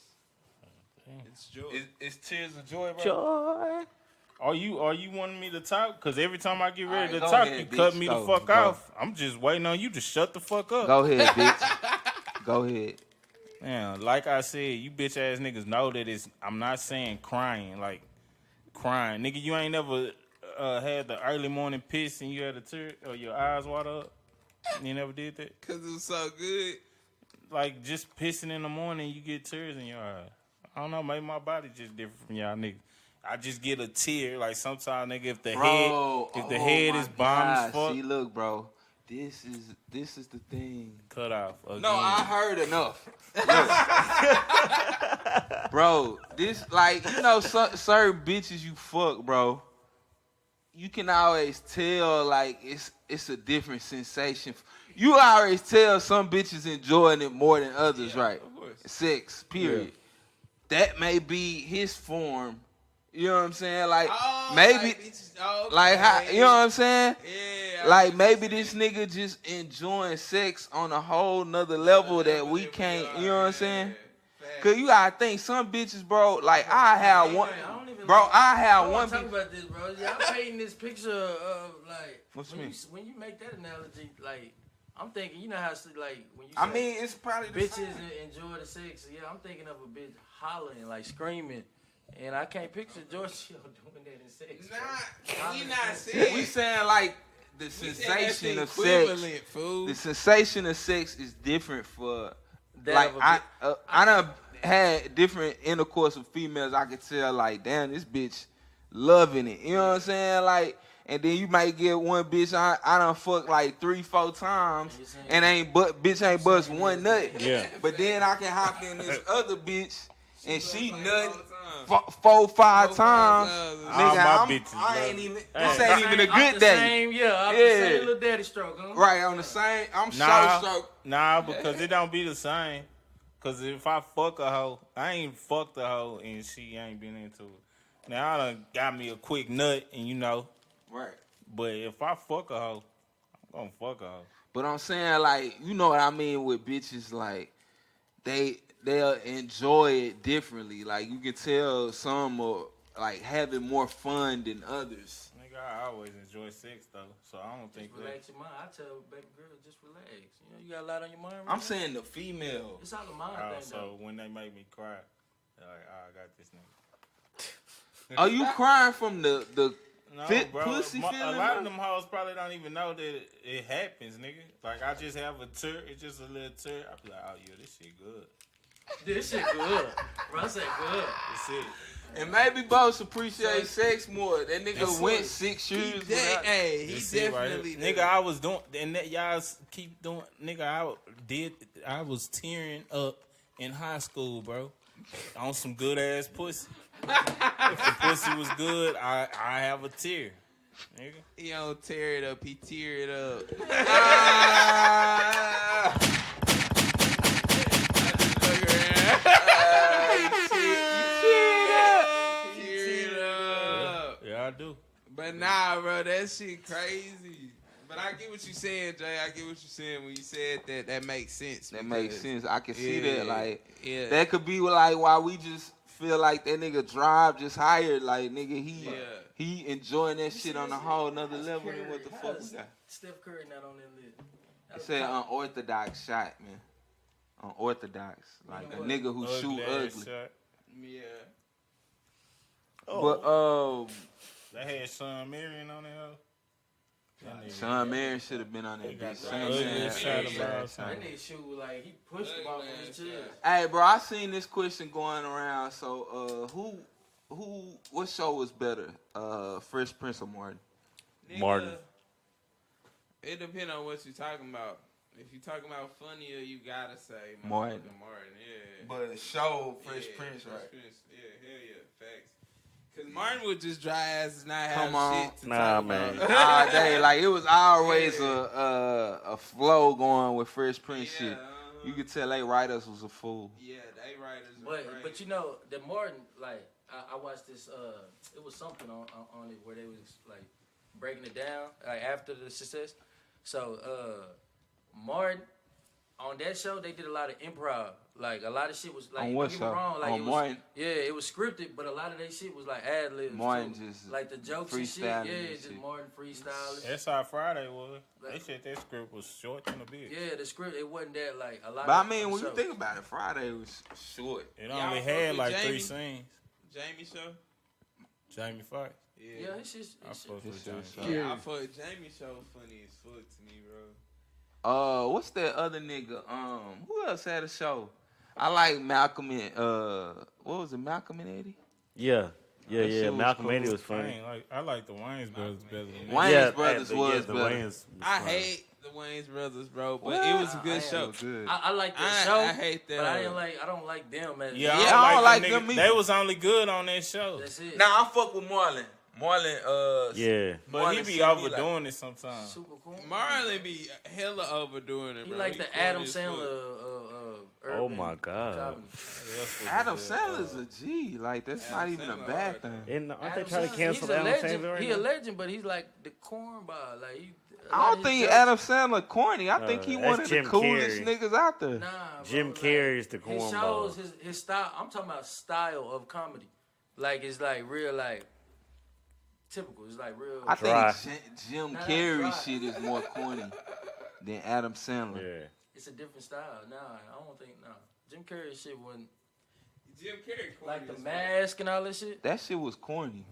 Speaker 9: It's joy.
Speaker 3: It's tears of joy, bro.
Speaker 4: Joy.
Speaker 5: Are you wanting me to talk? Because every time I get ready to
Speaker 3: All right, go
Speaker 5: talk,
Speaker 3: ahead,
Speaker 5: you
Speaker 3: bitch.
Speaker 5: cut me the
Speaker 3: Go,
Speaker 5: fuck
Speaker 3: go.
Speaker 5: off. I'm just waiting on you to shut the fuck up.
Speaker 3: Go ahead, bitch. Go ahead.
Speaker 5: Yeah, like I said, you bitch ass niggas know that I'm not saying crying, like crying. Nigga, you ain't never had the early morning piss and you had a tear or your eyes water up? You never did that?
Speaker 9: Because it was so good.
Speaker 5: Like just pissing in the morning, you get tears in your eyes. I don't know, maybe my body just different from y'all niggas. I just get a tear. Like sometimes, nigga, if the head is bomb as fuck.
Speaker 3: See, look, bro. This is the thing.
Speaker 5: Cut off. Again.
Speaker 3: No, I heard enough. Look. Bro, this, like, you know, certain bitches you fuck, bro. You can always tell, like, it's a different sensation. You always tell some bitches enjoying it more than others, right?
Speaker 9: Of course.
Speaker 3: Sex, period. Yeah. That may be his form. You know what I'm saying? Like, maybe, like, how, you know what I'm saying?
Speaker 9: Yeah.
Speaker 3: Like, maybe this nigga just enjoying sex on a whole nother level that we can't, you know what I'm saying? Cause you gotta think, some bitches, bro, like, I have one
Speaker 1: Talk about this, bro. Y'all painting this picture of, like,
Speaker 3: what you mean?
Speaker 1: When you make that analogy, like, I'm thinking, you know how, like, when you
Speaker 3: I mean, it's probably the
Speaker 1: bitches
Speaker 3: same.
Speaker 1: enjoy the sex. Yeah, I'm thinking of a bitch hollering, like, screaming. And I can't picture Giorgio doing that in sex.
Speaker 9: Nah, he not saying.
Speaker 3: We saying, like, the sensation of sex.
Speaker 9: Equivalent, fool.
Speaker 3: The sensation of sex is different for,
Speaker 1: That
Speaker 3: like,
Speaker 1: of a
Speaker 3: I done had different intercourse with females. I could tell, like, damn, this bitch loving it. You know what I'm saying? Like, and then you might get one bitch I done fucked like 3-4 times and bitch ain't bust one nut.
Speaker 5: Yeah.
Speaker 3: But then I can hop in this other bitch and she nut 4-5 times. Nigga, I ain't even. This ain't even a good day.
Speaker 1: The same little daddy stroke, huh?
Speaker 3: Right on the same. I'm so stroke.
Speaker 5: Nah, because it don't be the same. Cause if I fuck a hoe, I ain't fucked a hoe and she ain't been into it. Now I done got me a quick nut and you know.
Speaker 3: Right.
Speaker 5: But if I fuck a hoe, I'm gonna fuck a hoe.
Speaker 3: But I'm saying, like, you know what I mean with bitches, like, they'll enjoy it differently. Like, you can tell some are, like, having more fun than others.
Speaker 5: Nigga, I always enjoy sex, though, so I don't think
Speaker 1: Relax your mind. I tell baby girl, just relax. You know, you got a lot on your mind right
Speaker 3: I'm
Speaker 1: now.
Speaker 3: saying the female.
Speaker 1: It's all a mind thing,
Speaker 5: so
Speaker 1: though.
Speaker 5: when they make me cry, they're like, I got this nigga.
Speaker 3: Are you crying from the
Speaker 5: No,
Speaker 3: fit
Speaker 5: bro.
Speaker 3: pussy feeling?
Speaker 5: A lot of them hoes probably don't even know that it happens, nigga. Like, I just have a tear. It's just a little tear. I be like, oh, yeah, this shit good.
Speaker 1: This shit good. Bro, I said good.
Speaker 5: That's it.
Speaker 3: And maybe both appreciate sex more. That nigga went 6 years without.
Speaker 9: Hey, he
Speaker 5: That's it right
Speaker 9: definitely
Speaker 5: here. Nigga, I was doing, and that y'all keep doing, nigga, I was tearing up in high school, bro. On some good ass pussy. If the pussy was good, I have a tear, nigga.
Speaker 9: He don't tear it up, he tear it up.
Speaker 5: Yeah, I do.
Speaker 9: But nah, bro, that shit crazy. But I get what you saying, Jay. I get what you saying when you said that. That makes sense.
Speaker 3: That makes sense. I can see
Speaker 9: Yeah,
Speaker 3: that. Like,
Speaker 9: yeah.
Speaker 3: that could be like why we just feel like that nigga drive just higher. Like, nigga, he enjoying that shit on a whole nother level than what the fuck we got.
Speaker 1: Steph Curry not on that list.
Speaker 3: It said unorthodox shot, man. Unorthodox. Like a nigga who shoot ugly.
Speaker 5: Shot.
Speaker 9: Yeah.
Speaker 3: But
Speaker 5: That had Sean Marion on there.
Speaker 3: Sean Marion should have been on that bitch.
Speaker 5: That
Speaker 1: nigga shoot like he pushed the ball from his chest.
Speaker 3: Hey, bro, I seen this question going around. So, What show was better? Fresh Prince or Martin?
Speaker 9: Nigga,
Speaker 4: Martin.
Speaker 9: It depends on what you're talking about. If you're talking about funnier, you gotta say
Speaker 3: Martin.
Speaker 9: Martin, yeah.
Speaker 3: But show Fresh Prince,
Speaker 9: Fresh
Speaker 3: right?
Speaker 9: Prince, yeah, hell yeah, facts. Cause Martin would just dry ass and not
Speaker 3: Come
Speaker 9: have
Speaker 3: on.
Speaker 9: shit to
Speaker 4: Nah,
Speaker 9: talk
Speaker 4: man.
Speaker 9: about.
Speaker 3: All day, like it was always a flow going with Fresh Prince
Speaker 9: Yeah,
Speaker 3: shit. You could tell they writers was a fool.
Speaker 9: Yeah, they writers. Were
Speaker 1: But
Speaker 9: crazy.
Speaker 1: you know the Martin, like I watched this. It was something on it where they was like breaking it down like after the success. So Martin on that show they did a lot of improv. Like a lot of shit was like
Speaker 3: On what
Speaker 1: don't get me
Speaker 3: show?
Speaker 1: wrong, like
Speaker 3: On
Speaker 1: it was,
Speaker 3: Martin?
Speaker 1: yeah, it was scripted, but a lot of that shit was like ad libs.
Speaker 3: Martin
Speaker 1: too.
Speaker 3: just
Speaker 1: like the jokes and shit. Yeah,
Speaker 3: freestyling and
Speaker 1: just
Speaker 3: shit.
Speaker 1: Martin freestyling.
Speaker 5: That's how Friday was. They said that script was short and a bit.
Speaker 1: Yeah, the script it wasn't that like a lot.
Speaker 3: But I
Speaker 1: of
Speaker 3: mean,
Speaker 1: the
Speaker 3: when you
Speaker 1: show.
Speaker 3: think about it, Friday was short.
Speaker 5: It
Speaker 9: Y'all
Speaker 5: only
Speaker 9: fuck
Speaker 5: had
Speaker 9: with
Speaker 5: like
Speaker 9: Jamie?
Speaker 5: 3 scenes.
Speaker 9: Jamie show.
Speaker 5: Jamie Foxx.
Speaker 1: Yeah, it's just
Speaker 5: I fuck
Speaker 3: His
Speaker 5: with
Speaker 3: shit
Speaker 5: Jamie
Speaker 3: was
Speaker 5: Foxx.
Speaker 9: Yeah, I fuck Jamie show funny as fuck to me, bro.
Speaker 3: What's that other nigga? Who else had a show? I like Malcolm and what was it? Malcolm and Eddie.
Speaker 4: Yeah.
Speaker 3: That shit was
Speaker 4: Malcolm
Speaker 3: cool.
Speaker 4: Eddie was
Speaker 5: I
Speaker 4: funny.
Speaker 5: ain't like I like the Wayans brothers better than that.
Speaker 3: Wayans Brothers
Speaker 4: the
Speaker 3: was better.
Speaker 4: Wayans was
Speaker 9: I
Speaker 4: funny.
Speaker 9: hate the Wayans brothers, bro, but
Speaker 3: What?
Speaker 9: it was a
Speaker 1: Nah,
Speaker 9: good
Speaker 1: I
Speaker 9: show.
Speaker 3: Good.
Speaker 1: I like that
Speaker 9: I-
Speaker 1: show.
Speaker 9: I hate that.
Speaker 1: But I don't like them as
Speaker 5: Yeah,
Speaker 3: Yeah, I don't like
Speaker 5: them
Speaker 3: them
Speaker 5: niggas.
Speaker 3: either.
Speaker 5: They was only good on that show.
Speaker 1: That's it.
Speaker 3: Now I fuck with Marlon. Marlon,
Speaker 4: Yeah.
Speaker 5: But he
Speaker 3: Marlon
Speaker 5: be
Speaker 3: sent me,
Speaker 5: overdoing it sometimes.
Speaker 1: Super cool.
Speaker 9: Marlon be hella overdoing it,
Speaker 1: He
Speaker 9: bro.
Speaker 1: like the
Speaker 9: corny
Speaker 1: Adam
Speaker 9: as fuck.
Speaker 1: Sandler.
Speaker 4: Oh
Speaker 1: urban
Speaker 4: my God.
Speaker 1: comedy.
Speaker 3: Adam Sandler's a G. Like that's not
Speaker 9: Adam
Speaker 3: even a
Speaker 9: Sandler
Speaker 3: bad
Speaker 9: hard.
Speaker 3: thing.
Speaker 4: And aren't they
Speaker 1: Adam
Speaker 4: trying to
Speaker 1: Sandler,
Speaker 4: cancel
Speaker 1: he's a
Speaker 4: Adam
Speaker 1: legend.
Speaker 4: Sandler right
Speaker 1: He
Speaker 4: now?
Speaker 1: a legend, but he's like the cornball. Like a
Speaker 3: I
Speaker 1: lot
Speaker 3: don't
Speaker 1: of
Speaker 3: think
Speaker 1: his
Speaker 3: Adam Sandler corny. I think he
Speaker 4: that's
Speaker 3: one of the
Speaker 4: Jim
Speaker 3: coolest
Speaker 4: Carrey.
Speaker 3: niggas out there.
Speaker 1: Nah,
Speaker 4: Jim
Speaker 1: bro,
Speaker 4: Carrey's the
Speaker 1: He shows
Speaker 4: cornball.
Speaker 1: his style. I'm talking about style of comedy. Like it's like real like typical. It's like real.
Speaker 3: I
Speaker 4: Dry.
Speaker 3: think Jim
Speaker 1: Nah,
Speaker 3: Carrey
Speaker 1: dry.
Speaker 3: shit is more corny than Adam Sandler.
Speaker 4: Yeah.
Speaker 1: It's a different style. Nah, I don't think. Nah, Jim Carrey shit wasn't
Speaker 9: Jim Carrey corny
Speaker 1: like the
Speaker 9: as fuck.
Speaker 1: mask and all that shit.
Speaker 3: That shit was corny.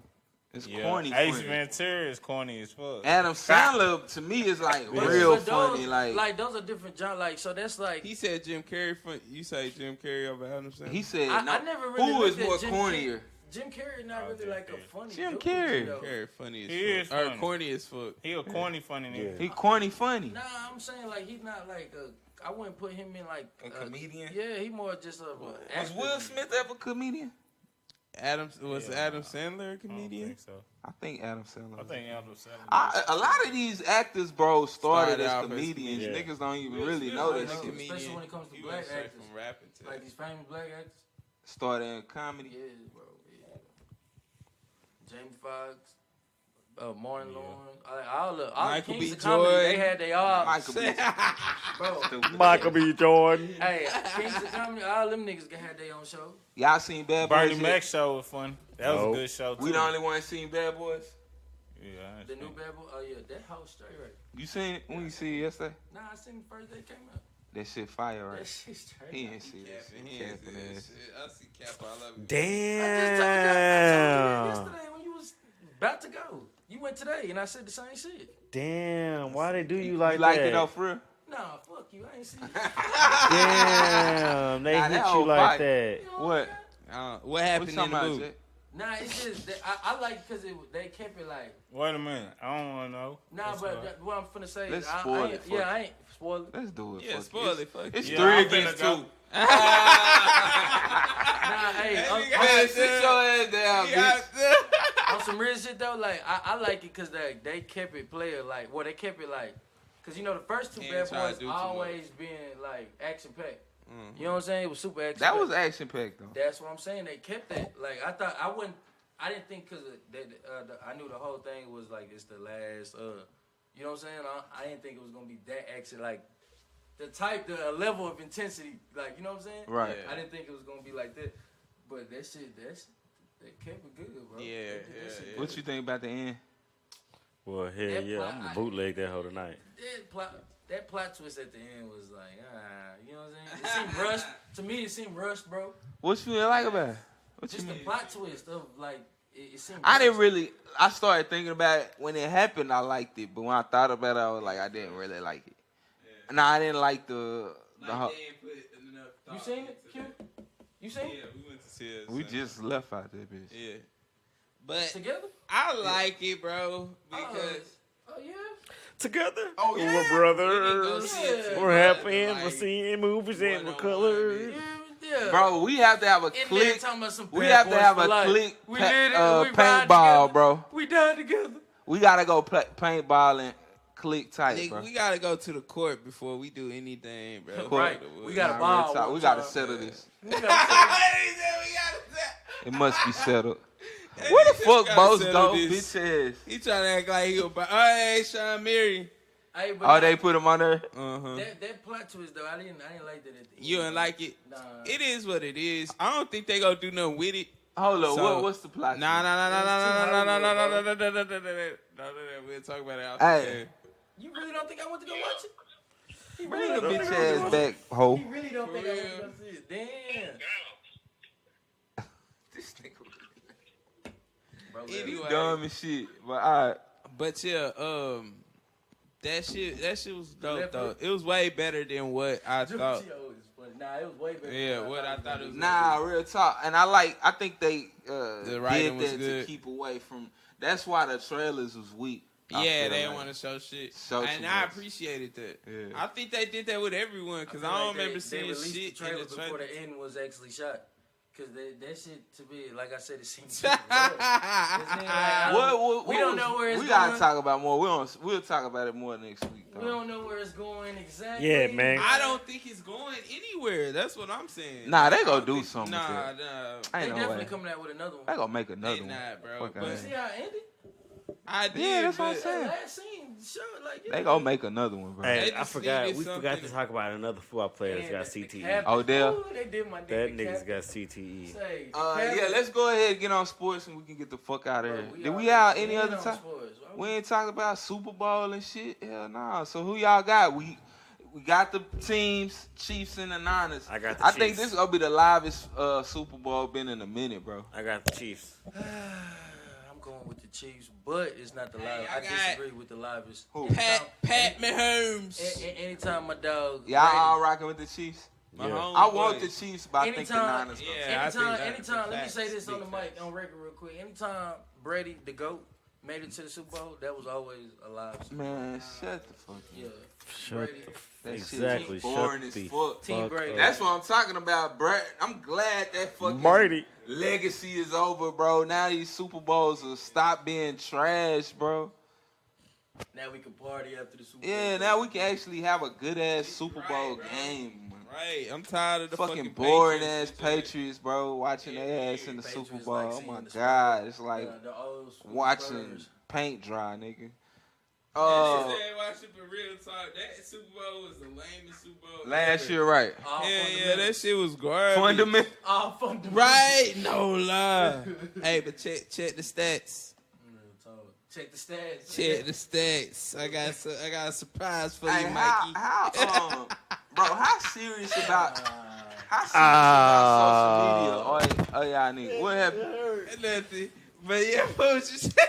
Speaker 3: It's
Speaker 5: Yeah.
Speaker 3: corny.
Speaker 5: Ace
Speaker 3: funny.
Speaker 5: Ventura is corny as fuck.
Speaker 3: Adam Sandler to me is like
Speaker 1: But-
Speaker 3: real
Speaker 1: but those,
Speaker 3: funny. Like
Speaker 1: those are different genres. Like so that's like
Speaker 9: He said Jim Carrey funny. You say Jim Carrey over Adam Sandler?
Speaker 3: he said,
Speaker 1: I
Speaker 3: no,
Speaker 1: never really
Speaker 3: who is
Speaker 1: looked at
Speaker 3: more
Speaker 1: Jim
Speaker 3: cornier?
Speaker 1: Jim Carrey not really
Speaker 5: Jim
Speaker 1: like a
Speaker 5: Carrey.
Speaker 1: funny.
Speaker 3: Jim
Speaker 1: dude,
Speaker 3: Carrey.
Speaker 1: you know.
Speaker 9: Carrey funny as
Speaker 5: He
Speaker 9: fuck.
Speaker 5: is
Speaker 9: Or
Speaker 5: funny.
Speaker 9: corny as fuck.
Speaker 5: He a corny funny nigga.
Speaker 3: He corny funny.
Speaker 1: Nah, I'm saying like he's not like a. I wouldn't put him in like
Speaker 3: A comedian?
Speaker 1: Yeah, he more just a.
Speaker 3: Was
Speaker 1: actor.
Speaker 3: Will Smith ever a comedian?
Speaker 9: Adam was
Speaker 5: Yeah,
Speaker 9: Adam Sandler a
Speaker 5: I don't
Speaker 9: comedian?
Speaker 5: think so.
Speaker 3: I think Adam Sandler.
Speaker 5: I think Adam Sandler.
Speaker 3: A lot of these actors, bro, started
Speaker 9: Started
Speaker 3: as
Speaker 9: off as
Speaker 3: comedians.
Speaker 4: comedians.
Speaker 3: Niggas don't even
Speaker 9: Will
Speaker 3: really
Speaker 9: Smith
Speaker 3: know
Speaker 9: was
Speaker 3: that
Speaker 9: a
Speaker 3: shit.
Speaker 9: comedian.
Speaker 1: Especially when it comes to
Speaker 9: He
Speaker 1: black
Speaker 9: went straight
Speaker 1: actors.
Speaker 9: from rapping to
Speaker 1: Like these famous black actors.
Speaker 3: Started in comedy.
Speaker 1: Yeah, bro. Yeah. Jamie Foxx, Martin Lawrence, all the
Speaker 9: Michael
Speaker 1: Kings
Speaker 9: B.
Speaker 1: of comedy.
Speaker 9: Jordan.
Speaker 1: They had they all.
Speaker 3: Michael B.
Speaker 1: Bro,
Speaker 4: Michael B. Jordan.
Speaker 1: hey, Kings of comedy. All them niggas had their own show.
Speaker 3: Y'all seen Bad Boys?
Speaker 5: Bernie
Speaker 3: yet?
Speaker 5: Mac show was fun. That was
Speaker 4: No.
Speaker 5: a good show too.
Speaker 3: We the only one seen Bad Boys.
Speaker 5: Yeah, I ain't
Speaker 1: The
Speaker 5: seen
Speaker 1: new
Speaker 5: it.
Speaker 1: Bad Boy. Oh yeah, that house straight right.
Speaker 3: You seen it when you see it yesterday?
Speaker 1: Nah, I seen the first day it came out.
Speaker 3: That shit fire,
Speaker 1: That
Speaker 3: right?
Speaker 1: shit straight.
Speaker 3: He ain't see that
Speaker 9: Capping,
Speaker 3: shit.
Speaker 9: he ain't
Speaker 3: Capping
Speaker 9: see that
Speaker 3: ass.
Speaker 9: shit. I see Cap. I love you.
Speaker 1: I told you
Speaker 4: Damn.
Speaker 1: yesterday when you was about to go. You went today, and I said the same shit.
Speaker 4: Damn. Why they do you like
Speaker 3: You liked
Speaker 4: that?
Speaker 3: it though, for real?
Speaker 1: Nah, fuck you. I ain't see it.
Speaker 4: Damn. They
Speaker 3: Nah,
Speaker 4: hit
Speaker 3: that
Speaker 4: you
Speaker 3: whole
Speaker 4: like
Speaker 3: fight.
Speaker 4: that.
Speaker 3: What?
Speaker 9: What
Speaker 3: What
Speaker 9: happened
Speaker 3: you
Speaker 9: in
Speaker 3: talking
Speaker 9: the
Speaker 3: about,
Speaker 9: movie?
Speaker 3: Jay?
Speaker 1: Nah, it's just that I like because they kept it like.
Speaker 5: Wait a minute. I don't want to know.
Speaker 1: Nah,
Speaker 5: What's
Speaker 1: but
Speaker 5: up?
Speaker 1: what I'm finna say
Speaker 3: Let's
Speaker 1: is I
Speaker 3: spoil
Speaker 1: ain't,
Speaker 3: it, fuck
Speaker 1: yeah, I ain't spoil it.
Speaker 3: Let's do it.
Speaker 9: Yeah,
Speaker 3: fuck
Speaker 9: spoil
Speaker 3: it.
Speaker 9: it. Fuck
Speaker 3: It's
Speaker 5: Yeah,
Speaker 3: 3
Speaker 5: I'm
Speaker 3: against
Speaker 5: finna
Speaker 3: 2.
Speaker 5: go.
Speaker 1: Nah, hey,
Speaker 3: Man, sit your ass down, bitch.
Speaker 1: on some real shit though, like I like it because they kept it player like, well they kept it like, cause you know the first two
Speaker 9: Ain't
Speaker 1: Bad
Speaker 9: try to
Speaker 1: Boys
Speaker 9: do too
Speaker 1: always been like action packed. You know what I'm saying? It was super action.
Speaker 3: That was action packed though.
Speaker 1: That's what I'm saying. They kept that. Like I thought I didn't think because I knew the whole thing was like it's the last. You know what I'm saying? I didn't think it was gonna be that action like. The level of intensity, like, you know what I'm saying?
Speaker 3: Right.
Speaker 1: I didn't think it was gonna be like that, but that shit, they kept it good, bro.
Speaker 9: Yeah,
Speaker 1: They did that
Speaker 9: yeah,
Speaker 1: shit
Speaker 9: yeah.
Speaker 1: good.
Speaker 3: What you think about the end?
Speaker 4: Well, hell
Speaker 1: That
Speaker 4: yeah.
Speaker 1: plot-
Speaker 4: I'm gonna bootleg that whole tonight.
Speaker 1: That plot twist at the end was like, you know what I'm saying? It seemed rushed. To me, it seemed rushed, bro.
Speaker 3: What you didn't like about it? What you
Speaker 1: Just the
Speaker 3: mean?
Speaker 1: plot twist of like, it seemed.
Speaker 3: I didn't
Speaker 1: rushed.
Speaker 3: really. I started thinking about it when it happened. I liked it, but when I thought about it, I was like, I didn't really like it. Nah, I didn't like the.
Speaker 9: Like,
Speaker 3: whole-
Speaker 9: they ain't put enough
Speaker 1: You
Speaker 9: thought
Speaker 1: seen
Speaker 9: into
Speaker 1: it, Q?
Speaker 9: that.
Speaker 1: You seen?
Speaker 9: Yeah, we went to see it.
Speaker 3: We just left out there, bitch.
Speaker 9: Yeah. But
Speaker 1: Together?
Speaker 9: I like it, bro, because
Speaker 1: Oh yeah.
Speaker 4: Together.
Speaker 3: Oh, yeah.
Speaker 4: We're
Speaker 9: we didn't go
Speaker 4: brothers.
Speaker 9: see it together,
Speaker 4: We're happy.
Speaker 9: like,
Speaker 4: We're seeing movies and we're
Speaker 9: one-on-one,
Speaker 4: colors.
Speaker 1: Yeah.
Speaker 3: Bro, we have to have a
Speaker 1: In there
Speaker 3: click.
Speaker 1: talking about some
Speaker 3: We
Speaker 1: bad
Speaker 3: have to
Speaker 1: boys
Speaker 3: have
Speaker 1: for
Speaker 3: a
Speaker 1: life.
Speaker 3: click
Speaker 1: We did it. We ride
Speaker 3: paintball,
Speaker 1: together.
Speaker 3: bro.
Speaker 1: We died together.
Speaker 3: We gotta go play paintball and click tight,
Speaker 9: nigga,
Speaker 3: bro.
Speaker 9: we gotta go to the court before we do anything, bro.
Speaker 1: Right. We got a
Speaker 3: Nah,
Speaker 1: ball.
Speaker 3: real talk.
Speaker 1: one
Speaker 3: We gotta
Speaker 1: time.
Speaker 3: settle this.
Speaker 1: We gotta
Speaker 3: It must be settled.
Speaker 9: That
Speaker 3: Where the
Speaker 9: nigga
Speaker 3: fuck
Speaker 9: gotta
Speaker 3: Bo's
Speaker 9: settle
Speaker 3: go,
Speaker 9: this.
Speaker 3: bitch ass?
Speaker 9: He trying to act like he was, hey, Sean Mary.
Speaker 1: Hey, but
Speaker 3: Oh, they put him on there?
Speaker 9: Uh-huh.
Speaker 1: that plot twist though, I didn't like that. At the
Speaker 9: You
Speaker 1: end.
Speaker 9: didn't like it?
Speaker 1: Nah.
Speaker 9: It is what it is. I don't think they gonna do nothing with it.
Speaker 3: Hold on,
Speaker 9: So-
Speaker 3: what's the plot?
Speaker 9: Nah. We'll talk about it after.
Speaker 3: Hey.
Speaker 1: You really don't think I went to go watch it? He
Speaker 3: Bring
Speaker 1: really
Speaker 3: the
Speaker 1: don't think
Speaker 3: bitch
Speaker 1: I went to
Speaker 3: ass
Speaker 1: go-
Speaker 3: back, ho.
Speaker 1: He really don't think I went to go see it. Damn.
Speaker 3: This nigga
Speaker 1: Bro,
Speaker 9: Anyway,
Speaker 3: dumb as shit. But alright.
Speaker 9: but yeah, that shit was dope
Speaker 1: Left
Speaker 9: though.
Speaker 1: Hook?
Speaker 9: It was way better than what I thought.
Speaker 1: Nah, it was way better.
Speaker 9: Yeah,
Speaker 1: than
Speaker 9: what I thought it was.
Speaker 3: Nah, real talk. And I think they
Speaker 9: The writing
Speaker 3: did
Speaker 9: was
Speaker 3: that
Speaker 9: good.
Speaker 3: to keep away from. That's why the trailers was weak. I
Speaker 9: Yeah,
Speaker 3: feel
Speaker 9: they didn't
Speaker 3: like.
Speaker 9: want to show shit,
Speaker 3: Show
Speaker 9: and
Speaker 3: too
Speaker 9: I
Speaker 3: much.
Speaker 9: appreciated that.
Speaker 3: Yeah.
Speaker 9: I think they did that with everyone because I don't remember seeing
Speaker 1: released
Speaker 9: shit
Speaker 1: the
Speaker 9: in
Speaker 1: trailer
Speaker 9: the
Speaker 1: before
Speaker 9: trailer.
Speaker 1: the end was actually shot. Cause that shit to be like I said, it seems. Like, we don't know where it's
Speaker 3: we
Speaker 1: going.
Speaker 3: gotta talk about more. We'll talk about it more next week. Though.
Speaker 1: We don't know where it's going exactly.
Speaker 4: Yeah, man.
Speaker 9: I don't think it's going anywhere. That's what I'm saying.
Speaker 3: Nah, they
Speaker 9: I
Speaker 3: gonna
Speaker 9: don't
Speaker 3: do
Speaker 9: think-
Speaker 3: something
Speaker 9: Nah,
Speaker 3: with
Speaker 1: They
Speaker 3: Ain't no
Speaker 1: definitely
Speaker 3: way.
Speaker 1: coming out with another one.
Speaker 3: They gonna make another
Speaker 9: They
Speaker 3: one.
Speaker 9: not, bro.
Speaker 3: Fuck
Speaker 9: But
Speaker 3: out
Speaker 1: See
Speaker 3: here.
Speaker 1: how it ended?
Speaker 9: I did.
Speaker 3: Yeah, that's what I'm
Speaker 9: but-
Speaker 3: saying.
Speaker 1: Last scene, sure, like
Speaker 3: They gonna make another one, bro.
Speaker 4: Hey,
Speaker 9: They
Speaker 4: I
Speaker 9: just
Speaker 4: forgot.
Speaker 9: needed
Speaker 4: We forgot to
Speaker 9: something.
Speaker 4: talk about another football player that's got
Speaker 1: the
Speaker 4: CTE.
Speaker 1: captain-
Speaker 3: Odell?
Speaker 1: Ooh, they did my dick,
Speaker 4: That
Speaker 1: the
Speaker 4: nigga's
Speaker 1: captain.
Speaker 4: got CTE.
Speaker 1: Say, the
Speaker 3: Yeah,
Speaker 1: captain-
Speaker 3: let's go ahead and get on sports and we can get the fuck out of
Speaker 1: Bro,
Speaker 3: here. Did we
Speaker 1: already
Speaker 3: have any
Speaker 1: been
Speaker 3: other
Speaker 1: on
Speaker 3: time?
Speaker 1: sports. Why
Speaker 3: We ain't talking about Super Bowl and shit. Hell nah. So who y'all got? We got the teams, Chiefs and the Niners.
Speaker 4: I got the
Speaker 3: I think
Speaker 4: Chiefs.
Speaker 3: this is gonna be the livest Super Bowl been in a minute, bro.
Speaker 4: I got the Chiefs.
Speaker 1: I'm going with the Chiefs, but it's not the
Speaker 9: Hey,
Speaker 1: livest.
Speaker 9: I
Speaker 1: I
Speaker 9: got-
Speaker 1: disagree with the livest.
Speaker 3: Who?
Speaker 9: Pat Mahomes.
Speaker 1: Anytime my dog.
Speaker 3: Y'all all rocking with the Chiefs?
Speaker 9: My
Speaker 4: Yeah.
Speaker 9: homeboy.
Speaker 3: I want the Chiefs, but I think the
Speaker 1: Anytime-
Speaker 3: Niners.
Speaker 9: Yeah,
Speaker 3: gonna-
Speaker 9: I
Speaker 1: Anytime,
Speaker 9: think
Speaker 1: anytime. Let me say
Speaker 9: facts,
Speaker 1: this on the
Speaker 9: big
Speaker 1: mic,
Speaker 9: facts.
Speaker 1: on record, real quick. Anytime Brady, the GOAT, made it to the Super Bowl, that was always a live.
Speaker 3: Man, shut the fuck up.
Speaker 1: Yeah,
Speaker 4: Shut
Speaker 1: Brady.
Speaker 3: That
Speaker 4: Exactly.
Speaker 3: shit boring
Speaker 4: Shut
Speaker 3: as
Speaker 4: the
Speaker 3: fuck.
Speaker 1: Team
Speaker 4: fuck
Speaker 1: Brady.
Speaker 4: up.
Speaker 3: That's what I'm talking about, bro. I'm glad that fucking
Speaker 4: Marty.
Speaker 3: legacy is over, bro. Now these Super Bowls will stop being trash, bro.
Speaker 1: Now we can party after the Super Bowl.
Speaker 3: Yeah, now we can actually have a good ass Super Bowl
Speaker 9: Right, bro.
Speaker 3: game. Man.
Speaker 9: Right, I'm tired of the
Speaker 3: Fucking
Speaker 9: fucking
Speaker 3: boring
Speaker 9: Patriots
Speaker 3: ass
Speaker 9: and shit.
Speaker 3: Patriots, bro. Watching their ass in the
Speaker 1: Patriots
Speaker 3: Super
Speaker 1: like
Speaker 3: Bowl. Oh
Speaker 1: seeing
Speaker 3: my
Speaker 1: the
Speaker 3: god, it's like
Speaker 1: the old school
Speaker 3: watching
Speaker 1: Spurs.
Speaker 3: paint dry, nigga.
Speaker 9: Yeah,
Speaker 3: Oh,
Speaker 9: she said, watch it for real talk. That Super Bowl was the lamest Super Bowl
Speaker 3: last
Speaker 9: ever.
Speaker 3: year, right?
Speaker 1: All
Speaker 9: Yeah, that
Speaker 1: fundamentals.
Speaker 9: shit was garbage.
Speaker 3: Fundamental.
Speaker 1: All fundamentals.
Speaker 9: Right? No lie. Hey, but check the stats.
Speaker 1: Check the stats.
Speaker 9: Check the stats. I got a surprise for
Speaker 3: Hey,
Speaker 9: you, Mikey.
Speaker 3: bro, how serious about social media? Oh, y'all nigga, what happened?
Speaker 9: Nothing. But yeah, what was you saying?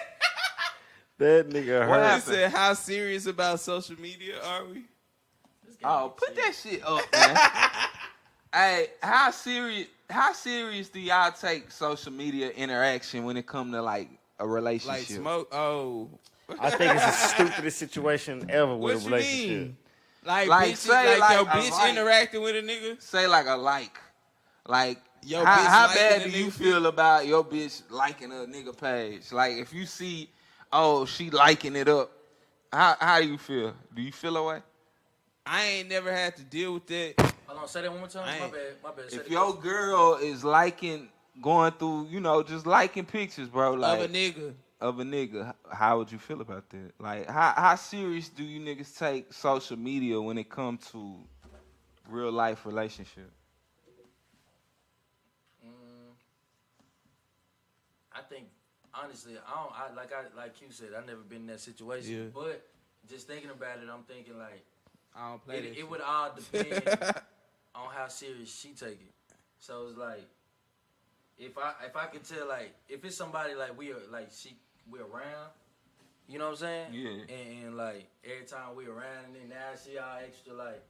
Speaker 4: That nigga
Speaker 3: What
Speaker 9: You
Speaker 4: hurt.
Speaker 3: happened?
Speaker 9: said, how serious about social media are we?
Speaker 3: Oh, put that shit up, man. Hey, how serious do y'all take social media interaction when it come to like a relationship?
Speaker 9: Like smoke? Oh.
Speaker 4: I think it's the stupidest situation ever with
Speaker 9: What
Speaker 4: a
Speaker 9: you
Speaker 4: relationship.
Speaker 9: mean? Like
Speaker 3: Like,
Speaker 9: bitches,
Speaker 3: say,
Speaker 9: like your
Speaker 3: like, a
Speaker 9: bitch
Speaker 3: like.
Speaker 9: interacting with a nigga?
Speaker 3: Say like a like
Speaker 9: Your
Speaker 3: how,
Speaker 9: bitch
Speaker 3: how
Speaker 9: liking
Speaker 3: bad
Speaker 9: a
Speaker 3: do you
Speaker 9: nigga
Speaker 3: feel about your bitch liking a nigga page? Like if you see, oh, she liking it up, how do you feel? Do you feel away?
Speaker 9: I ain't never had to deal with that.
Speaker 1: Hold on, say that one more time. My bad. Say
Speaker 3: If
Speaker 1: that
Speaker 3: your
Speaker 1: again.
Speaker 3: girl is liking, going through, just liking pictures, bro, like
Speaker 9: Of a nigga.
Speaker 3: of a nigga, how would you feel about that? Like, how serious do you niggas take social media when it comes to real life relationship?
Speaker 1: I think honestly, like you said, I've never been in that situation.
Speaker 9: Yeah.
Speaker 1: But just thinking about it, I'm thinking like
Speaker 9: I don't play that
Speaker 1: it would all depend on how serious she take it. So it's like if I could tell, like if it's somebody like we're around, you know what I'm saying?
Speaker 3: Yeah.
Speaker 1: And like every time we around, and then now she all extra like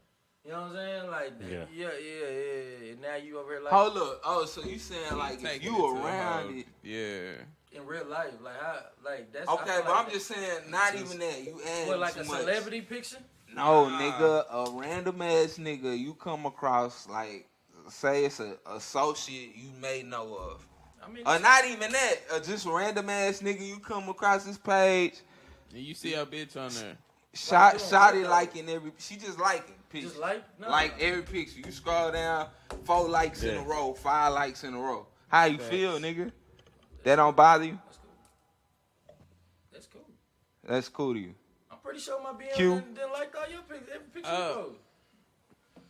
Speaker 1: You know what I'm saying? Like, yeah. Now you over here like.
Speaker 3: Hold up. Oh, so you saying like if you around it?
Speaker 9: Yeah.
Speaker 1: In real life, like how, like that's.
Speaker 3: Okay, but I'm just saying, not even that. You add
Speaker 1: what, like
Speaker 3: too
Speaker 1: a
Speaker 3: much.
Speaker 1: celebrity picture?
Speaker 3: No, nigga, a random ass nigga you come across, like, say it's a associate you may know of.
Speaker 1: I mean,
Speaker 3: not even that. Just a random ass nigga you come across this page.
Speaker 9: And you see a bitch on there.
Speaker 3: Shot it liking every. She just liking picture.
Speaker 1: Just like? No.
Speaker 3: Like every picture. You scroll down, 4 likes in a row, 5 likes in a row. How you feel, nigga? That don't bother you?
Speaker 1: That's cool.
Speaker 3: That's cool to you.
Speaker 1: I'm pretty sure my BM
Speaker 3: Q.
Speaker 1: didn't like all your pictures. Every picture you post.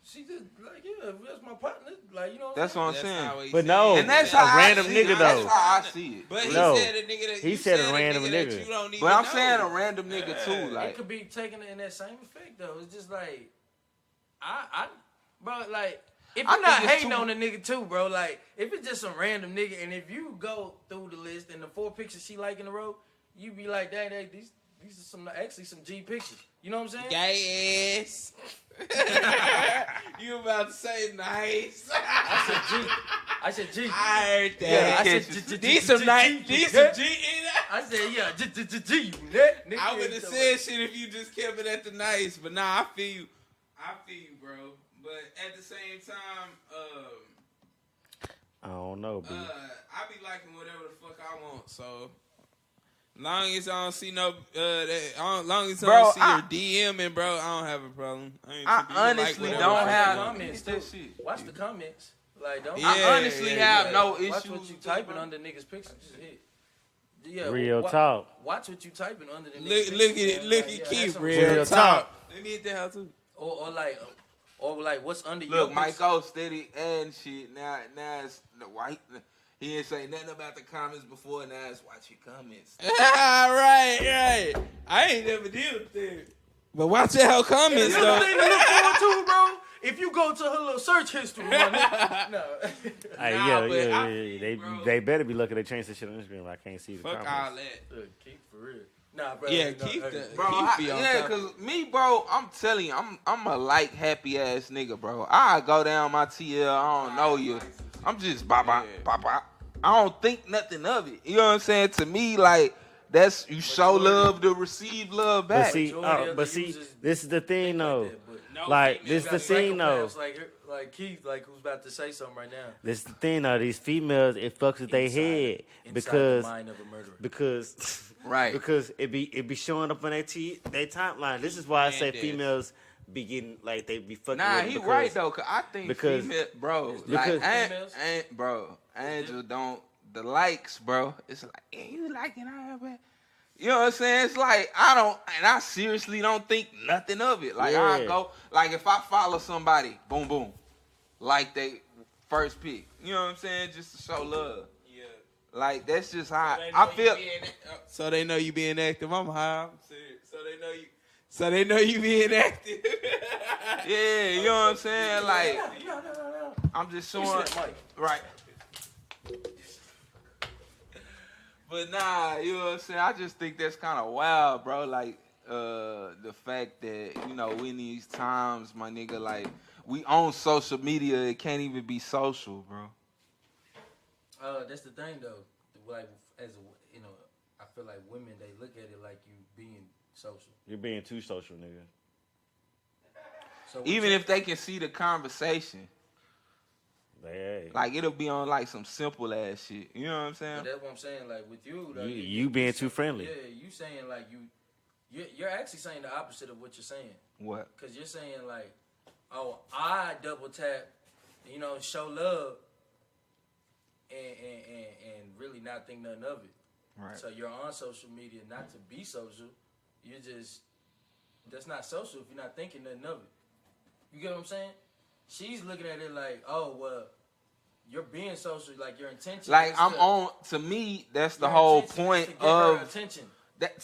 Speaker 1: She just like, yeah, that's my partner. Like, you know what I'm
Speaker 3: That's
Speaker 1: saying?
Speaker 3: what I'm saying.
Speaker 4: But no,
Speaker 3: and that's
Speaker 4: a
Speaker 3: how
Speaker 4: random
Speaker 3: I see
Speaker 4: nigga
Speaker 3: it.
Speaker 4: though.
Speaker 3: That's how I see it.
Speaker 9: But he
Speaker 4: No.
Speaker 9: said a nigga that
Speaker 4: He said a random nigga.
Speaker 9: that you don't even
Speaker 3: But I'm
Speaker 9: know.
Speaker 3: saying a random nigga too. Like,
Speaker 1: It could be taken in that same effect though. It's just like, bro, like, if I'm not hating on the nigga too, bro, like, if it's just some random nigga, and if you go through the list and the 4 pictures she like in a row, you be like, dang, these are some G pictures. You know what I'm saying?
Speaker 9: Gay ass. You about to say nice?
Speaker 1: I said G.
Speaker 9: I heard that.
Speaker 1: Yeah, I said
Speaker 9: These some nice. These some G in that.
Speaker 1: I said yeah, G.
Speaker 9: I would have said shit if you just kept it at the nice, but nah, I feel you, bro. But at the same time,
Speaker 4: I don't know, B.
Speaker 9: I be liking whatever the fuck I want. So long as I don't see no, long as I don't see your DM, and bro, I don't have a problem.
Speaker 3: I honestly don't have
Speaker 1: comments. Watch the comments. Like, don't.
Speaker 3: I honestly have no issues.
Speaker 1: Watch what you typing under niggas' pictures. Yeah,
Speaker 4: Real talk.
Speaker 1: Watch what you typing under the niggas'
Speaker 9: Look
Speaker 1: pictures.
Speaker 9: at Keith.
Speaker 4: Real talk.
Speaker 9: Let me hit that how too.
Speaker 1: Or like what's under your
Speaker 3: Look,
Speaker 1: picture?
Speaker 3: Mike O steady and shit. Now it's the white. He ain't say nothing about the comments before. Now it's watch your comments.
Speaker 9: right. I ain't never deal with that. But watch that how comments
Speaker 1: Here's
Speaker 9: though.
Speaker 1: the thing to look forward to, bro. If you go to her little search history, no.
Speaker 4: Hey,
Speaker 9: but
Speaker 4: they better be looking. They change the shit on Instagram. I can't see the
Speaker 9: Fuck
Speaker 4: comments.
Speaker 9: all that.
Speaker 1: Look, Keith, for real. Nah, bro.
Speaker 9: Yeah,
Speaker 1: no,
Speaker 9: Keith.
Speaker 3: Bro,
Speaker 9: Keith be on top.
Speaker 3: cause me, bro, I'm telling you, I'm a happy ass nigga, bro. I go down my TL, I don't know you. I'm just bop. I don't think nothing of it. You know what I'm saying? To me, like, that's you show love to receive love back.
Speaker 4: But see, this is the thing though. This is the thing though.
Speaker 1: Like Keith, like who's about to say something right now.
Speaker 4: This is the thing though. These females, it fucks with their head
Speaker 1: the mind of a murderer.
Speaker 4: because
Speaker 3: Right.
Speaker 4: because it be showing up on their timeline. This is why I say females be getting like they be fucking.
Speaker 3: Nah,
Speaker 4: with
Speaker 3: he
Speaker 4: because,
Speaker 3: right though. Cause I think female, bro,
Speaker 4: because
Speaker 3: Angel don't the likes, bro. It's like you liking all that. You know what I'm saying? It's like I seriously don't think nothing of it. Like I go, like if I follow somebody, boom, boom, like they first pick. You know what I'm saying? Just to show love. Yeah. Like that's just how I feel.
Speaker 9: So they know you being active. I'm high. I'm serious. So they know you being active.
Speaker 3: Yeah, you know what I'm saying? Like I'm just showing. Right. But nah, you know what I'm saying? I just think that's kind of wild, bro. Like, the fact that, you know, in these times, my nigga, like, we own social media. It can't even be social, bro.
Speaker 1: That's the thing, though. Like, you know, I feel like women, they look at it like you being social.
Speaker 4: You're being too social, nigga.
Speaker 1: So
Speaker 3: even if they can see the conversation.
Speaker 4: Hey.
Speaker 3: Like, it'll be on, like, some simple ass shit. You know what I'm saying?
Speaker 1: But that's what I'm saying. Like, with you, though,
Speaker 4: you being too friendly.
Speaker 1: Yeah, you saying, like, you're actually saying the opposite of what you're saying.
Speaker 3: What?
Speaker 1: Because you're saying, like, oh, I double tap, you know, show love, and really not think nothing of it.
Speaker 3: Right.
Speaker 1: So you're on social media not to be social. You're just, that's not social if you're not thinking nothing of it. You get what I'm saying? She's looking at it like, oh, well, you're being social, like your intention.
Speaker 3: Like, to me, that's the whole point of,
Speaker 1: attention.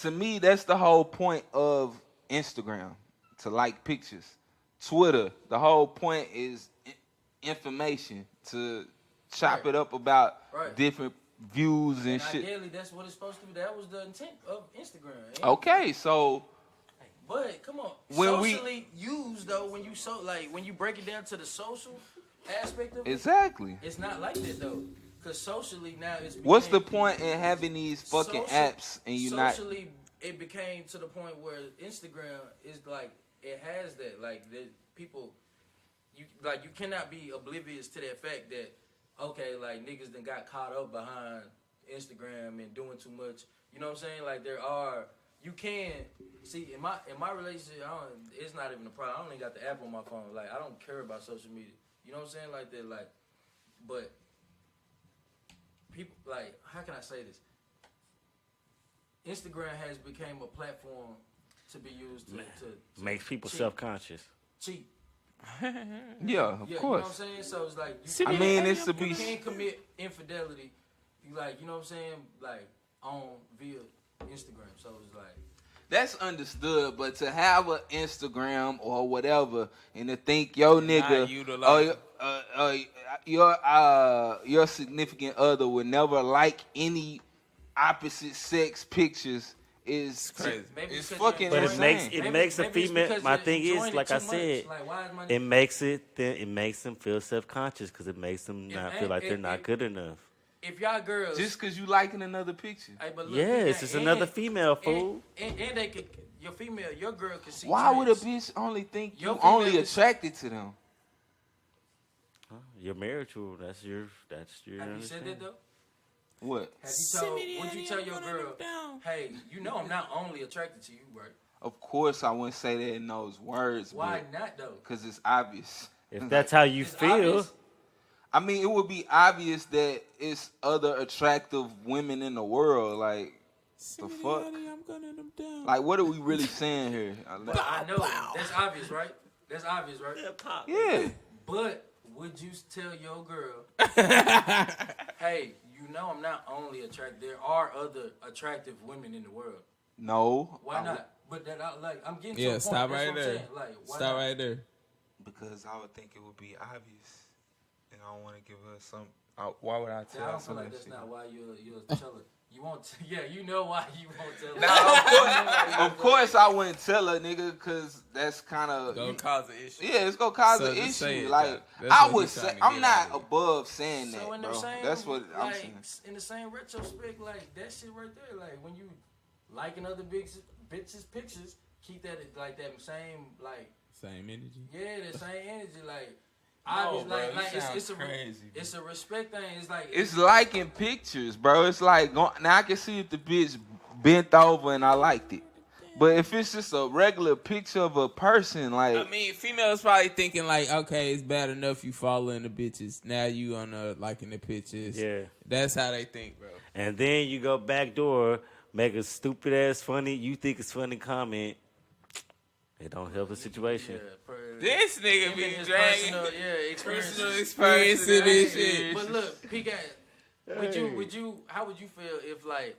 Speaker 3: To me, that's the whole point of Instagram, to like pictures. Twitter, the whole point is information, to chop it up about different views and shit.
Speaker 1: Ideally, that's what it's supposed to be. That was the intent of Instagram.
Speaker 3: Okay, so.
Speaker 1: But come on,
Speaker 3: when
Speaker 1: socially used though, when when you break it down to the social aspect of it,
Speaker 3: Exactly.
Speaker 1: it's not like that though. Cause socially now it's
Speaker 3: What's the point in having these fucking apps and you not?
Speaker 1: Socially, it became to the point where Instagram is like it has that like the people, you cannot be oblivious to that fact that okay, like niggas done got caught up behind Instagram and doing too much. You know what I'm saying? Like you can see in my relationship, it's not even a problem. I don't even got the app on my phone. Like I don't care about social media. You know what I'm saying? Like that, like, but people like how can I say this? Instagram has become a platform to be used to
Speaker 4: makes people
Speaker 1: cheat.
Speaker 4: Self-conscious.
Speaker 1: Cheat.
Speaker 3: Yeah, of course.
Speaker 1: You know what I'm saying? So it's like you can't commit infidelity. You know what I'm saying? Like via Instagram. So it's like
Speaker 3: that's understood, but to have an Instagram or whatever and to think your nigga your significant other would never like any opposite sex pictures is crazy. It's fucking
Speaker 4: but
Speaker 3: insane.
Speaker 4: it makes a female. My thing is, like I said, it makes them feel self-conscious because it makes them not feel like they're not good enough.
Speaker 1: If y'all girls
Speaker 3: just because you liking another picture,
Speaker 4: yes, it's another female fool.
Speaker 1: And they could your girl can see.
Speaker 3: Why would a bitch only think you only attracted to them?
Speaker 4: You're married to her. That's your.
Speaker 1: Have you said that though?
Speaker 3: What?
Speaker 1: Would you tell your girl, hey, I'm not only attracted to you, right?
Speaker 3: Of course, I wouldn't say that in those words.
Speaker 1: Why not though?
Speaker 3: Because it's obvious.
Speaker 4: If that's how you feel.
Speaker 1: Obvious.
Speaker 3: I mean, it would be obvious that it's other attractive women in the world. Like, the fuck? Like, what are we really saying here?
Speaker 1: I know. That's obvious, right?
Speaker 3: Yeah.
Speaker 1: But would you tell your girl, hey, I'm not only attracted. There are other attractive women in the world.
Speaker 3: No.
Speaker 1: Why not? But that I'm getting to a point.
Speaker 9: Stop right there.
Speaker 1: Like,
Speaker 9: stop right there.
Speaker 3: Because I would think it would be obvious. And I don't want to give her some. Why would I tell her?
Speaker 1: I don't feel like that's not why you're telling. You won't. You know why you won't tell her.
Speaker 3: Nah, of course I wouldn't tell her, nigga, because that's kind of
Speaker 9: gonna cause an issue.
Speaker 3: Yeah, it's gonna cause an issue. Like I would say, I'm not above saying that, bro. That's what I'm saying.
Speaker 1: In the same retrospect, like that shit right there, like when you liking other bitches' pictures, keep that like that same
Speaker 9: energy.
Speaker 1: Yeah, the same energy, like.
Speaker 3: No, bro,
Speaker 1: it's a respect thing.
Speaker 3: It's liking pictures, bro. It's like now I can see if the bitch bent over and I liked it. But if it's just a regular picture of a person, like
Speaker 9: I mean, females probably thinking like, okay, it's bad enough you following the bitches. Now you on liking the pictures.
Speaker 4: Yeah,
Speaker 9: that's how they think, bro.
Speaker 4: And then you go backdoor, make a stupid ass funny. You think it's funny comment. It don't help the situation.
Speaker 1: Yeah,
Speaker 9: this nigga be dragging
Speaker 1: personal
Speaker 9: experience in this shit.
Speaker 1: But look, P-Gang, would you? How would you feel if like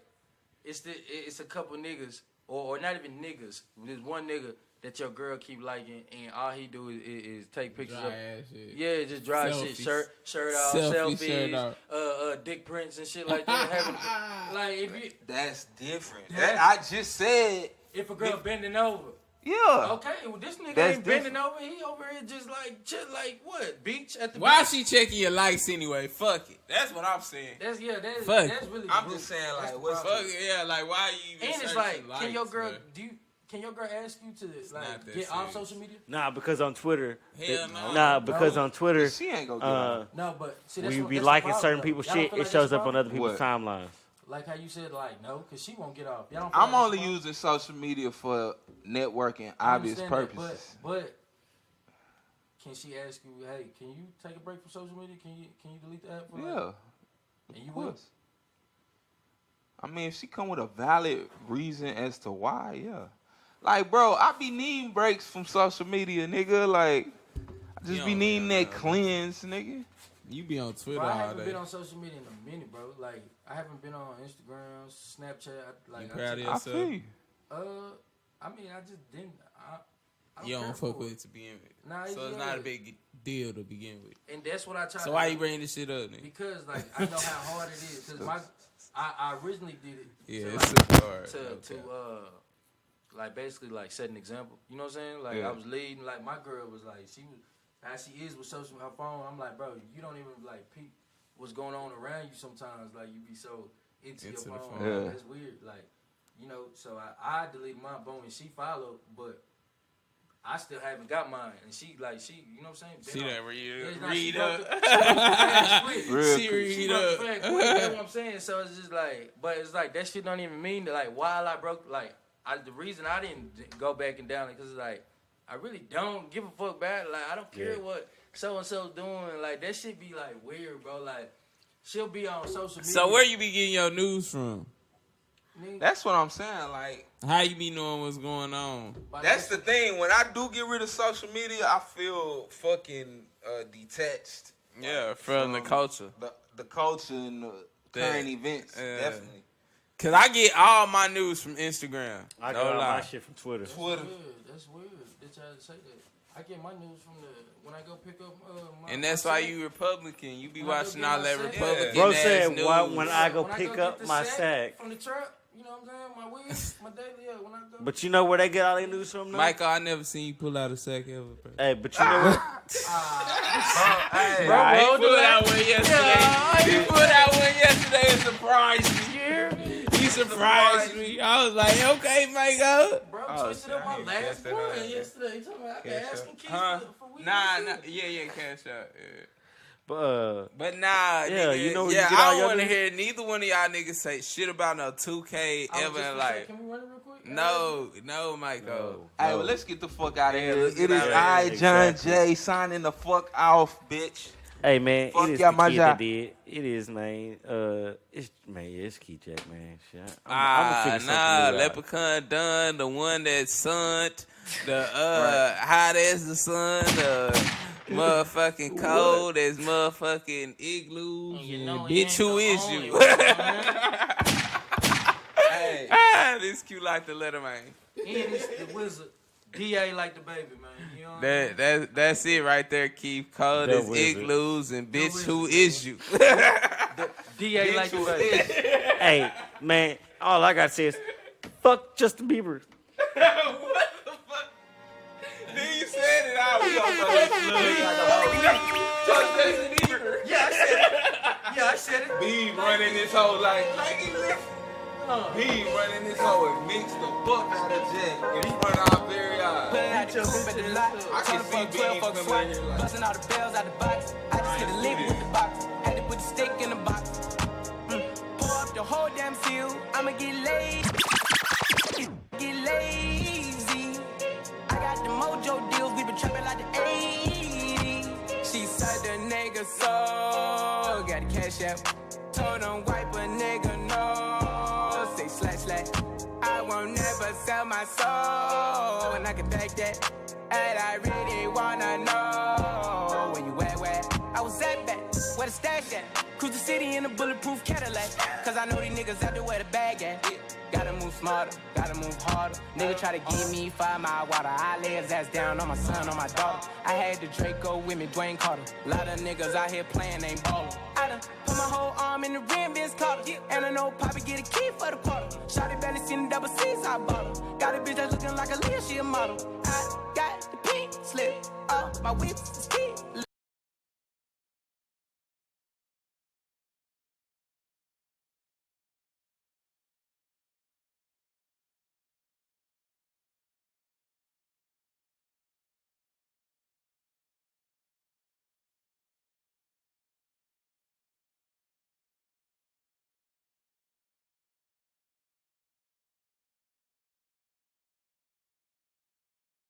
Speaker 1: it's a couple niggas or not even niggas? There's one nigga that your girl keep liking and all he do is take pictures of.
Speaker 9: Shit.
Speaker 1: Yeah, just dry
Speaker 9: selfies.
Speaker 1: shit, shirt off, selfies, dick prints and shit like that. Like if you,
Speaker 3: that's different. I just said
Speaker 1: if a girl bending over.
Speaker 3: Yeah.
Speaker 1: Okay, well this nigga ain't bending over. He over here just like chill, like what? Beach at the
Speaker 9: Why
Speaker 1: beach?
Speaker 9: she checking your likes anyway? Fuck it. That's what I'm saying.
Speaker 1: That's really.
Speaker 3: I'm just saying like what's
Speaker 9: fuck it? Yeah, like why you even?
Speaker 1: And it's like, likes, can your girl Can your girl ask you to like get off social media?
Speaker 4: Nah, because on Twitter.
Speaker 9: Hell no.
Speaker 4: Nah, because on Twitter.
Speaker 3: She ain't gonna get off.
Speaker 1: No, but see,
Speaker 4: we be liking certain people's shit. It shows up on other people's timelines.
Speaker 1: Like how you said, like no, because she won't get off.
Speaker 3: I'm only using social media for networking, obvious purposes.
Speaker 1: But can she ask you, hey, can you take a break from social media? Can you delete the app? For and you will.
Speaker 3: I mean, if she come with a valid reason as to why, yeah. Like, bro, I be needing breaks from social media, nigga. Like, I just be needing that cleanse, nigga.
Speaker 9: You be on Twitter
Speaker 1: bro,
Speaker 9: all day.
Speaker 1: I haven't been on social media in a minute, bro. Like, I haven't been on Instagram, Snapchat.
Speaker 9: You proud of yourself?
Speaker 3: I feel you.
Speaker 1: I mean, I just didn't.
Speaker 9: You don't fuck with it to begin with.
Speaker 1: Nah,
Speaker 9: so it's not a big deal to begin with.
Speaker 1: And that's what I try.
Speaker 9: So why you bringing this shit up, nigga?
Speaker 1: Because like I know how hard it is. Because I originally did it.
Speaker 9: Yeah, it's super hard.
Speaker 1: like basically like set an example. You know what I'm saying? Like I was leading. Like my girl was like she was as she is with social her phone. I'm like, bro, you don't even like peep what's going on around you sometimes. Like you be so into your phone.
Speaker 3: Yeah.
Speaker 1: That's weird. Like you know. So I deleted my phone and she followed, but I still haven't got mine, and she, you know what I'm saying?
Speaker 9: See that
Speaker 1: read
Speaker 9: up.
Speaker 1: She read up. That's what I'm saying. So it's just like, but it's like that shit don't even mean that like while I broke the reason I didn't go back and down because it's like I really don't give a fuck about it. Like I don't care what so and so doing. Like that shit be like weird, bro. Like she'll be on social media.
Speaker 9: So where you be getting your news from?
Speaker 3: That's what I'm saying. Like,
Speaker 9: how you be knowing what's going on?
Speaker 3: That's the thing. When I do get rid of social media, I feel fucking detached.
Speaker 9: Yeah, from the culture.
Speaker 3: The culture and the current events, definitely.
Speaker 9: Cause I get all my news from Instagram.
Speaker 4: I get all my shit from Twitter.
Speaker 1: That's weird. Bitch, I say that. I get my news from when I go pick up my.
Speaker 9: And that's why you Republican. You be watching all that Republican
Speaker 4: Bro
Speaker 9: ass
Speaker 4: said,
Speaker 9: news.
Speaker 4: when I go pick up my sack
Speaker 1: from the truck. You know what I'm saying? My weed, my daily, when I go.
Speaker 4: But you know where they get all their news from now?
Speaker 9: Michael, I never seen you pull out a sack ever, bro.
Speaker 4: Hey, but you know what?
Speaker 9: Bro, he pulled out one yesterday. He pulled out one yesterday and surprised me. He surprised me. I was like, okay, Michael.
Speaker 1: Bro, twisted up my last one yesterday. He told me I could ask him keys for weed.
Speaker 9: Nah, yeah, cash out. Yeah.
Speaker 4: But
Speaker 9: nah,
Speaker 4: yeah,
Speaker 9: nigga,
Speaker 4: you know,
Speaker 9: yeah,
Speaker 4: you get
Speaker 9: I
Speaker 4: all
Speaker 9: don't
Speaker 4: your
Speaker 9: want to
Speaker 4: news?
Speaker 9: hear neither one of y'all niggas say shit about no 2K ever in life.
Speaker 1: Can we run it real quick?
Speaker 9: No, Michael.
Speaker 3: Hey, well, let's get the fuck out of here.
Speaker 9: let's
Speaker 3: It
Speaker 9: get
Speaker 3: is
Speaker 9: out of
Speaker 3: I,
Speaker 9: here.
Speaker 3: John J, signing the fuck off, bitch.
Speaker 4: Hey man,
Speaker 3: Fuck
Speaker 4: it is
Speaker 3: y'all,
Speaker 4: the
Speaker 3: my
Speaker 4: kid
Speaker 3: job.
Speaker 4: that did. It is, man. It's Key Jack, man. Shit. I'm gonna figure something new out.
Speaker 9: Leprechaun done, the one that sunned, the hot as the sun, the motherfucking cold as motherfucking igloos. Bitch, who is you?
Speaker 3: Hey.
Speaker 9: This cute like the letter, man.
Speaker 1: And it's the wizard. DA like the baby, man. You know what I mean?
Speaker 9: That's it right there, Keith. Cold
Speaker 4: The
Speaker 9: as
Speaker 4: wizard.
Speaker 9: igloos and bitch, who is you?
Speaker 1: DA like the baby.
Speaker 4: Hey man, all I gotta say is, fuck Justin Bieber.
Speaker 9: What the fuck? Then you said it out. We gonna Justin Bieber.
Speaker 1: Yeah, I said it.
Speaker 3: B running this whole like he lift. B running this whole and mix the fuck out of Jack in front of our very eyes. I can see B coming in here like.
Speaker 11: Busting all the bells out the box. I just hit a lid with the box. Had to put the steak in the box. Pour up the whole damn seal. I'ma get lazy. Get lazy. I got the mojo deals. We been trapping like the 80s. She said the nigga so got the cash out. Told him wipe a nigga no. Say slash. I won't never sell my soul. And I can back that. And I really wanna know where you at, where? I was at back, where the stash at? Cruise the city in a bulletproof Cadillac. Cause I know these niggas out there where the bag at. Gotta move smarter, gotta move harder. Nigga try to give me 5 mile water. I lay his ass down on my son, on my daughter. I had the Draco with me, Dwayne Carter. Lot of niggas out here playing, ain't ballin'. I done put my whole arm in the rim, Vince Carter. And I know Poppy get a key for the quarter. Shawty barely seen the double C's, I bought her. Got a bitch that's looking like a Leah, she a model. I got the pink slip, my whip is key.